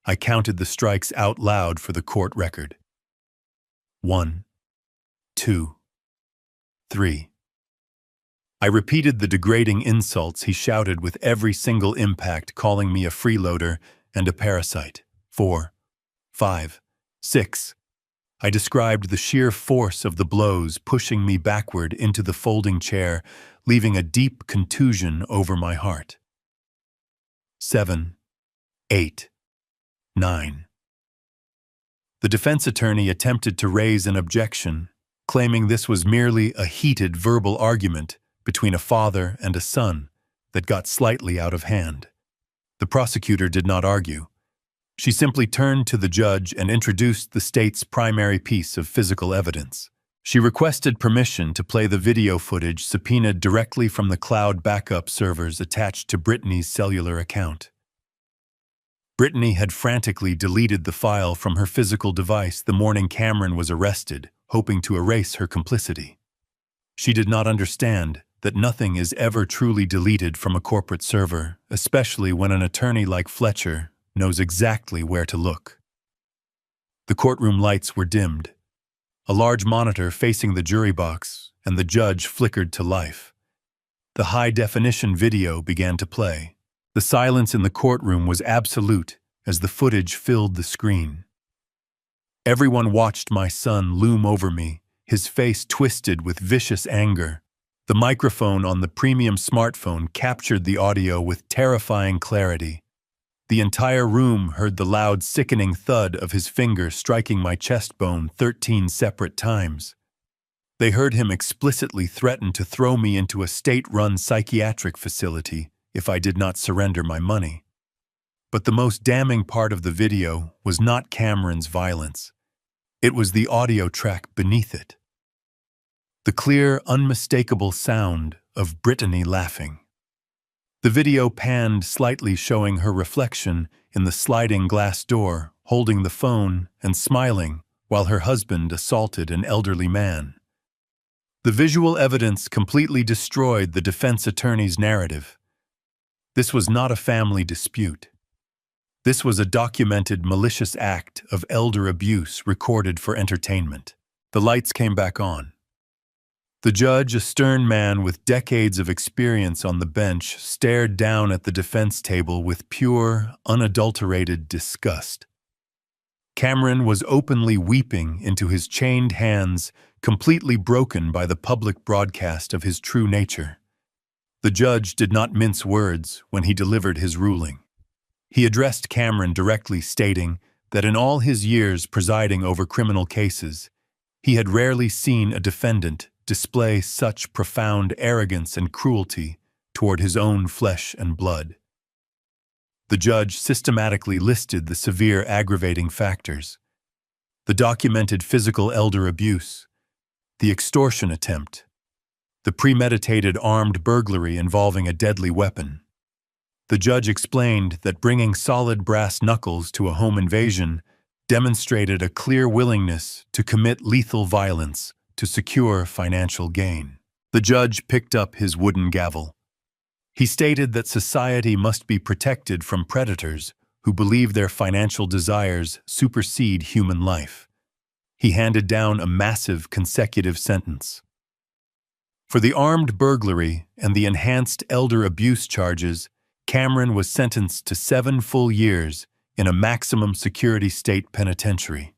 I counted the strikes out loud for the court record. 1, 2, 3. I repeated the degrading insults he shouted with every single impact, calling me a freeloader and a parasite. 4, 5, 6. I described the sheer force of the blows pushing me backward into the folding chair, leaving a deep contusion over my heart. 7, 8, 9. The defense attorney attempted to raise an objection, claiming this was merely a heated verbal argument between a father and a son that got slightly out of hand. The prosecutor did not argue. She simply turned to the judge and introduced the state's primary piece of physical evidence. She requested permission to play the video footage subpoenaed directly from the cloud backup servers attached to Brittany's cellular account. Brittany had frantically deleted the file from her physical device the morning Cameron was arrested, hoping to erase her complicity. She did not understand that nothing is ever truly deleted from a corporate server, especially when an attorney like Fletcher knows exactly where to look. The courtroom lights were dimmed. A large monitor facing the jury box, and the judge flickered to life. The high-definition video began to play. The silence in the courtroom was absolute as the footage filled the screen. Everyone watched my son loom over me, his face twisted with vicious anger. The microphone on the premium smartphone captured the audio with terrifying clarity. The entire room heard the loud, sickening thud of his finger striking my chest bone 13 separate times. They heard him explicitly threaten to throw me into a state-run psychiatric facility if I did not surrender my money. But the most damning part of the video was not Cameron's violence. It was the audio track beneath it. The clear, unmistakable sound of Brittany laughing. The video panned slightly, showing her reflection in the sliding glass door, holding the phone and smiling while her husband assaulted an elderly man. The visual evidence completely destroyed the defense attorney's narrative. This was not a family dispute. This was a documented malicious act of elder abuse recorded for entertainment. The lights came back on. The judge, a stern man with decades of experience on the bench, stared down at the defense table with pure, unadulterated disgust. Cameron was openly weeping into his chained hands, completely broken by the public broadcast of his true nature. The judge did not mince words when he delivered his ruling. He addressed Cameron directly, stating that in all his years presiding over criminal cases, he had rarely seen a defendant display such profound arrogance and cruelty toward his own flesh and blood. The judge systematically listed the severe aggravating factors: the documented physical elder abuse, the extortion attempt, the premeditated armed burglary involving a deadly weapon. The judge explained that bringing solid brass knuckles to a home invasion demonstrated a clear willingness to commit lethal violence to secure financial gain. The judge picked up his wooden gavel. He stated that society must be protected from predators who believe their financial desires supersede human life. He handed down a massive consecutive sentence. For the armed burglary and the enhanced elder abuse charges, Cameron was sentenced to 7 full years in a maximum security state penitentiary.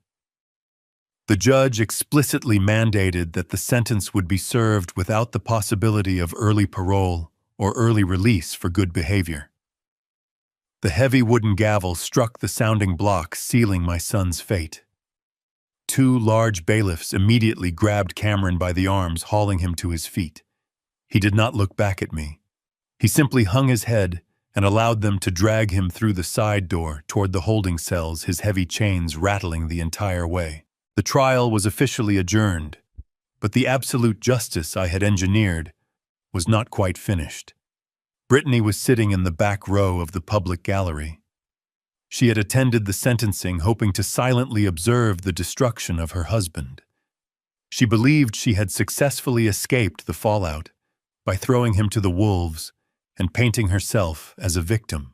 The judge explicitly mandated that the sentence would be served without the possibility of early parole or early release for good behavior. The heavy wooden gavel struck the sounding block, sealing my son's fate. 2 large bailiffs immediately grabbed Cameron by the arms, hauling him to his feet. He did not look back at me. He simply hung his head and allowed them to drag him through the side door toward the holding cells, his heavy chains rattling the entire way. The trial was officially adjourned, but the absolute justice I had engineered was not quite finished. Brittany was sitting in the back row of the public gallery. She had attended the sentencing, hoping to silently observe the destruction of her husband. She believed she had successfully escaped the fallout by throwing him to the wolves and painting herself as a victim.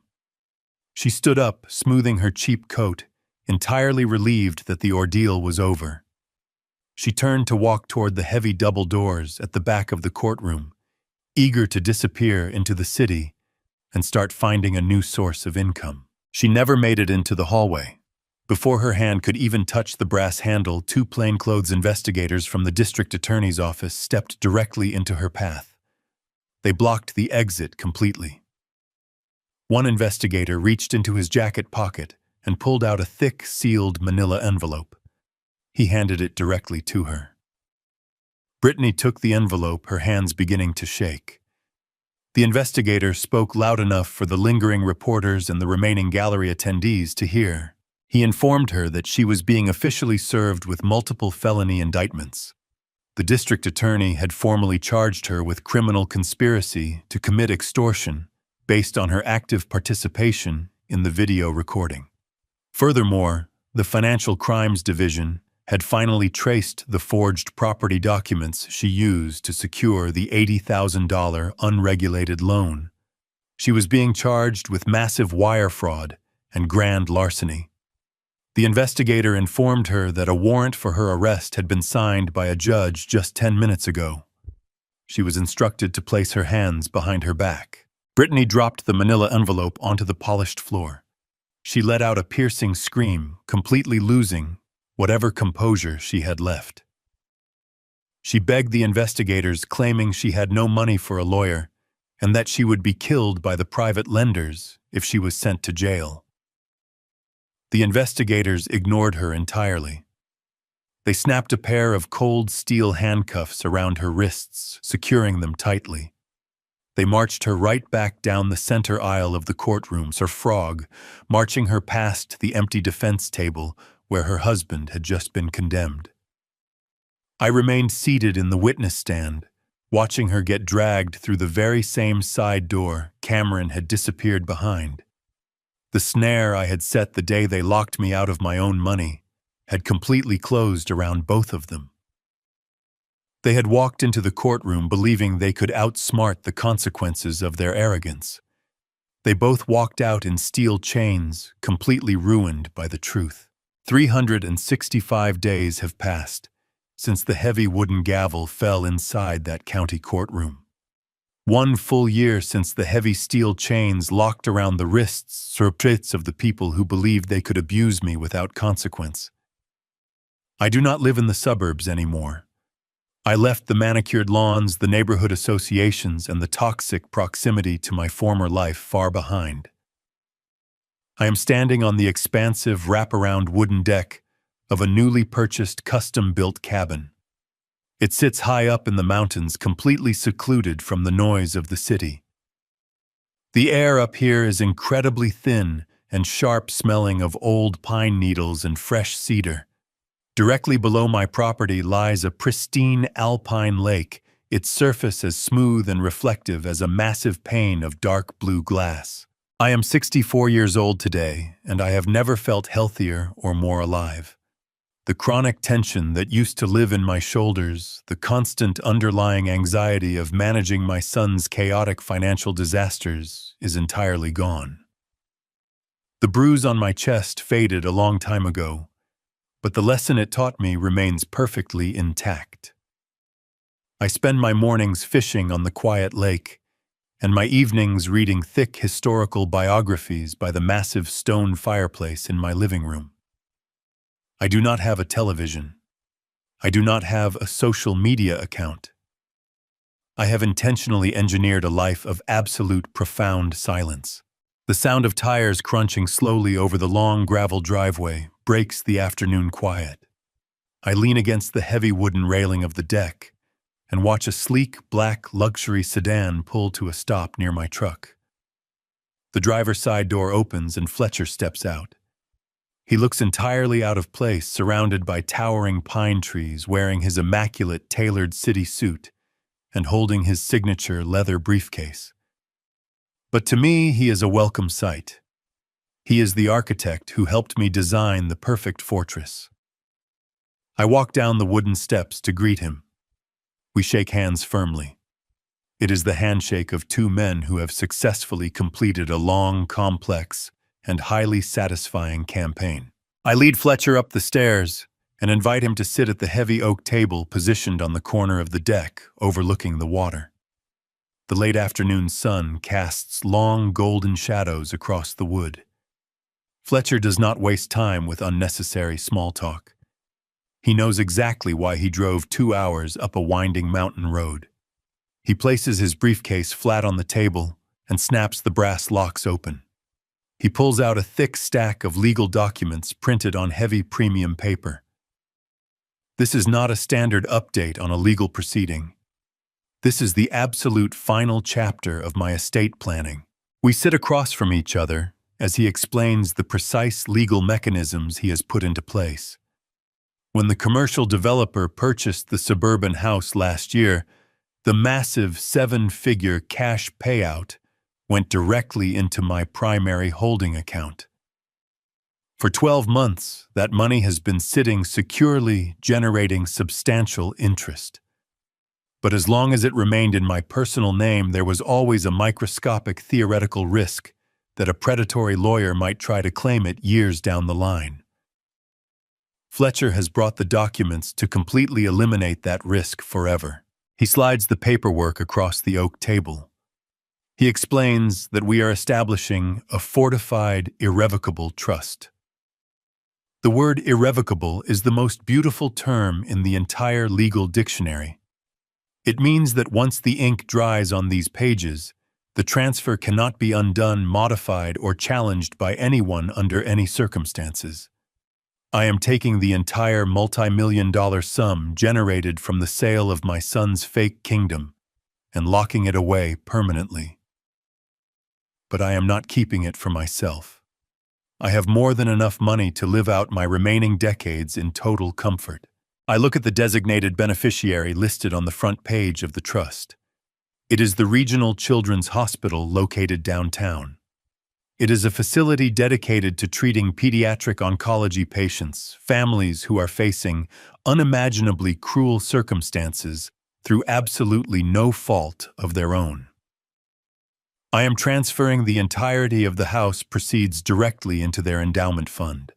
She stood up, smoothing her cheap coat, entirely relieved that the ordeal was over. She turned to walk toward the heavy double doors at the back of the courtroom, eager to disappear into the city and start finding a new source of income. She never made it into the hallway. Before her hand could even touch the brass handle, 2 plainclothes investigators from the district attorney's office stepped directly into her path. They blocked the exit completely. One investigator reached into his jacket pocket and pulled out a thick, sealed manila envelope. He handed it directly to her. Brittany took the envelope, her hands beginning to shake. The investigator spoke loud enough for the lingering reporters and the remaining gallery attendees to hear. He informed her that she was being officially served with multiple felony indictments. The district attorney had formally charged her with criminal conspiracy to commit extortion based on her active participation in the video recording. Furthermore, the Financial Crimes Division had finally traced the forged property documents she used to secure the $80,000 unregulated loan. She was being charged with massive wire fraud and grand larceny. The investigator informed her that a warrant for her arrest had been signed by a judge just 10 minutes ago. She was instructed to place her hands behind her back. Brittany dropped the manila envelope onto the polished floor. She let out a piercing scream, completely losing whatever composure she had left. She begged the investigators, claiming she had no money for a lawyer and that she would be killed by the private lenders if she was sent to jail. The investigators ignored her entirely. They snapped a pair of cold steel handcuffs around her wrists, securing them tightly. They marched her right back down the center aisle of the courtroom, Sir Frog, marching her past the empty defense table where her husband had just been condemned. I remained seated in the witness stand, watching her get dragged through the very same side door Cameron had disappeared behind. The snare I had set the day they locked me out of my own money had completely closed around both of them. They had walked into the courtroom believing they could outsmart the consequences of their arrogance. They both walked out in steel chains, completely ruined by the truth. 365 days have passed since the heavy wooden gavel fell inside that county courtroom. 1 full year since the heavy steel chains locked around the wrists, surpits of the people who believed they could abuse me without consequence. I do not live in the suburbs anymore. I left the manicured lawns, the neighborhood associations, and the toxic proximity to my former life far behind. I am standing on the expansive wraparound wooden deck of a newly purchased custom-built cabin. It sits high up in the mountains, completely secluded from the noise of the city. The air up here is incredibly thin and sharp, smelling of old pine needles and fresh cedar. Directly below my property lies a pristine alpine lake, its surface as smooth and reflective as a massive pane of dark blue glass. I am 64 years old today, and I have never felt healthier or more alive. The chronic tension that used to live in my shoulders, the constant underlying anxiety of managing my son's chaotic financial disasters, is entirely gone. The bruise on my chest faded a long time ago, but the lesson it taught me remains perfectly intact. I spend my mornings fishing on the quiet lake, and my evenings reading thick historical biographies by the massive stone fireplace in my living room. I do not have a television. I do not have a social media account. I have intentionally engineered a life of absolute profound silence. The sound of tires crunching slowly over the long gravel driveway breaks the afternoon quiet. I lean against the heavy wooden railing of the deck and watch a sleek black luxury sedan pull to a stop near my truck. The driver's side door opens and Fletcher steps out. He looks entirely out of place, surrounded by towering pine trees, wearing his immaculate tailored city suit and holding his signature leather briefcase. But to me, he is a welcome sight. He is the architect who helped me design the perfect fortress. I walk down the wooden steps to greet him. We shake hands firmly. It is the handshake of two men who have successfully completed a long, complex, and highly satisfying campaign. I lead Fletcher up the stairs and invite him to sit at the heavy oak table positioned on the corner of the deck, overlooking the water. The late afternoon sun casts long golden shadows across the wood. Fletcher does not waste time with unnecessary small talk. He knows exactly why he drove 2 hours up a winding mountain road. He places his briefcase flat on the table and snaps the brass locks open. He pulls out a thick stack of legal documents printed on heavy premium paper. This is not a standard update on a legal proceeding. This is the absolute final chapter of my estate planning. We sit across from each other as he explains the precise legal mechanisms he has put into place. When the commercial developer purchased the suburban house last year, the massive 7-figure cash payout went directly into my primary holding account. For 12 months, that money has been sitting securely, generating substantial interest. But as long as it remained in my personal name, there was always a microscopic theoretical risk that a predatory lawyer might try to claim it years down the line. Fletcher has brought the documents to completely eliminate that risk forever. He slides the paperwork across the oak table. He explains that we are establishing a fortified, irrevocable trust. The word irrevocable is the most beautiful term in the entire legal dictionary. It means that once the ink dries on these pages, the transfer cannot be undone, modified, or challenged by anyone under any circumstances. I am taking the entire multi-million-dollar sum generated from the sale of my son's fake kingdom and locking it away permanently. But I am not keeping it for myself. I have more than enough money to live out my remaining decades in total comfort. I look at the designated beneficiary listed on the front page of the trust. It is the Regional Children's Hospital located downtown. It is a facility dedicated to treating pediatric oncology patients, families who are facing unimaginably cruel circumstances through absolutely no fault of their own. I am transferring the entirety of the house proceeds directly into their endowment fund.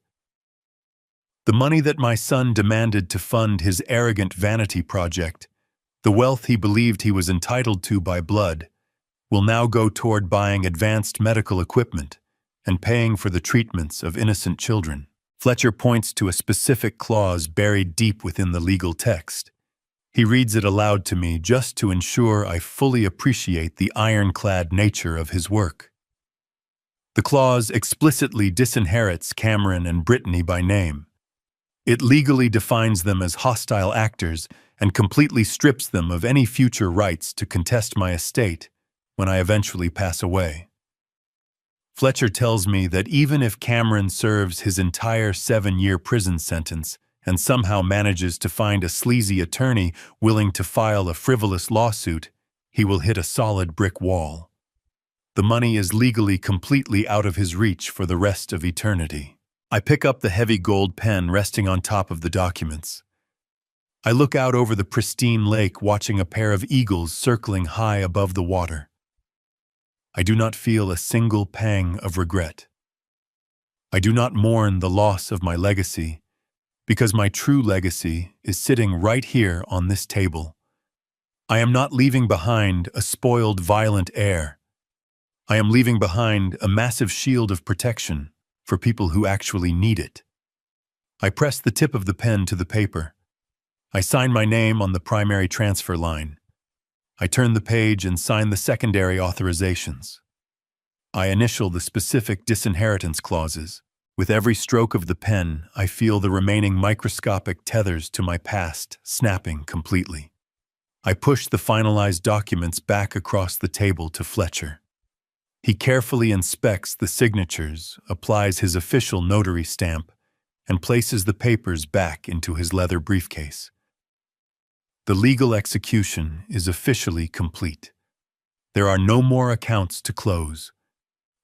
The money that my son demanded to fund his arrogant vanity project, the wealth he believed he was entitled to by blood, will now go toward buying advanced medical equipment and paying for the treatments of innocent children. Fletcher points to a specific clause buried deep within the legal text. He reads it aloud to me just to ensure I fully appreciate the ironclad nature of his work. The clause explicitly disinherits Cameron and Brittany by name. It legally defines them as hostile actors and completely strips them of any future rights to contest my estate when I eventually pass away. Fletcher tells me that even if Cameron serves his entire 7-year prison sentence and somehow manages to find a sleazy attorney willing to file a frivolous lawsuit, he will hit a solid brick wall. The money is legally completely out of his reach for the rest of eternity. I pick up the heavy gold pen resting on top of the documents. I look out over the pristine lake, watching a pair of eagles circling high above the water. I do not feel a single pang of regret. I do not mourn the loss of my legacy, because my true legacy is sitting right here on this table. I am not leaving behind a spoiled, violent heir. I am leaving behind a massive shield of protection for people who actually need it. I press the tip of the pen to the paper. I sign my name on the primary transfer line. I turn the page and sign the secondary authorizations. I initial the specific disinheritance clauses. With every stroke of the pen, I feel the remaining microscopic tethers to my past snapping completely. I push the finalized documents back across the table to Fletcher. He carefully inspects the signatures, applies his official notary stamp, and places the papers back into his leather briefcase. The legal execution is officially complete. There are no more accounts to close.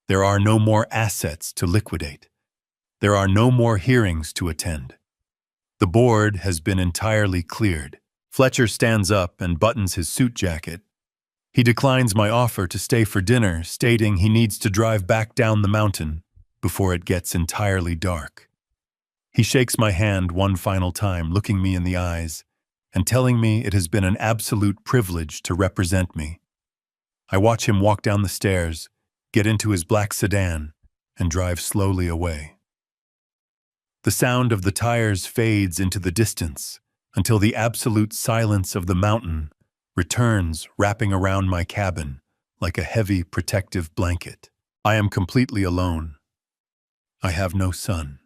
There are no more assets to liquidate. There are no more hearings to attend. The board has been entirely cleared. Fletcher stands up and buttons his suit jacket. He declines my offer to stay for dinner, stating he needs to drive back down the mountain before it gets entirely dark. He shakes my hand one final time, looking me in the eyes, and telling me it has been an absolute privilege to represent me. I watch him walk down the stairs, get into his black sedan, and drive slowly away. The sound of the tires fades into the distance until the absolute silence of the mountain returns, wrapping around my cabin like a heavy protective blanket. I am completely alone. I have no son.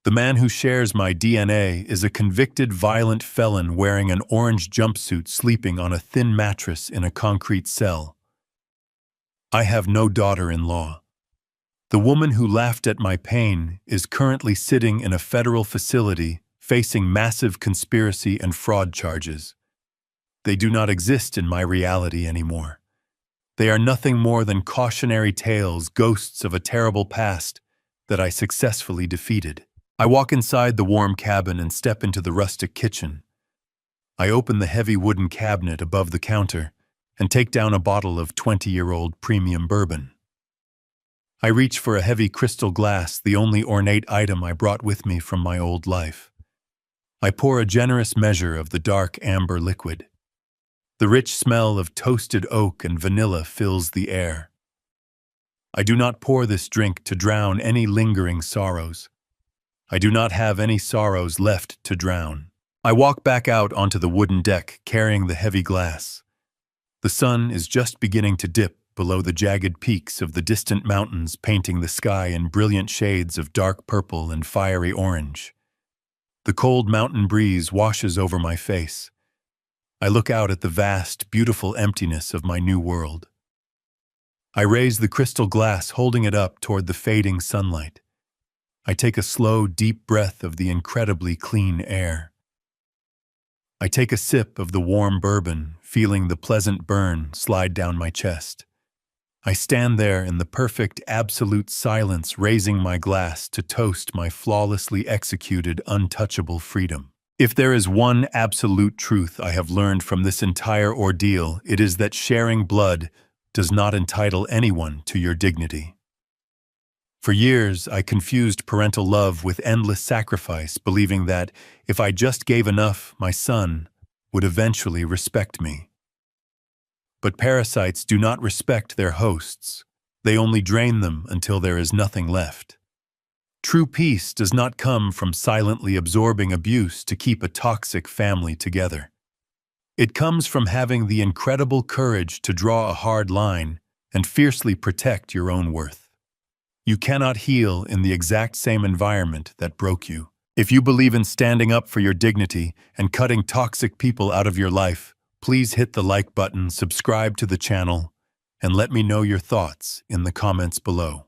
The man who shares my DNA is a convicted violent felon wearing an orange jumpsuit, sleeping on a thin mattress in a concrete cell. I have no daughter-in-law. The woman who laughed at my pain is currently sitting in a federal facility facing massive conspiracy and fraud charges. They do not exist in my reality anymore. They are nothing more than cautionary tales, ghosts of a terrible past that I successfully defeated. I walk inside the warm cabin and step into the rustic kitchen. I open the heavy wooden cabinet above the counter and take down a bottle of 20-year-old premium bourbon. I reach for a heavy crystal glass, the only ornate item I brought with me from my old life. I pour a generous measure of the dark amber liquid. The rich smell of toasted oak and vanilla fills the air. I do not pour this drink to drown any lingering sorrows. I do not have any sorrows left to drown. I walk back out onto the wooden deck, carrying the heavy glass. The sun is just beginning to dip below the jagged peaks of the distant mountains, painting the sky in brilliant shades of dark purple and fiery orange. The cold mountain breeze washes over my face. I look out at the vast, beautiful emptiness of my new world. I raise the crystal glass, holding it up toward the fading sunlight. I take a slow, deep breath of the incredibly clean air. I take a sip of the warm bourbon, feeling the pleasant burn slide down my chest. I stand there in the perfect, absolute silence, raising my glass to toast my flawlessly executed, untouchable freedom. If there is one absolute truth I have learned from this entire ordeal, it is that sharing blood does not entitle anyone to your dignity. For years, I confused parental love with endless sacrifice, believing that if I just gave enough, my son would eventually respect me. But parasites do not respect their hosts. They only drain them until there is nothing left. True peace does not come from silently absorbing abuse to keep a toxic family together. It comes from having the incredible courage to draw a hard line and fiercely protect your own worth. You cannot heal in the exact same environment that broke you. If you believe in standing up for your dignity and cutting toxic people out of your life, please hit the like button, subscribe to the channel, and let me know your thoughts in the comments below.